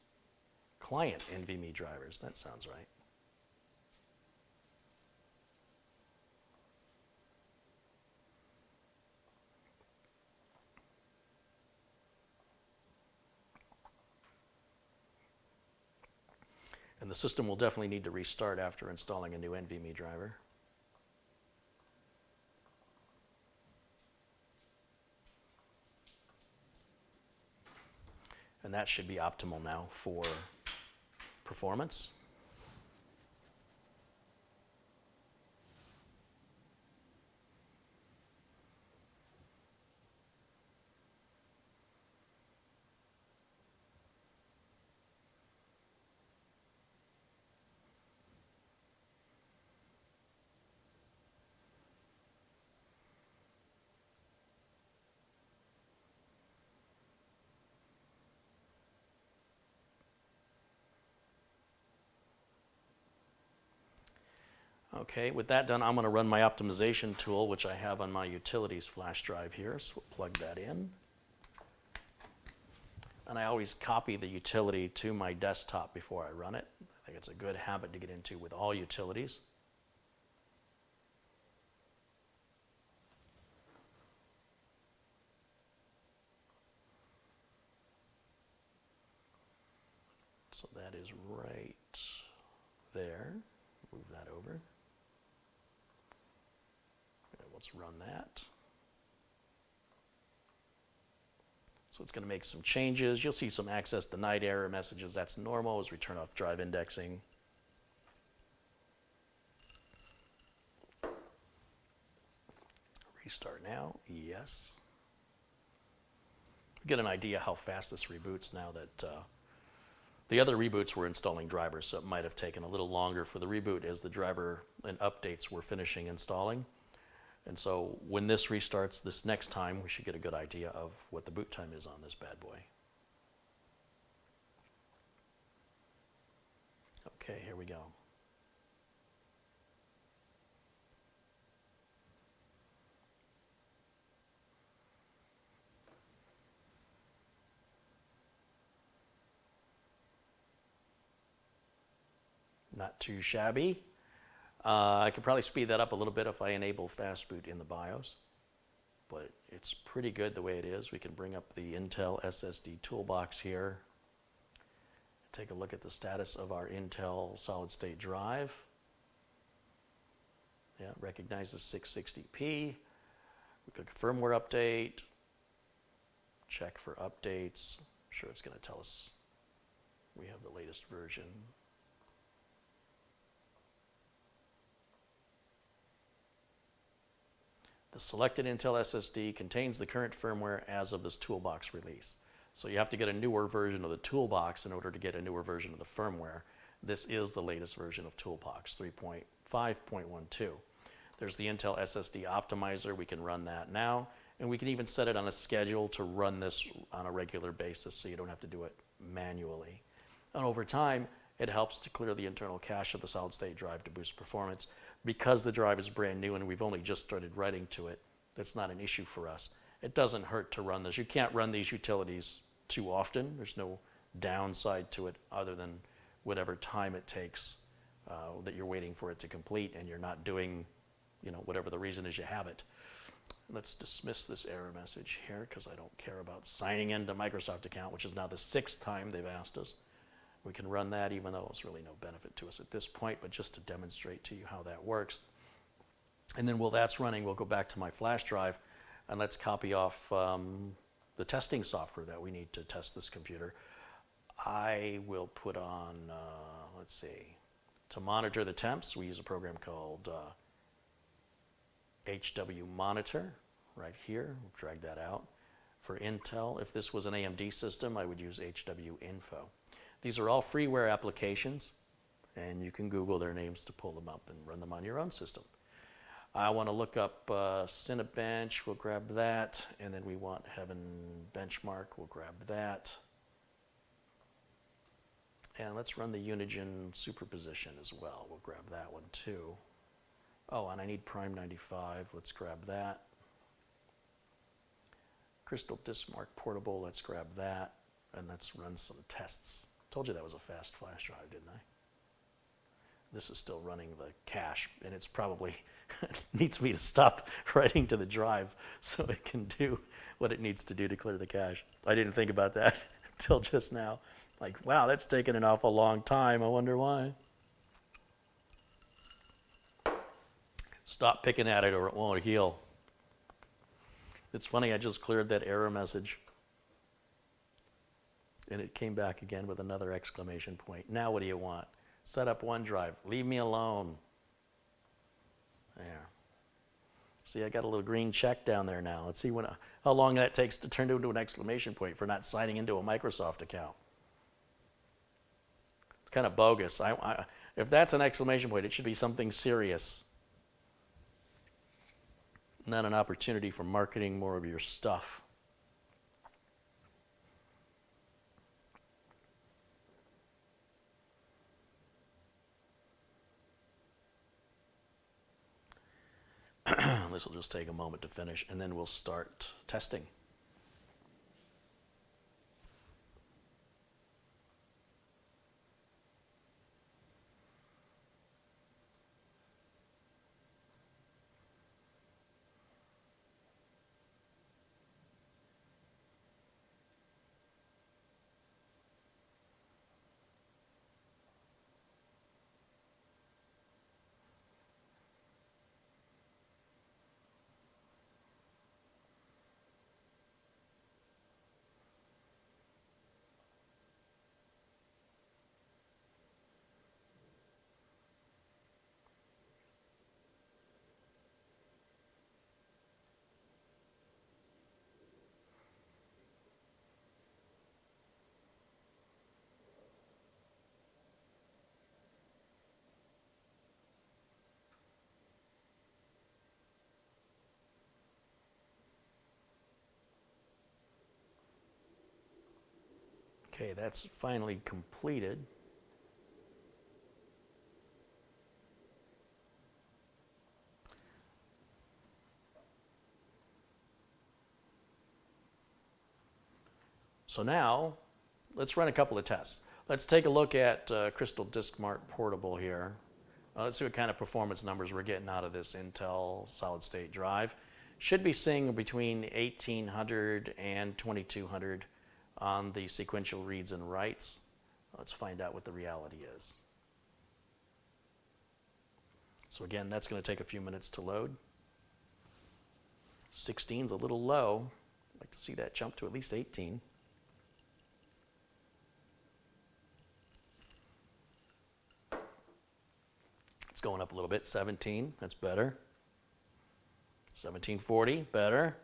client NVMe drivers. That sounds right. And the system will definitely need to restart after installing a new NVMe driver. And that should be optimal now for performance. Okay, with that done, I'm going to run my optimization tool, which I have on my utilities flash drive here. So we'll plug that in. And I always copy the utility to my desktop before I run it. I think it's a good habit to get into with all utilities. So that is right there. Move that over. Let's run that. So it's going to make some changes. You'll see some access denied error messages. That's normal as we turn off drive indexing. Restart now. Yes. Get an idea how fast this reboots now that the other reboots were installing drivers, so it might have taken a little longer for the reboot as the driver and updates were finishing installing. And so when this restarts this next time, we should get a good idea of what the boot time is on this bad boy. Okay, here we go. Not too shabby. I could probably speed that up a little bit if I enable fast boot in the BIOS, but it's pretty good the way it is. We can bring up the Intel SSD toolbox here. Take a look at the status of our Intel solid state drive. Yeah, it recognizes 660p. We click firmware update. Check for updates. I'm sure it's going to tell us we have the latest version. The selected Intel SSD contains the current firmware as of this toolbox release. So you have to get a newer version of the toolbox in order to get a newer version of the firmware. This is the latest version of toolbox 3.5.12. There's the Intel SSD optimizer. We can run that now. And we can even set it on a schedule to run this on a regular basis so you don't have to do it manually. And over time, it helps to clear the internal cache of the solid state drive to boost performance. Because the drive is brand new and we've only just started writing to it, that's not an issue for us. It doesn't hurt to run this. You can't run these utilities too often. There's no downside to it other than whatever time it takes that you're waiting for it to complete and you're not doing, whatever the reason is you have it. Let's dismiss this error message here because I don't care about signing into Microsoft account, which is now the 6th time they've asked us. We can run that even though it's really no benefit to us at this point, but just to demonstrate to you how that works. And then while that's running, we'll go back to my flash drive and let's copy off the testing software that we need to test this computer. I will put on, let's see, to monitor the temps, we use a program called HW Monitor right here. We'll drag that out. For Intel, if this was an AMD system, I would use HW Info. These are all freeware applications, and you can Google their names to pull them up and run them on your own system. I want to look up Cinebench, we'll grab that, and then we want Heaven Benchmark, we'll grab that. And let's run the Unigen superposition as well, we'll grab that one too. Oh, and I need Prime 95, let's grab that. Crystal Diskmark Portable, let's grab that, and let's run some tests. Told you that was a fast flash drive, didn't I? This is still running the cache, and it's probably needs me to stop writing to the drive so it can do what it needs to do to clear the cache. I didn't think about that until just now. Like, wow, that's taken an awful long time. I wonder why. Stop picking at it or it won't heal. It's funny, I just cleared that error message, and it came back again with another exclamation point. Now what do you want? Set up OneDrive. Leave me alone. There. See, I got a little green check down there now. Let's see how long that takes to turn into an exclamation point for not signing into a Microsoft account. It's kind of bogus. If that's an exclamation point, it should be something serious. Not an opportunity for marketing more of your stuff. This will just take a moment to finish, and then we'll start testing. Okay, that's finally completed. So now, let's run a couple of tests. Let's take a look at Crystal Diskmark Portable here. Let's see what kind of performance numbers we're getting out of this Intel solid state drive. Should be seeing between 1800 and 2200 on the sequential reads and writes. Let's find out what the reality is. So again, that's going to take a few minutes to load. 16's a little low. I'd like to see that jump to at least 18. It's going up a little bit. 17, that's better. 1740, better.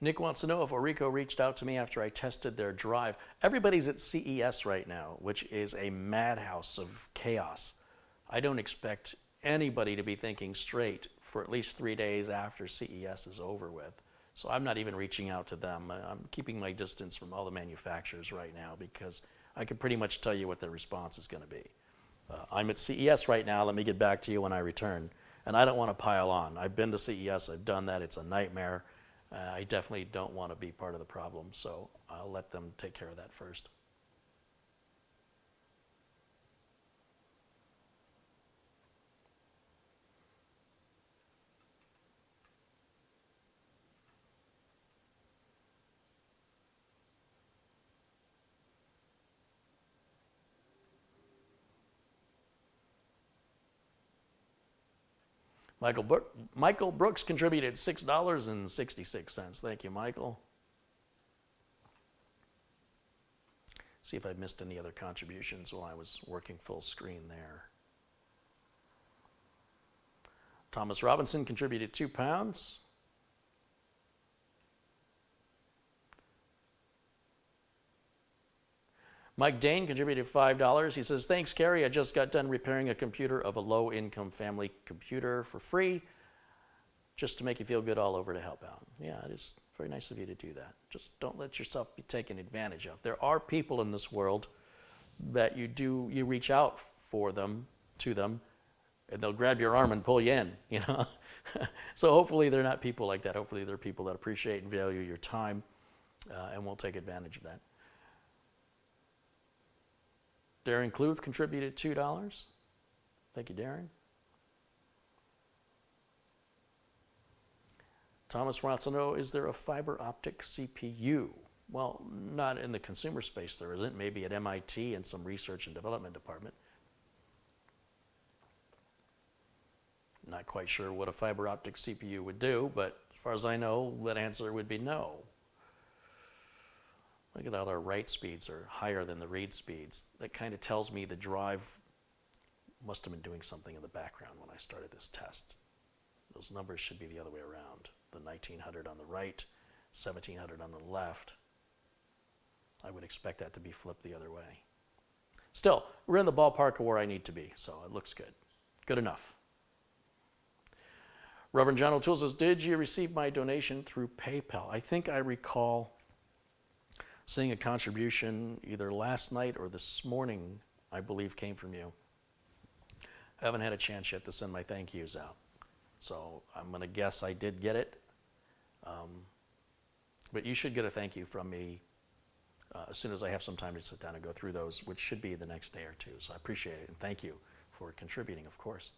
Nick wants to know if Orico reached out to me after I tested their drive. Everybody's at CES right now, which is a madhouse of chaos. I don't expect anybody to be thinking straight for at least 3 days after CES is over with. So I'm not even reaching out to them. I'm keeping my distance from all the manufacturers right now because I can pretty much tell you what their response is going to be. I'm at CES right now. Let me get back to you when I return. And I don't want to pile on. I've been to CES, I've done that, it's a nightmare. I definitely don't want to be part of the problem, so I'll let them take care of that first. Michael Brooks contributed $6.66. Thank you, Michael. See if I missed any other contributions while I was working full screen there. Thomas Robinson contributed £2. Mike Dane contributed $5. He says, thanks, Carey. I just got done repairing a computer of a low-income family computer for free, just to make you feel good all over to help out. Yeah, it is very nice of you to do that. Just don't let yourself be taken advantage of. There are people in this world that you reach out for them, to them, and they'll grab your arm and pull you in, you know. So hopefully they're not people like that. Hopefully they're people that appreciate and value your time and won't take advantage of that. Darren Cluth contributed $2. Thank you, Darren. Thomas wants to know, is there a fiber optic CPU? Well, not in the consumer space there isn't. Maybe at MIT and some research and development department. Not quite sure what a fiber optic CPU would do, but as far as I know, that answer would be no. Look at how our write speeds are higher than the read speeds. That kind of tells me the drive must have been doing something in the background when I started this test. Those numbers should be the other way around. The 1900 on the right, 1700 on the left. I would expect that to be flipped the other way. Still, we're in the ballpark of where I need to be, so it looks good. Good enough. Reverend John O'Toole says, did you receive my donation through PayPal? I think I recall seeing a contribution either last night or this morning, I believe, came from you. I haven't had a chance yet to send my thank yous out. So I'm going to guess I did get it. But you should get a thank you from me as soon as I have some time to sit down and go through those, which should be the next day or two. So I appreciate it, and thank you for contributing, of course.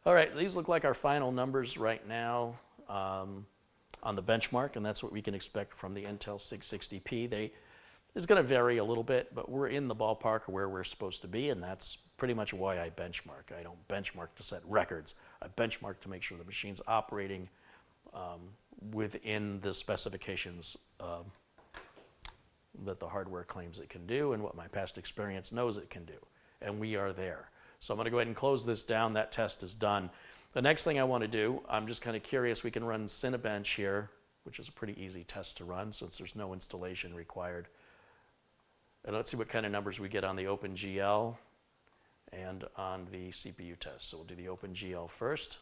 All right, these look like our final numbers right now on the benchmark, and that's what we can expect from the Intel 660p. It's going to vary a little bit, but we're in the ballpark where we're supposed to be, and that's pretty much why I benchmark. I don't benchmark to set records. I benchmark to make sure the machine's operating within the specifications that the hardware claims it can do and what my past experience knows it can do, and we are there. So I'm going to go ahead and close this down. That test is done. The next thing I want to do, I'm just kind of curious, we can run Cinebench here, which is a pretty easy test to run since there's no installation required. And let's see what kind of numbers we get on the OpenGL and on the CPU test. So we'll do the OpenGL first.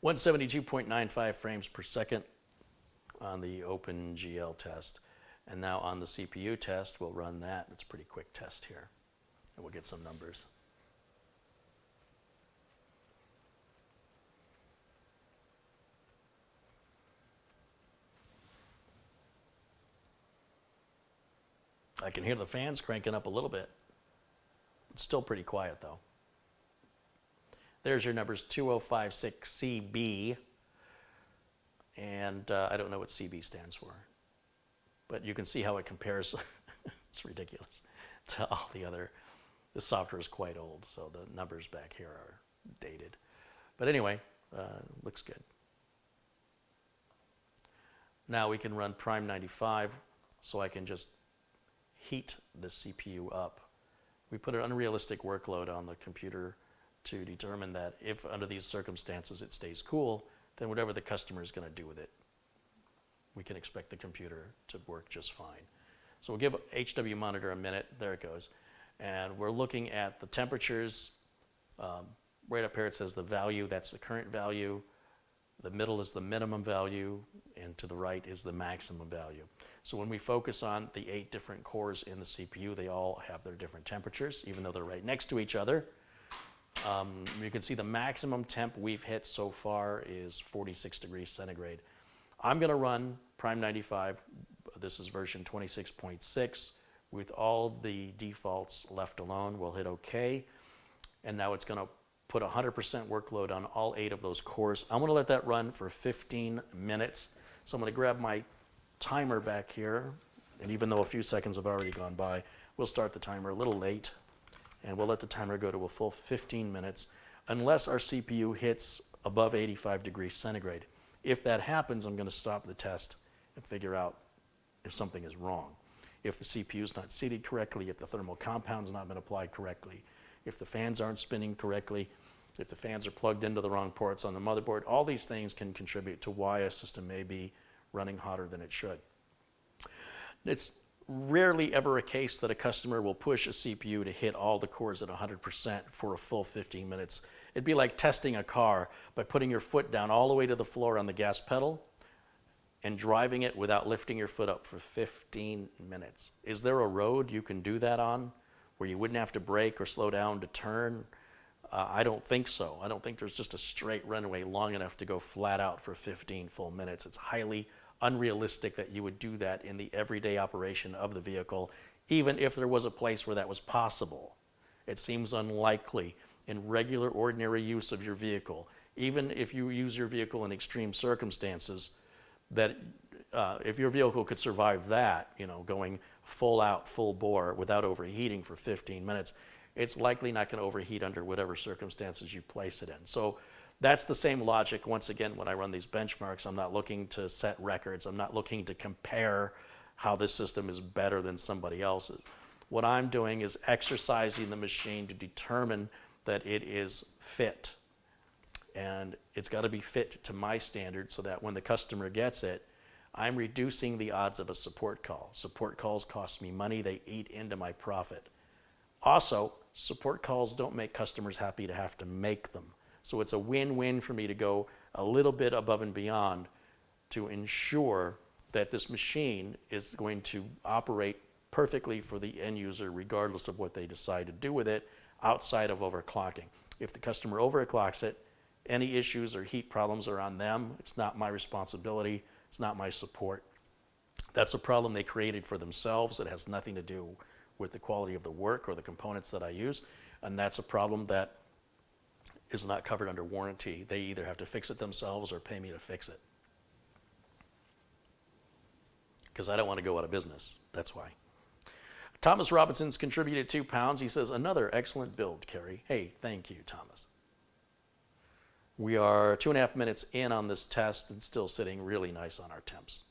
One 172.95 frames per second on the OpenGL test. And now on the CPU test, we'll run that. It's a pretty quick test here. And we'll get some numbers. I can hear the fans cranking up a little bit. It's still pretty quiet though. There's your numbers 2056CB, and I don't know what CB stands for, but you can see how it compares. It's ridiculous to all the other. The software is quite old, so the numbers back here are dated. But anyway, looks good. Now we can run Prime 95, so I can just heat the CPU up. We put an unrealistic workload on the computer to determine that if under these circumstances it stays cool, then whatever the customer is going to do with it, we can expect the computer to work just fine. So we'll give HW monitor a minute. There it goes. And we're looking at the temperatures. Right up here it says the value, that's the current value. The middle is the minimum value, and to the right is the maximum value. So when we focus on the 8 different cores in the CPU, they all have their different temperatures, even though they're right next to each other. You can see the maximum temp we've hit so far is 46 degrees centigrade. I'm going to run Prime 95. This is version 26.6 with all of the defaults left alone. We'll hit OK. And now it's going to put 100% workload on all 8 of those cores. I'm going to let that run for 15 minutes. So I'm going to grab my timer back here. And even though a few seconds have already gone by, we'll start the timer a little late. And we'll let the timer go to a full 15 minutes unless our CPU hits above 85 degrees centigrade. If that happens, I'm going to stop the test and figure out if something is wrong. If the CPU is not seated correctly, if the thermal compound's not been applied correctly, if the fans aren't spinning correctly, if the fans are plugged into the wrong ports on the motherboard, all these things can contribute to why a system may be running hotter than it should. It's rarely ever a case that a customer will push a CPU to hit all the cores at 100% for a full 15 minutes. It'd be like testing a car by putting your foot down all the way to the floor on the gas pedal and driving it without lifting your foot up for 15 minutes. Is there a road you can do that on where you wouldn't have to brake or slow down to turn? I don't think so. I don't think there's just a straight runway long enough to go flat out for 15 full minutes. It's highly unrealistic that you would do that in the everyday operation of the vehicle, even if there was a place where that was possible. It seems unlikely in regular, ordinary use of your vehicle, even if you use your vehicle in extreme circumstances, that if your vehicle could survive that, going full out, full bore without overheating for 15 minutes, it's likely not going to overheat under whatever circumstances you place it in. So that's the same logic. Once again, when I run these benchmarks, I'm not looking to set records. I'm not looking to compare how this system is better than somebody else's. What I'm doing is exercising the machine to determine that it is fit. And it's got to be fit to my standards so that when the customer gets it, I'm reducing the odds of a support call. Support calls cost me money. They eat into my profit. Also, support calls don't make customers happy to have to make them. So it's a win-win for me to go a little bit above and beyond to ensure that this machine is going to operate perfectly for the end user regardless of what they decide to do with it outside of overclocking. If the customer overclocks it, any issues or heat problems are on them. It's not my responsibility. It's not my support. That's a problem they created for themselves. It has nothing to do with the quality of the work or the components that I use. And that's a problem that is not covered under warranty. They either have to fix it themselves or pay me to fix it. Because I don't want to go out of business. That's why. Thomas Robinson's contributed £2. He says, another excellent build, Carey. Hey, thank you, Thomas. We are 2.5 minutes in on this test and still sitting really nice on our temps.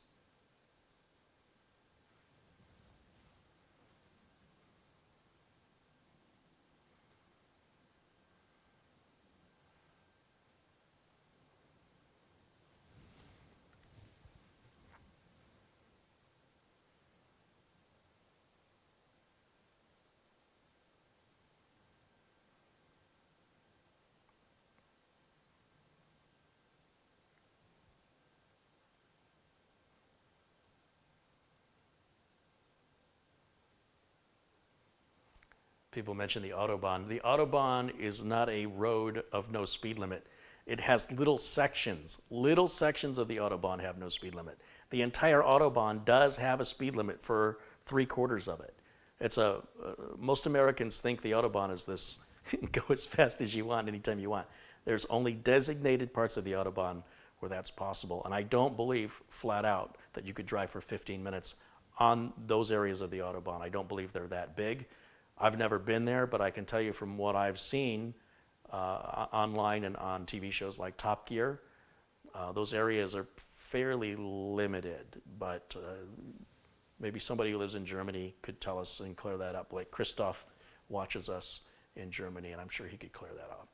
People mention the Autobahn. The Autobahn is not a road of no speed limit. It has little sections. Little sections of the Autobahn have no speed limit. The entire Autobahn does have a speed limit for 3/4 of it. It's most Americans think the Autobahn is this go as fast as you want, anytime you want. There's only designated parts of the Autobahn where that's possible. And I don't believe, flat out, that you could drive for 15 minutes on those areas of the Autobahn. I don't believe they're that big. I've never been there, but I can tell you from what I've seen online and on TV shows like Top Gear, those areas are fairly limited. But maybe somebody who lives in Germany could tell us and clear that up. Like Christoph watches us in Germany, and I'm sure he could clear that up.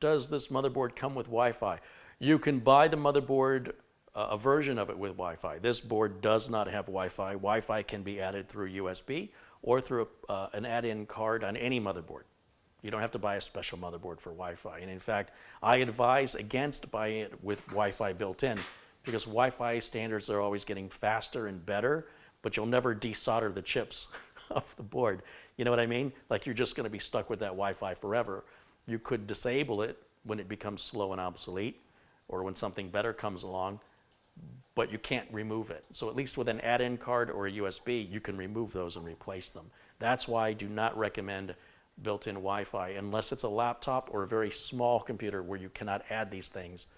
Does this motherboard come with Wi-Fi? You can buy the motherboard, a version of it with Wi-Fi. This board does not have Wi-Fi. Wi-Fi can be added through USB or through an add-in card on any motherboard. You don't have to buy a special motherboard for Wi-Fi. And in fact, I advise against buying it with Wi-Fi built in because Wi-Fi standards are always getting faster and better, but you'll never desolder the chips off the board. You know what I mean? Like you're just going to be stuck with that Wi-Fi forever. You could disable it when it becomes slow and obsolete or when something better comes along, but you can't remove it. So at least with an add-in card or a USB, you can remove those and replace them. That's why I do not recommend built-in Wi-Fi unless it's a laptop or a very small computer where you cannot add these things,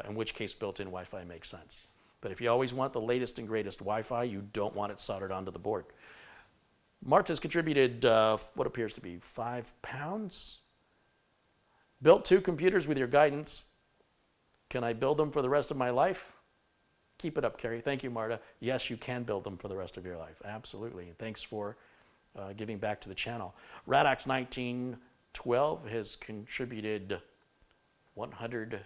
in which case built-in Wi-Fi makes sense. But if you always want the latest and greatest Wi-Fi, you don't want it soldered onto the board. Mart has contributed what appears to be £5. Built 2 computers with your guidance. Can I build them for the rest of my life? Keep it up, Carey. Thank you, Marta. Yes, you can build them for the rest of your life. Absolutely. And thanks for giving back to the channel. Radax1912 has contributed 100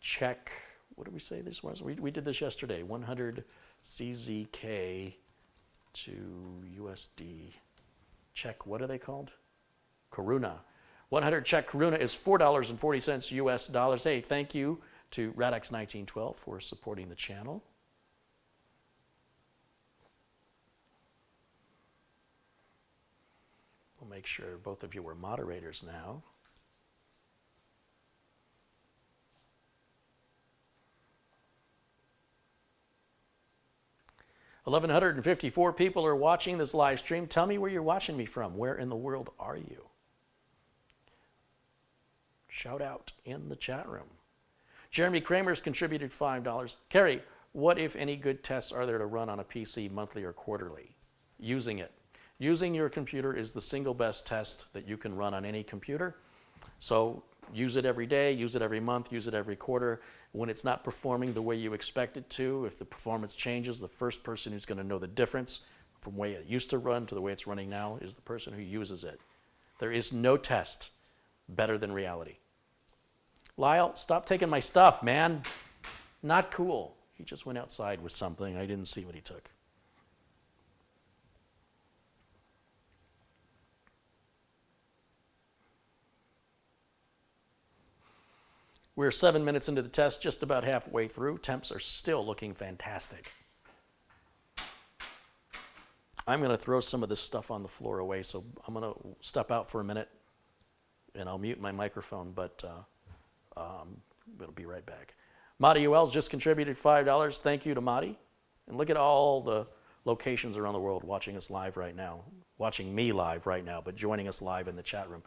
check. What did we say this was? We did this yesterday. 100 CZK to USD. Check, what are they called? Koruna. 100 Czech koruna is $4.40 US dollars. Hey, thank you to Radax1912 for supporting the channel. We'll make sure both of you are moderators now. $1,154 people are watching this live stream. Tell me where you're watching me from. Where in the world are you? Shout out in the chat room. Jeremy Kramer's contributed $5. Carey, what if any good tests are there to run on a PC monthly or quarterly? Using it. Using your computer is the single best test that you can run on any computer. So use it every day, use it every month, use it every quarter. When it's not performing the way you expect it to, if the performance changes, the first person who's going to know the difference from the way it used to run to the way it's running now is the person who uses it. There is no test better than reality. Lyle, stop taking my stuff, man. Not cool. He just went outside with something. I didn't see what he took. We're 7 minutes into the test, just about halfway through. Temps are still looking fantastic. I'm going to throw some of this stuff on the floor away, so I'm going to step out for a minute, and I'll mute my microphone, but it'll be right back. Madi Uels just contributed $5. Thank you to Madi. And look at all the locations around the world watching us live right now, watching me live right now, but joining us live in the chat room.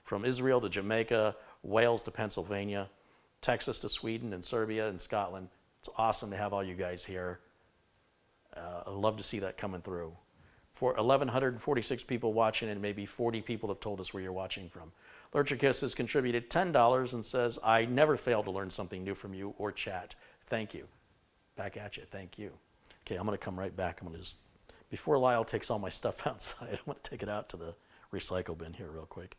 From Israel to Jamaica, Wales to Pennsylvania, Texas to Sweden and Serbia and Scotland. It's awesome to have all you guys here. I'd love to see that coming through. For 1,146 people watching, and maybe 40 people have told us where you're watching from. Lurchicus has contributed $10 and says, I never fail to learn something new from you or chat. Thank you. Back at you. Thank you. Okay, I'm going to come right back. I'm going to just, before Lyle takes all my stuff outside, I'm going to take it out to the recycle bin here real quick.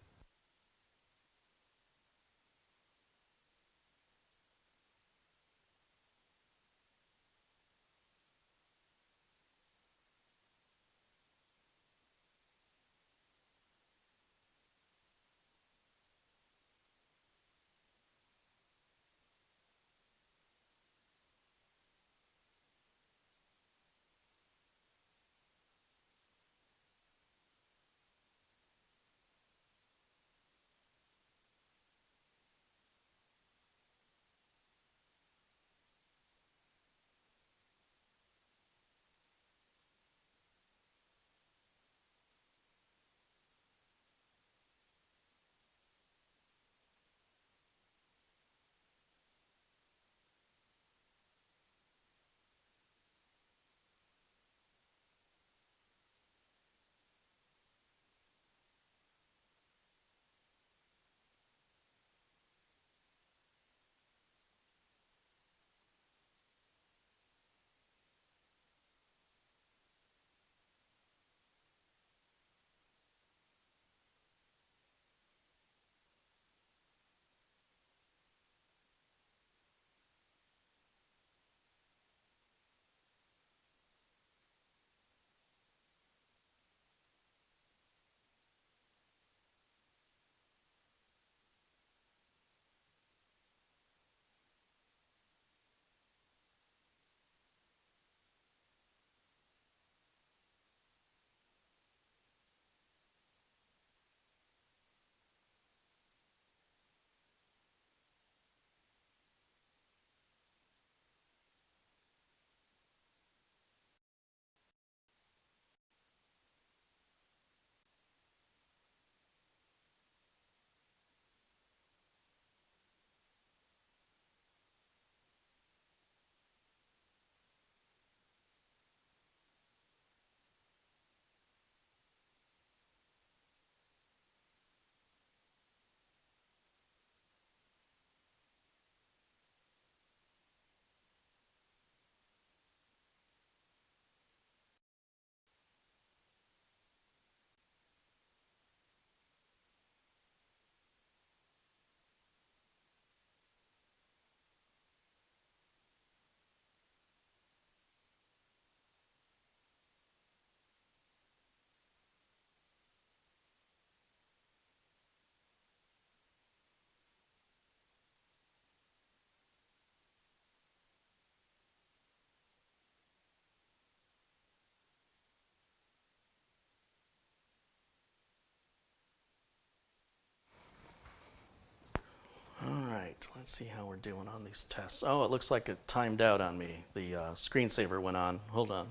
Let's see how we're doing on these tests. Oh, it looks like it timed out on me. The screensaver went on. Hold on.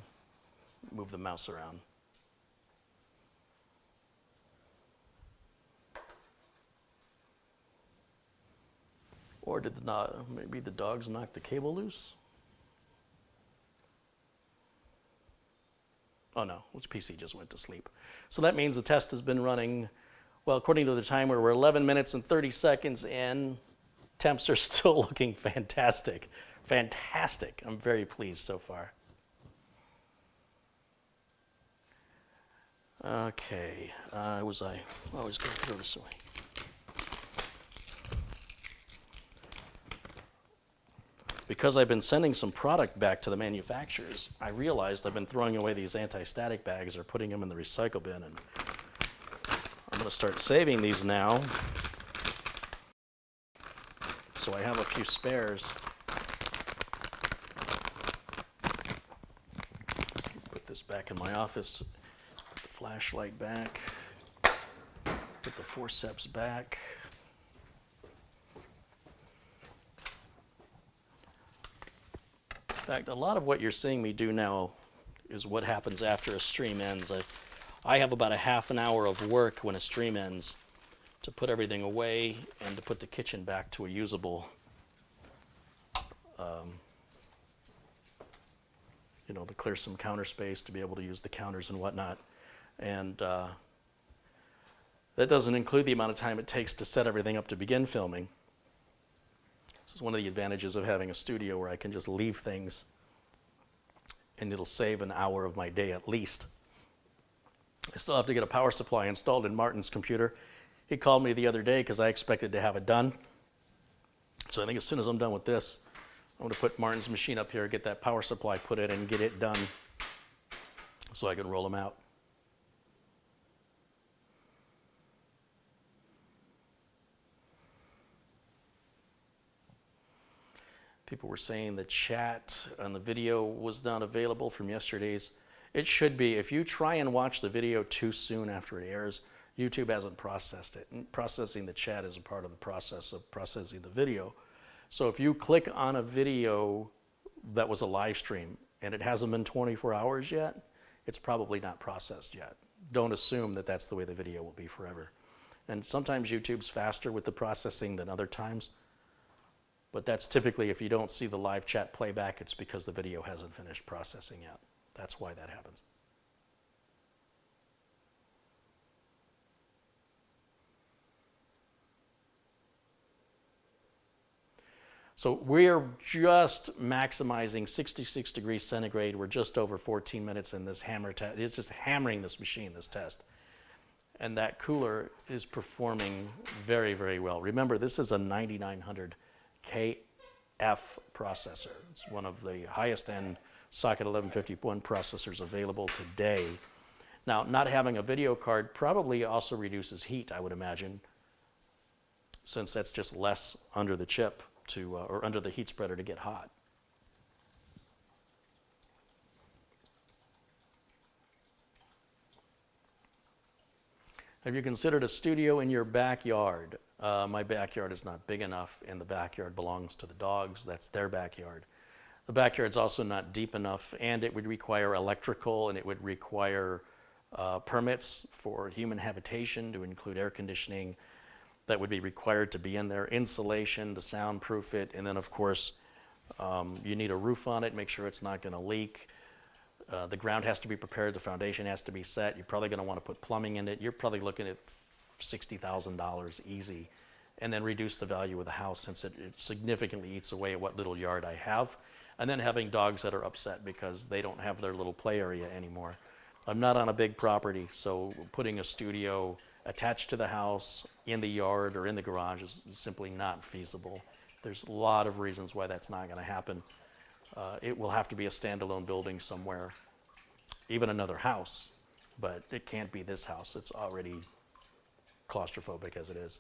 Move the mouse around. Or did maybe the dogs knock the cable loose? Oh no, which PC just went to sleep. So that means the test has been running, well, according to the timer, we're 11 minutes and 30 seconds in. Temps are still looking fantastic. Fantastic. I'm very pleased so far. Okay, I always going to throw this away. Because I've been sending some product back to the manufacturers, I realized I've been throwing away these anti-static bags or putting them in the recycle bin, and I'm going to start saving these now. So I have a few spares. Put this back in my office, put the flashlight back, put the forceps back. In fact, a lot of what you're seeing me do now is what happens after a stream ends. I have about a half an hour of work when a stream ends to put everything away and to put the kitchen back to a usable, to clear some counter space to be able to use the counters and whatnot. And that doesn't include the amount of time it takes to set everything up to begin filming. This is one of the advantages of having a studio where I can just leave things and it'll save an hour of my day at least. I still have to get a power supply installed in Martin's computer. He called me the other day because I expected to have it done. So I think as soon as I'm done with this, I'm going to put Martin's machine up here, get that power supply put in, and get it done so I can roll them out. People were saying the chat on the video was not available from yesterday's. It should be. If you try and watch the video too soon after it airs, YouTube hasn't processed it. And processing the chat is a part of the process of processing the video. So if you click on a video that was a live stream and it hasn't been 24 hours yet, it's probably not processed yet. Don't assume that that's the way the video will be forever. And sometimes YouTube's faster with the processing than other times. But that's typically, if you don't see the live chat playback, it's because the video hasn't finished processing yet. That's why that happens. So we're just maximizing 66 degrees centigrade. We're just over 14 minutes in this hammer test. It's just hammering this machine, this test. And that cooler is performing very, very well. Remember, this is a 9900 KF processor. It's one of the highest end Socket 1151 processors available today. Now, not having a video card probably also reduces heat, I would imagine, since that's just less under the chip or under the heat spreader to get hot. Have you considered a studio in your backyard? My backyard is not big enough, and the backyard belongs to the dogs. That's their backyard. The backyard's also not deep enough, and it would require electrical, and it would require permits for human habitation to include air conditioning that would be required to be in there, insulation to soundproof it, and then of course you need a roof on it, make sure it's not going to leak. The ground has to be prepared, the foundation has to be set. You're probably going to want to put plumbing in it. You're probably looking at $60,000 easy, and then reduce the value of the house since it significantly eats away at what little yard I have. And then having dogs that are upset because they don't have their little play area anymore. I'm not on a big property, so putting a studio attached to the house, in the yard, or in the garage is simply not feasible. There's a lot of reasons why that's not going to happen. It will have to be a standalone building somewhere, even another house, but it can't be this house. It's already claustrophobic as it is.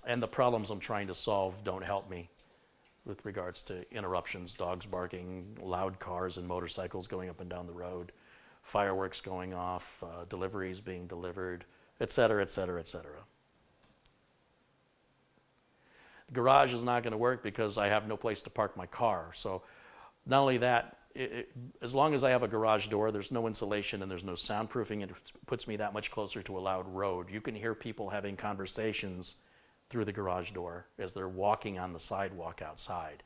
And the problems I'm trying to solve don't help me with regards to interruptions, dogs barking, loud cars and motorcycles going up and down the road, fireworks going off, deliveries being delivered, et cetera, et cetera, et cetera. The garage is not going to work because I have no place to park my car. So not only that, as long as I have a garage door, there's no insulation and there's no soundproofing, it puts me that much closer to a loud road. You can hear people having conversations through the garage door as they're walking on the sidewalk outside.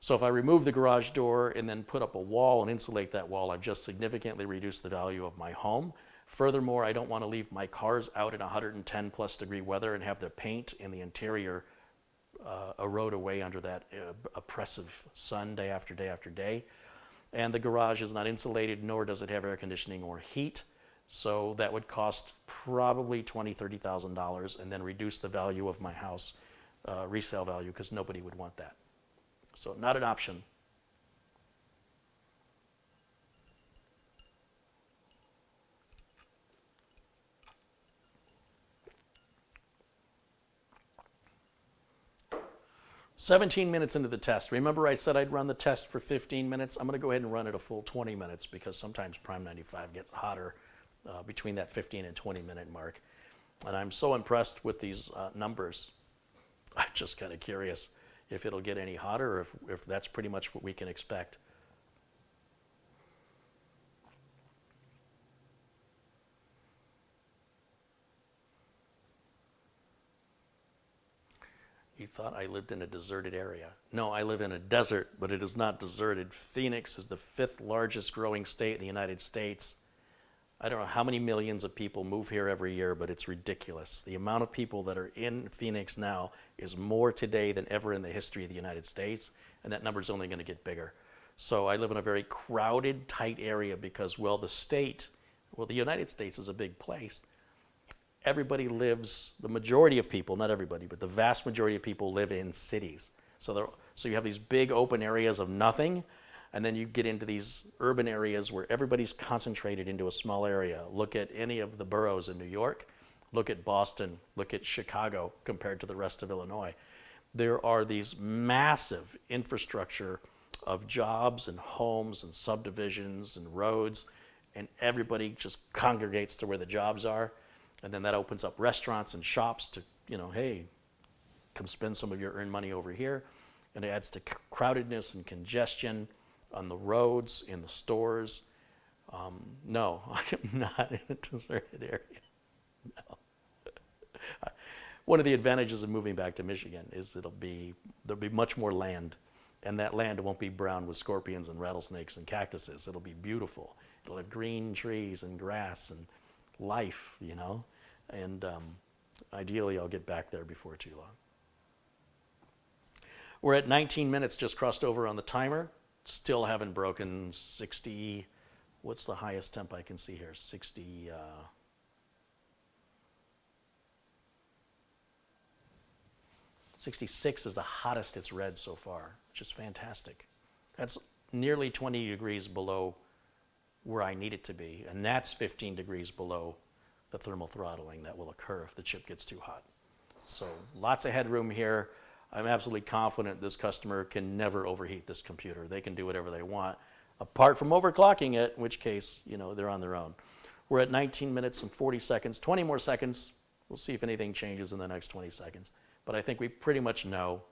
So if I remove the garage door and then put up a wall and insulate that wall, I've just significantly reduced the value of my home. Furthermore, I don't want to leave my cars out in 110 plus degree weather and have the paint in the interior erode away under that oppressive sun day after day after day. And the garage is not insulated, nor does it have air conditioning or heat. So that would cost probably $20,000, $30,000 and then reduce the value of my house, resale value, because nobody would want that. So not an option. "17 minutes into the test." Remember I said I'd run the test for 15 minutes? I'm going to go ahead and run it a full 20 minutes because sometimes Prime 95 gets hotter between that 15 and 20 minute mark. And I'm so impressed with these numbers. I'm just kind of curious if it'll get any hotter or if that's pretty much what we can expect. You thought I lived in a deserted area. No, I live in a desert, but it is not deserted. Phoenix is the 5th largest growing state in the United States. I don't know how many millions of people move here every year, but it's ridiculous. The amount of people that are in Phoenix now is more today than ever in the history of the United States, and that number is only going to get bigger. So I live in a very crowded, tight area because, well, the United States is a big place. Everybody lives, the majority of people, not everybody, but the vast majority of people live in cities. So you have these big open areas of nothing, and then you get into these urban areas where everybody's concentrated into a small area. Look at any of the boroughs in New York, look at Boston, look at Chicago compared to the rest of Illinois. There are these massive infrastructure of jobs and homes and subdivisions and roads, and everybody just congregates to where the jobs are. And then that opens up restaurants and shops to, hey, come spend some of your earned money over here. And it adds to crowdedness and congestion on the roads, in the stores. No, I am not in a deserted area. No. One of the advantages of moving back to Michigan is there'll be much more land. And that land won't be brown with scorpions and rattlesnakes and cactuses. It'll be beautiful. It'll have green trees and grass and life, and ideally I'll get back there before too long. We're at 19 minutes, just crossed over on the timer. Still haven't broken 60, what's the highest temp I can see here? 66 is the hottest it's read so far, which is fantastic. That's nearly 20 degrees below where I need it to be, and that's 15 degrees below the thermal throttling that will occur if the chip gets too hot. So lots of headroom here. I'm absolutely confident this customer can never overheat this computer. They can do whatever they want, apart from overclocking it, in which case, they're on their own. We're at 19 minutes and 40 seconds, 20 more seconds. We'll see if anything changes in the next 20 seconds. But I think we pretty much know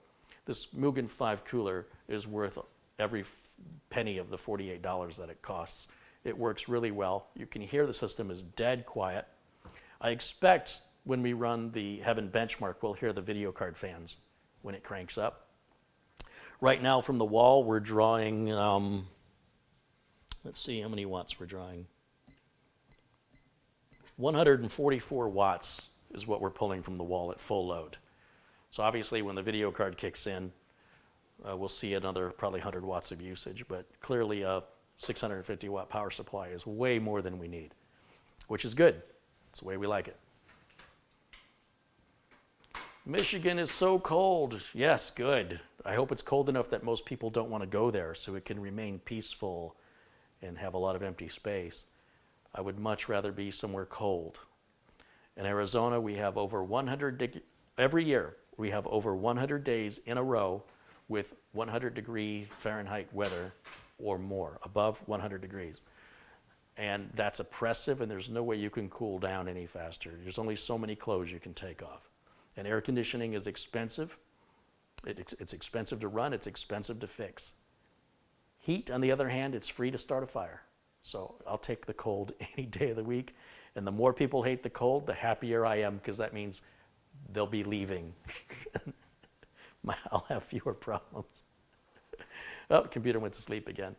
this Mugen 5 cooler is worth every penny of the $48 that it costs. It works really well. You can hear the system is dead quiet. I expect when we run the Heaven benchmark, we'll hear the video card fans when it cranks up. Right now from the wall, we're drawing, let's see how many watts we're drawing. 144 watts is what we're pulling from the wall at full load. So obviously when the video card kicks in, we'll see another probably 100 watts of usage, but clearly a 650 watt power supply is way more than we need, which is good. It's the way we like it. Michigan is so cold. Yes, good. I hope it's cold enough that most people don't want to go there so it can remain peaceful and have a lot of empty space. I would much rather be somewhere cold. In Arizona, we have over 100, every year, we have over 100 days in a row with 100 degree Fahrenheit weather or more, above 100 degrees. And that's oppressive, and there's no way you can cool down any faster. There's only so many clothes you can take off. And air conditioning is expensive, It's expensive to run, it's expensive to fix. Heat, on the other hand, it's free to start a fire. So I'll take the cold any day of the week. And the more people hate the cold, the happier I am, because that means they'll be leaving. I'll have fewer problems. Oh, computer went to sleep again.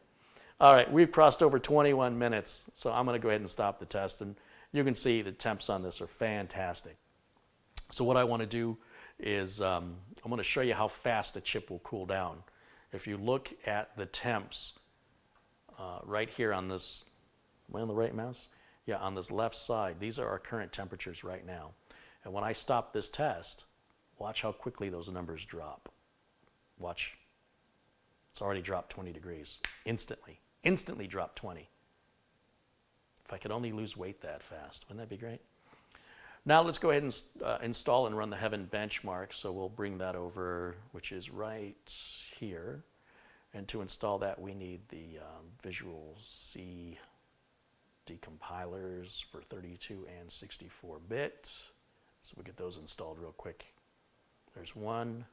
All right, we've crossed over 21 minutes, so I'm going to go ahead and stop the test. And you can see the temps on this are fantastic. So what I want to do is I'm going to show you how fast a chip will cool down. If you look at the temps right here on this, am I on the right mouse? Yeah, on this left side, these are our current temperatures right now. And when I stop this test, watch how quickly those numbers drop. Watch. It's already dropped 20 degrees. Instantly dropped 20. If I could only lose weight that fast, wouldn't that be great? Now let's go ahead and install and run the Heaven benchmark. So we'll bring that over, which is right here. And to install that, we need the Visual C decompilers for 32 and 64-bit. So we'll get those installed real quick. There's one.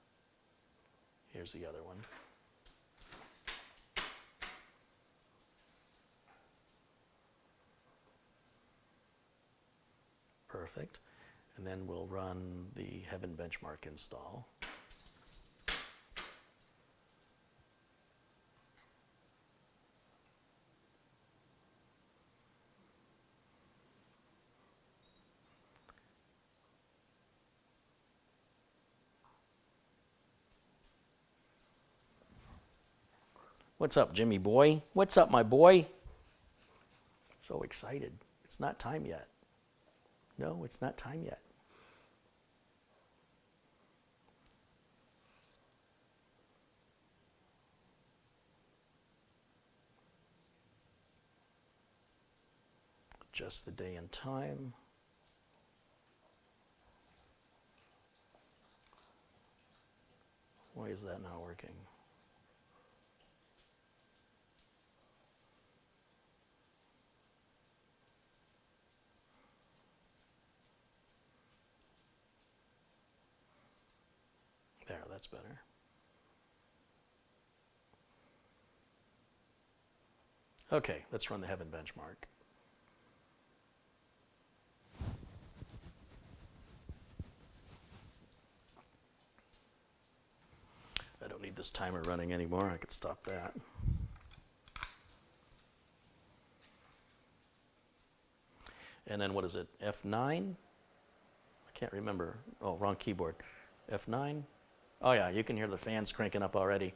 Here's the other one. Perfect. And then we'll run the Heaven benchmark install. What's up, Jimmy boy? What's up, my boy? So excited. It's not time yet. No, it's not time yet. Just the day and time. Why is that not working? There, that's better. Okay, let's run the Heaven benchmark. I don't need this timer running anymore. I could stop that. And then what is it? F9? I can't remember. Oh, wrong keyboard. F9? Oh yeah, you can hear the fans cranking up already.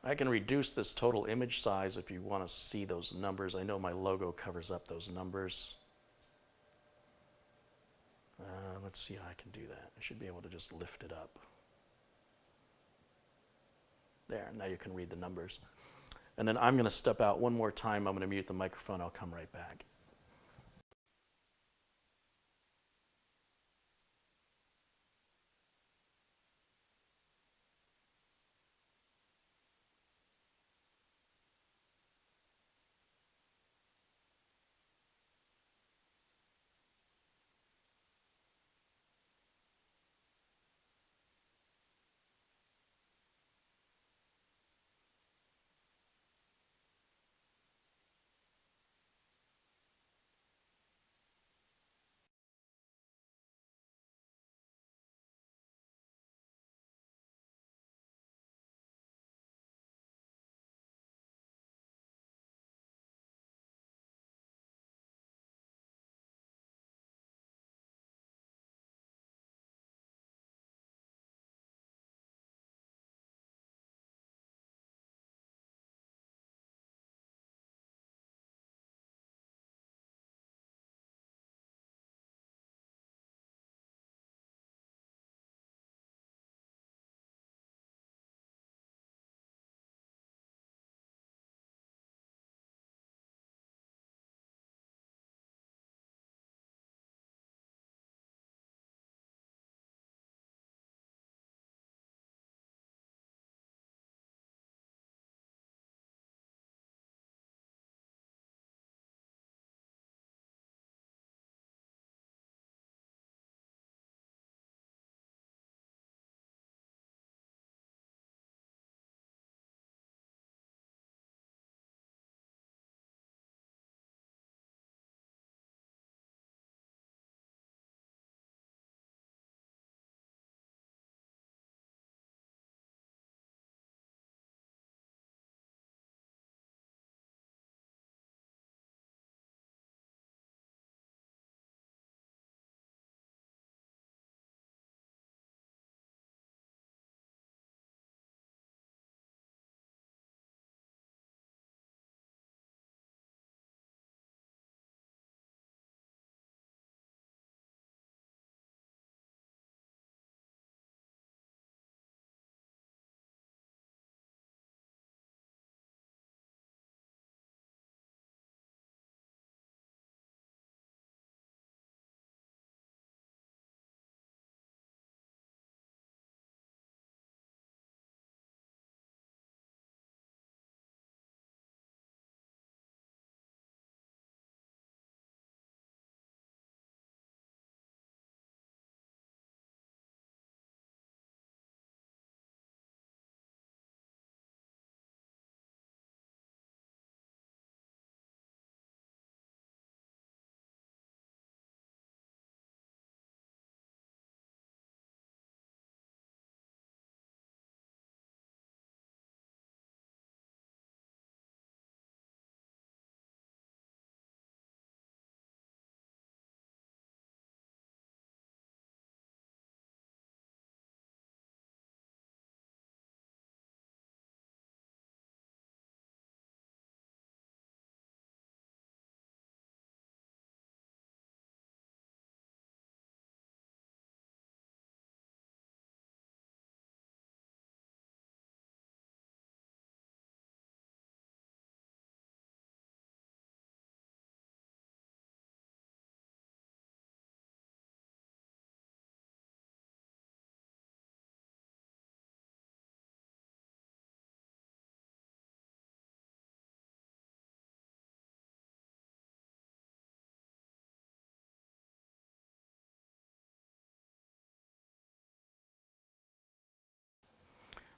I can reduce this total image size if you want to see those numbers. I know my logo covers up those numbers. Let's see how I can do that. I should be able to just lift it up. There, now you can read the numbers. And then I'm going to step out one more time. I'm going to mute the microphone. I'll come right back.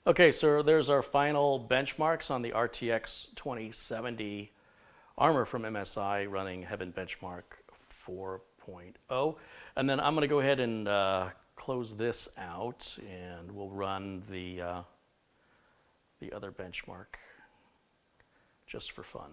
Okay, so there's our final benchmarks on the RTX 2070 Armor from MSI running Heaven Benchmark 4.0. And then I'm going to go ahead and close this out, and we'll run the other benchmark just for fun.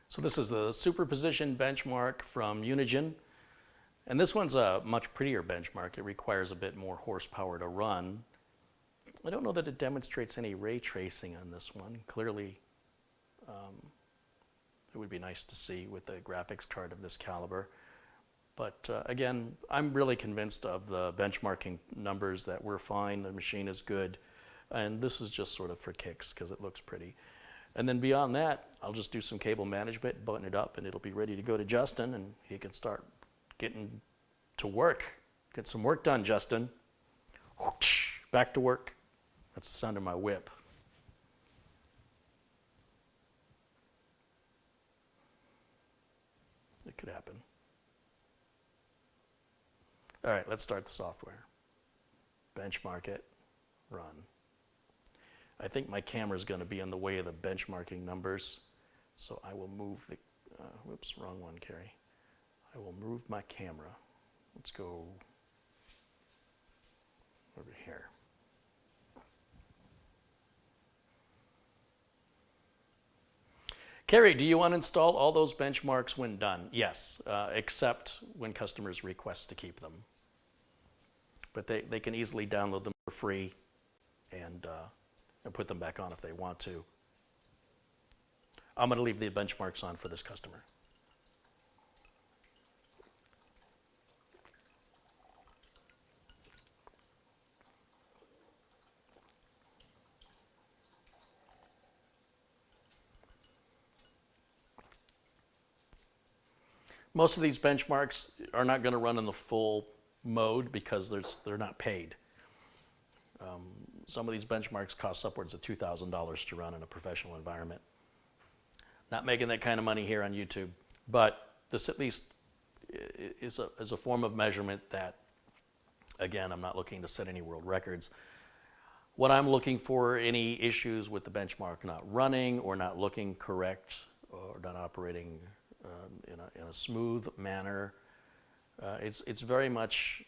So this is the superposition benchmark from Unigen. And this one's a much prettier benchmark. It requires a bit more horsepower to run. I don't know that it demonstrates any ray tracing on this one. Clearly, it would be nice to see with the graphics card of this caliber. But again, I'm really convinced of the benchmarking numbers that we're fine, the machine is good, and this is just sort of for kicks because it looks pretty. And then beyond that, I'll just do some cable management, button it up, and it'll be ready to go to Justin, and he can start getting to work. Get some work done, Justin. Back to work. That's the sound of my whip. It could happen. All right, let's start the software. Benchmark it, run. I think my camera is going to be in the way of the benchmarking numbers, so I will move the, whoops, wrong one, Carey. I will move my camera. Let's go over here. Carey, do you uninstall all those benchmarks when done? Yes, except when customers request to keep them. But they can easily download them for free and put them back on if they want to. I'm going to leave the benchmarks on for this customer. Most of these benchmarks are not going to run in the full mode because they're not paid. Some of these benchmarks cost upwards of $2,000 to run in a professional environment. Not making that kind of money here on YouTube, but this at least is a form of measurement that, again, I'm not looking to set any world records. What I'm looking for, any issues with the benchmark not running or not looking correct or not operating in a smooth manner, it's very much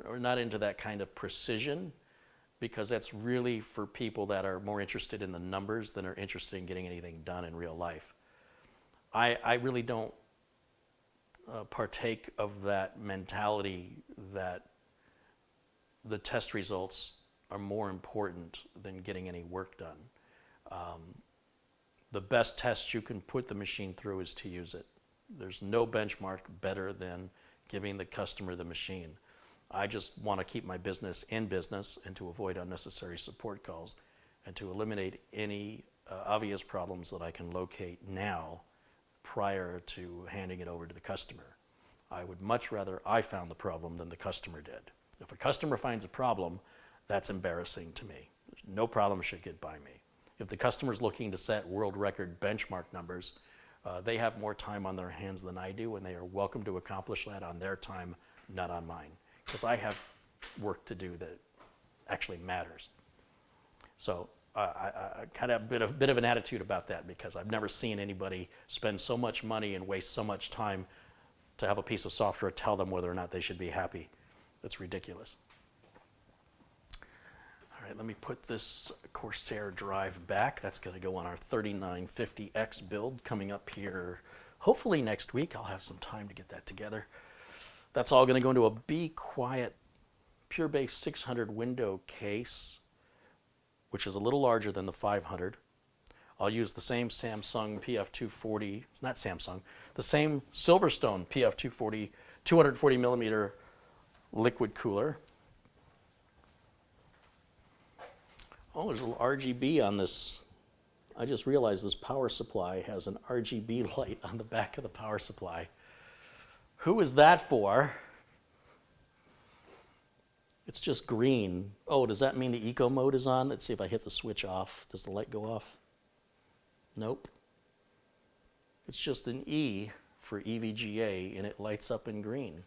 or not into that kind of precision, because that's really for people that are more interested in the numbers than are interested in getting anything done in real life. I really don't partake of that mentality that the test results are more important than getting any work done. The best test you can put the machine through is to use it. There's no benchmark better than giving the customer the machine. I just want to keep my business in business and to avoid unnecessary support calls and to eliminate any obvious problems that I can locate now prior to handing it over to the customer. I would much rather I found the problem than the customer did. If a customer finds a problem, that's embarrassing to me. No problem should get by me. If the customer's looking to set world record benchmark numbers, they have more time on their hands than I do, and they are welcome to accomplish that on their time, not on mine. Because I have work to do that actually matters. So I kind of have a bit of an attitude about that, because I've never seen anybody spend so much money and waste so much time to have a piece of software tell them whether or not they should be happy. That's ridiculous. All right, let me put this Corsair drive back. That's going to go on our 3950X build coming up here Hopefully next week I'll have some time to get that together. That's all going to go into a Be Quiet Pure Base 600 window case, which is a little larger than the 500. I'll use the same Samsung PF240, not Samsung, the same Silverstone PF240 240 millimeter liquid cooler. Oh, there's a little RGB on this. I just realized this power supply has an RGB light on the back of the power supply. Who is that for? It's just green. Oh, does that mean the eco mode is on? Let's see if I hit the switch off. Does the light go off? Nope. It's just an E for EVGA, and it lights up in green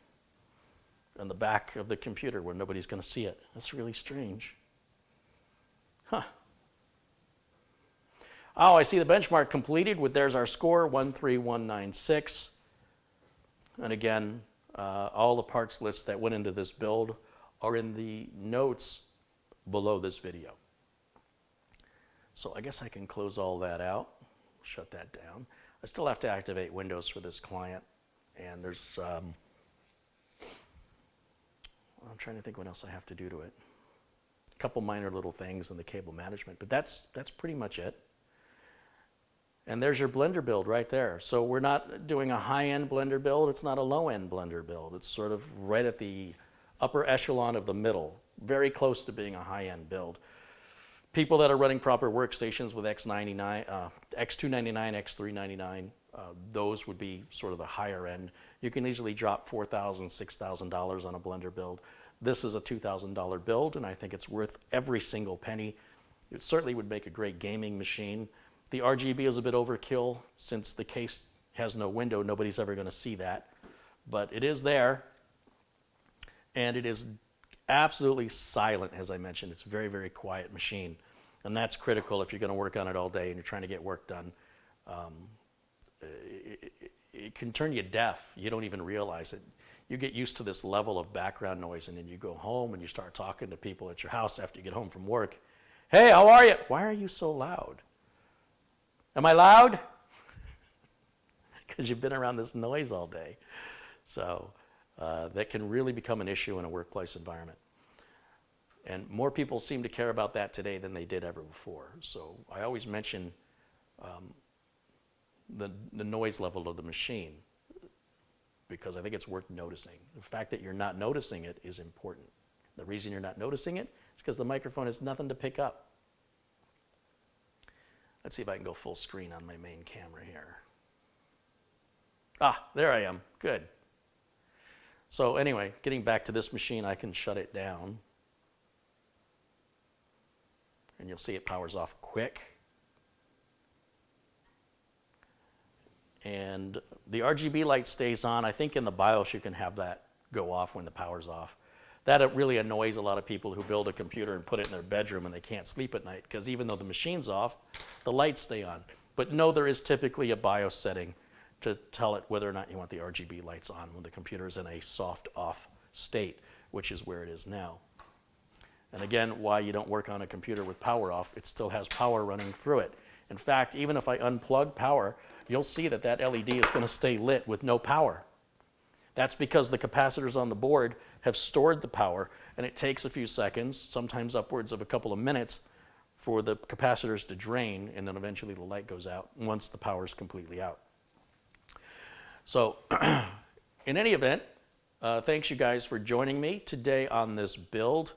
on the back of the computer where nobody's going to see it. That's really strange. Huh. Oh, I see the benchmark completed with there's our score, 13196. And again, all the parts lists that went into this build are in the notes below this video. So I guess I can close all that out, shut that down. I still have to activate Windows for this client, and there's, I'm trying to think what else I have to do to it. A couple minor little things in the cable management, but that's pretty much it. And there's your Blender build right there. So we're not doing a high-end Blender build, it's not a low-end Blender build. It's sort of right at the upper echelon of the middle, very close to being a high-end build. People that are running proper workstations with X299, X399, those would be sort of the higher end. You can easily drop $4,000, $6,000 on a Blender build. This is a $2,000 build, and I think it's worth every single penny. It certainly would make a great gaming machine. The RGB is a bit overkill. Since the case has no window, nobody's ever going to see that. But it is there, and it is absolutely silent, as I mentioned. It's a very, very quiet machine, and that's critical if you're going to work on it all day and you're trying to get work done. It can turn you deaf. You don't even realize it. You get used to this level of background noise, and then you go home and you start talking to people at your house after you get home from work. Hey, how are you? Why are you so loud? Am I loud? Because you've been around this noise all day. So that can really become an issue in a workplace environment. And more people seem to care about that today than they did ever before. So I always mention the noise level of the machine, because I think it's worth noticing. The fact that you're not noticing it is important. The reason you're not noticing it is because the microphone has nothing to pick up. Let's see if I can go full screen on my main camera here. Ah, there I am. Good. So anyway, getting back to this machine, I can shut it down. And you'll see it powers off quick. And the RGB light stays on. I think in the BIOS you can have that go off when the power's off. That really annoys a lot of people who build a computer and put it in their bedroom and they can't sleep at night, because even though the machine's off, the lights stay on. But no, there is typically a BIOS setting to tell it whether or not you want the RGB lights on when the computer is in a soft off state, which is where it is now. And again, why you don't work on a computer with power off, it still has power running through it. In fact, even if I unplug power, you'll see that that LED is going to stay lit with no power. That's because the capacitors on the board have stored the power, and it takes a few seconds, sometimes upwards of a couple of minutes, for the capacitors to drain, and then eventually the light goes out once the power is completely out. So in any event, thanks you guys for joining me today on this build,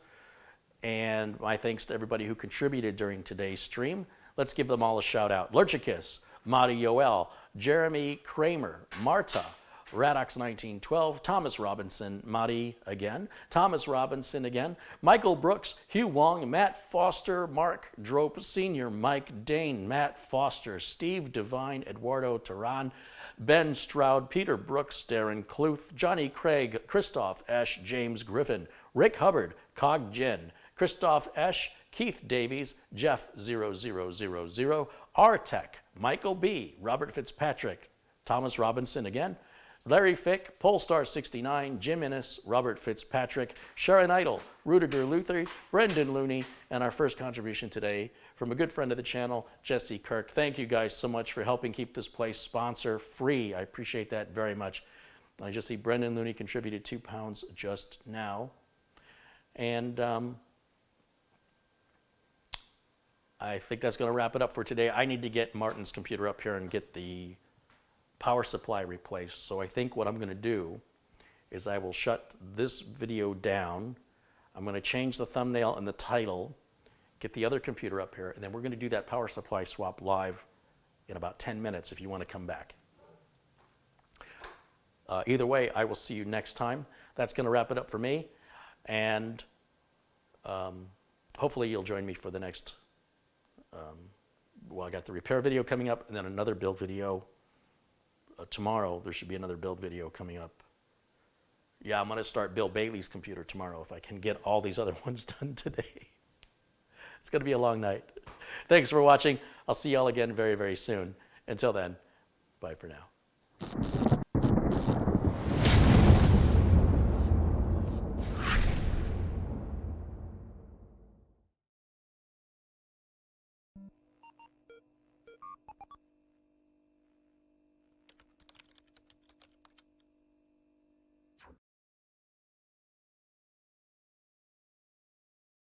and my thanks to everybody who contributed during today's stream. Let's give them all a shout out. Lurchicus, Madi Yoel, Jeremy Kramer, Marta, Radox1912, Thomas Robinson, Madi again, Thomas Robinson again, Michael Brooks, Hugh Wong, Matt Foster, Mark Drope Sr., Mike Dane, Matt Foster, Steve Devine, Eduardo Terran, Ben Stroud, Peter Brooks, Darren Cluth, Johnny Craig, Christoph Esch, James Griffin, Rick Hubbard, Cog Jen, Christoph Esch, Keith Davies, Jeff 0000, R-Tech, Michael B., Robert Fitzpatrick, Thomas Robinson again, Larry Fick, Polestar69, Jim Innes, Robert Fitzpatrick, Sharon Idle, Rudiger Luther, Brendan Looney, and our first contribution today from a good friend of the channel, Jesse Kirk. Thank you guys so much for helping keep this place sponsor free. I appreciate that very much. I just see Brendan Looney contributed £2 just now. And I think that's going to wrap it up for today. I need to get Martin's computer up here and get the power supply replaced. So I think what I'm going to do is I will shut this video down. I'm going to change the thumbnail and the title, get the other computer up here, and then we're going to do that power supply swap live in about 10 minutes if you want to come back. Either way, I will see you next time. That's going to wrap it up for me. And hopefully you'll join me for the next, well, I got the repair video coming up and then another build video. Tomorrow, there should be another build video coming up. Yeah, I'm going to start Bill Bailey's computer tomorrow if I can get all these other ones done today. It's going to be a long night. Thanks for watching. I'll see y'all again very, very soon. Until then, bye for now.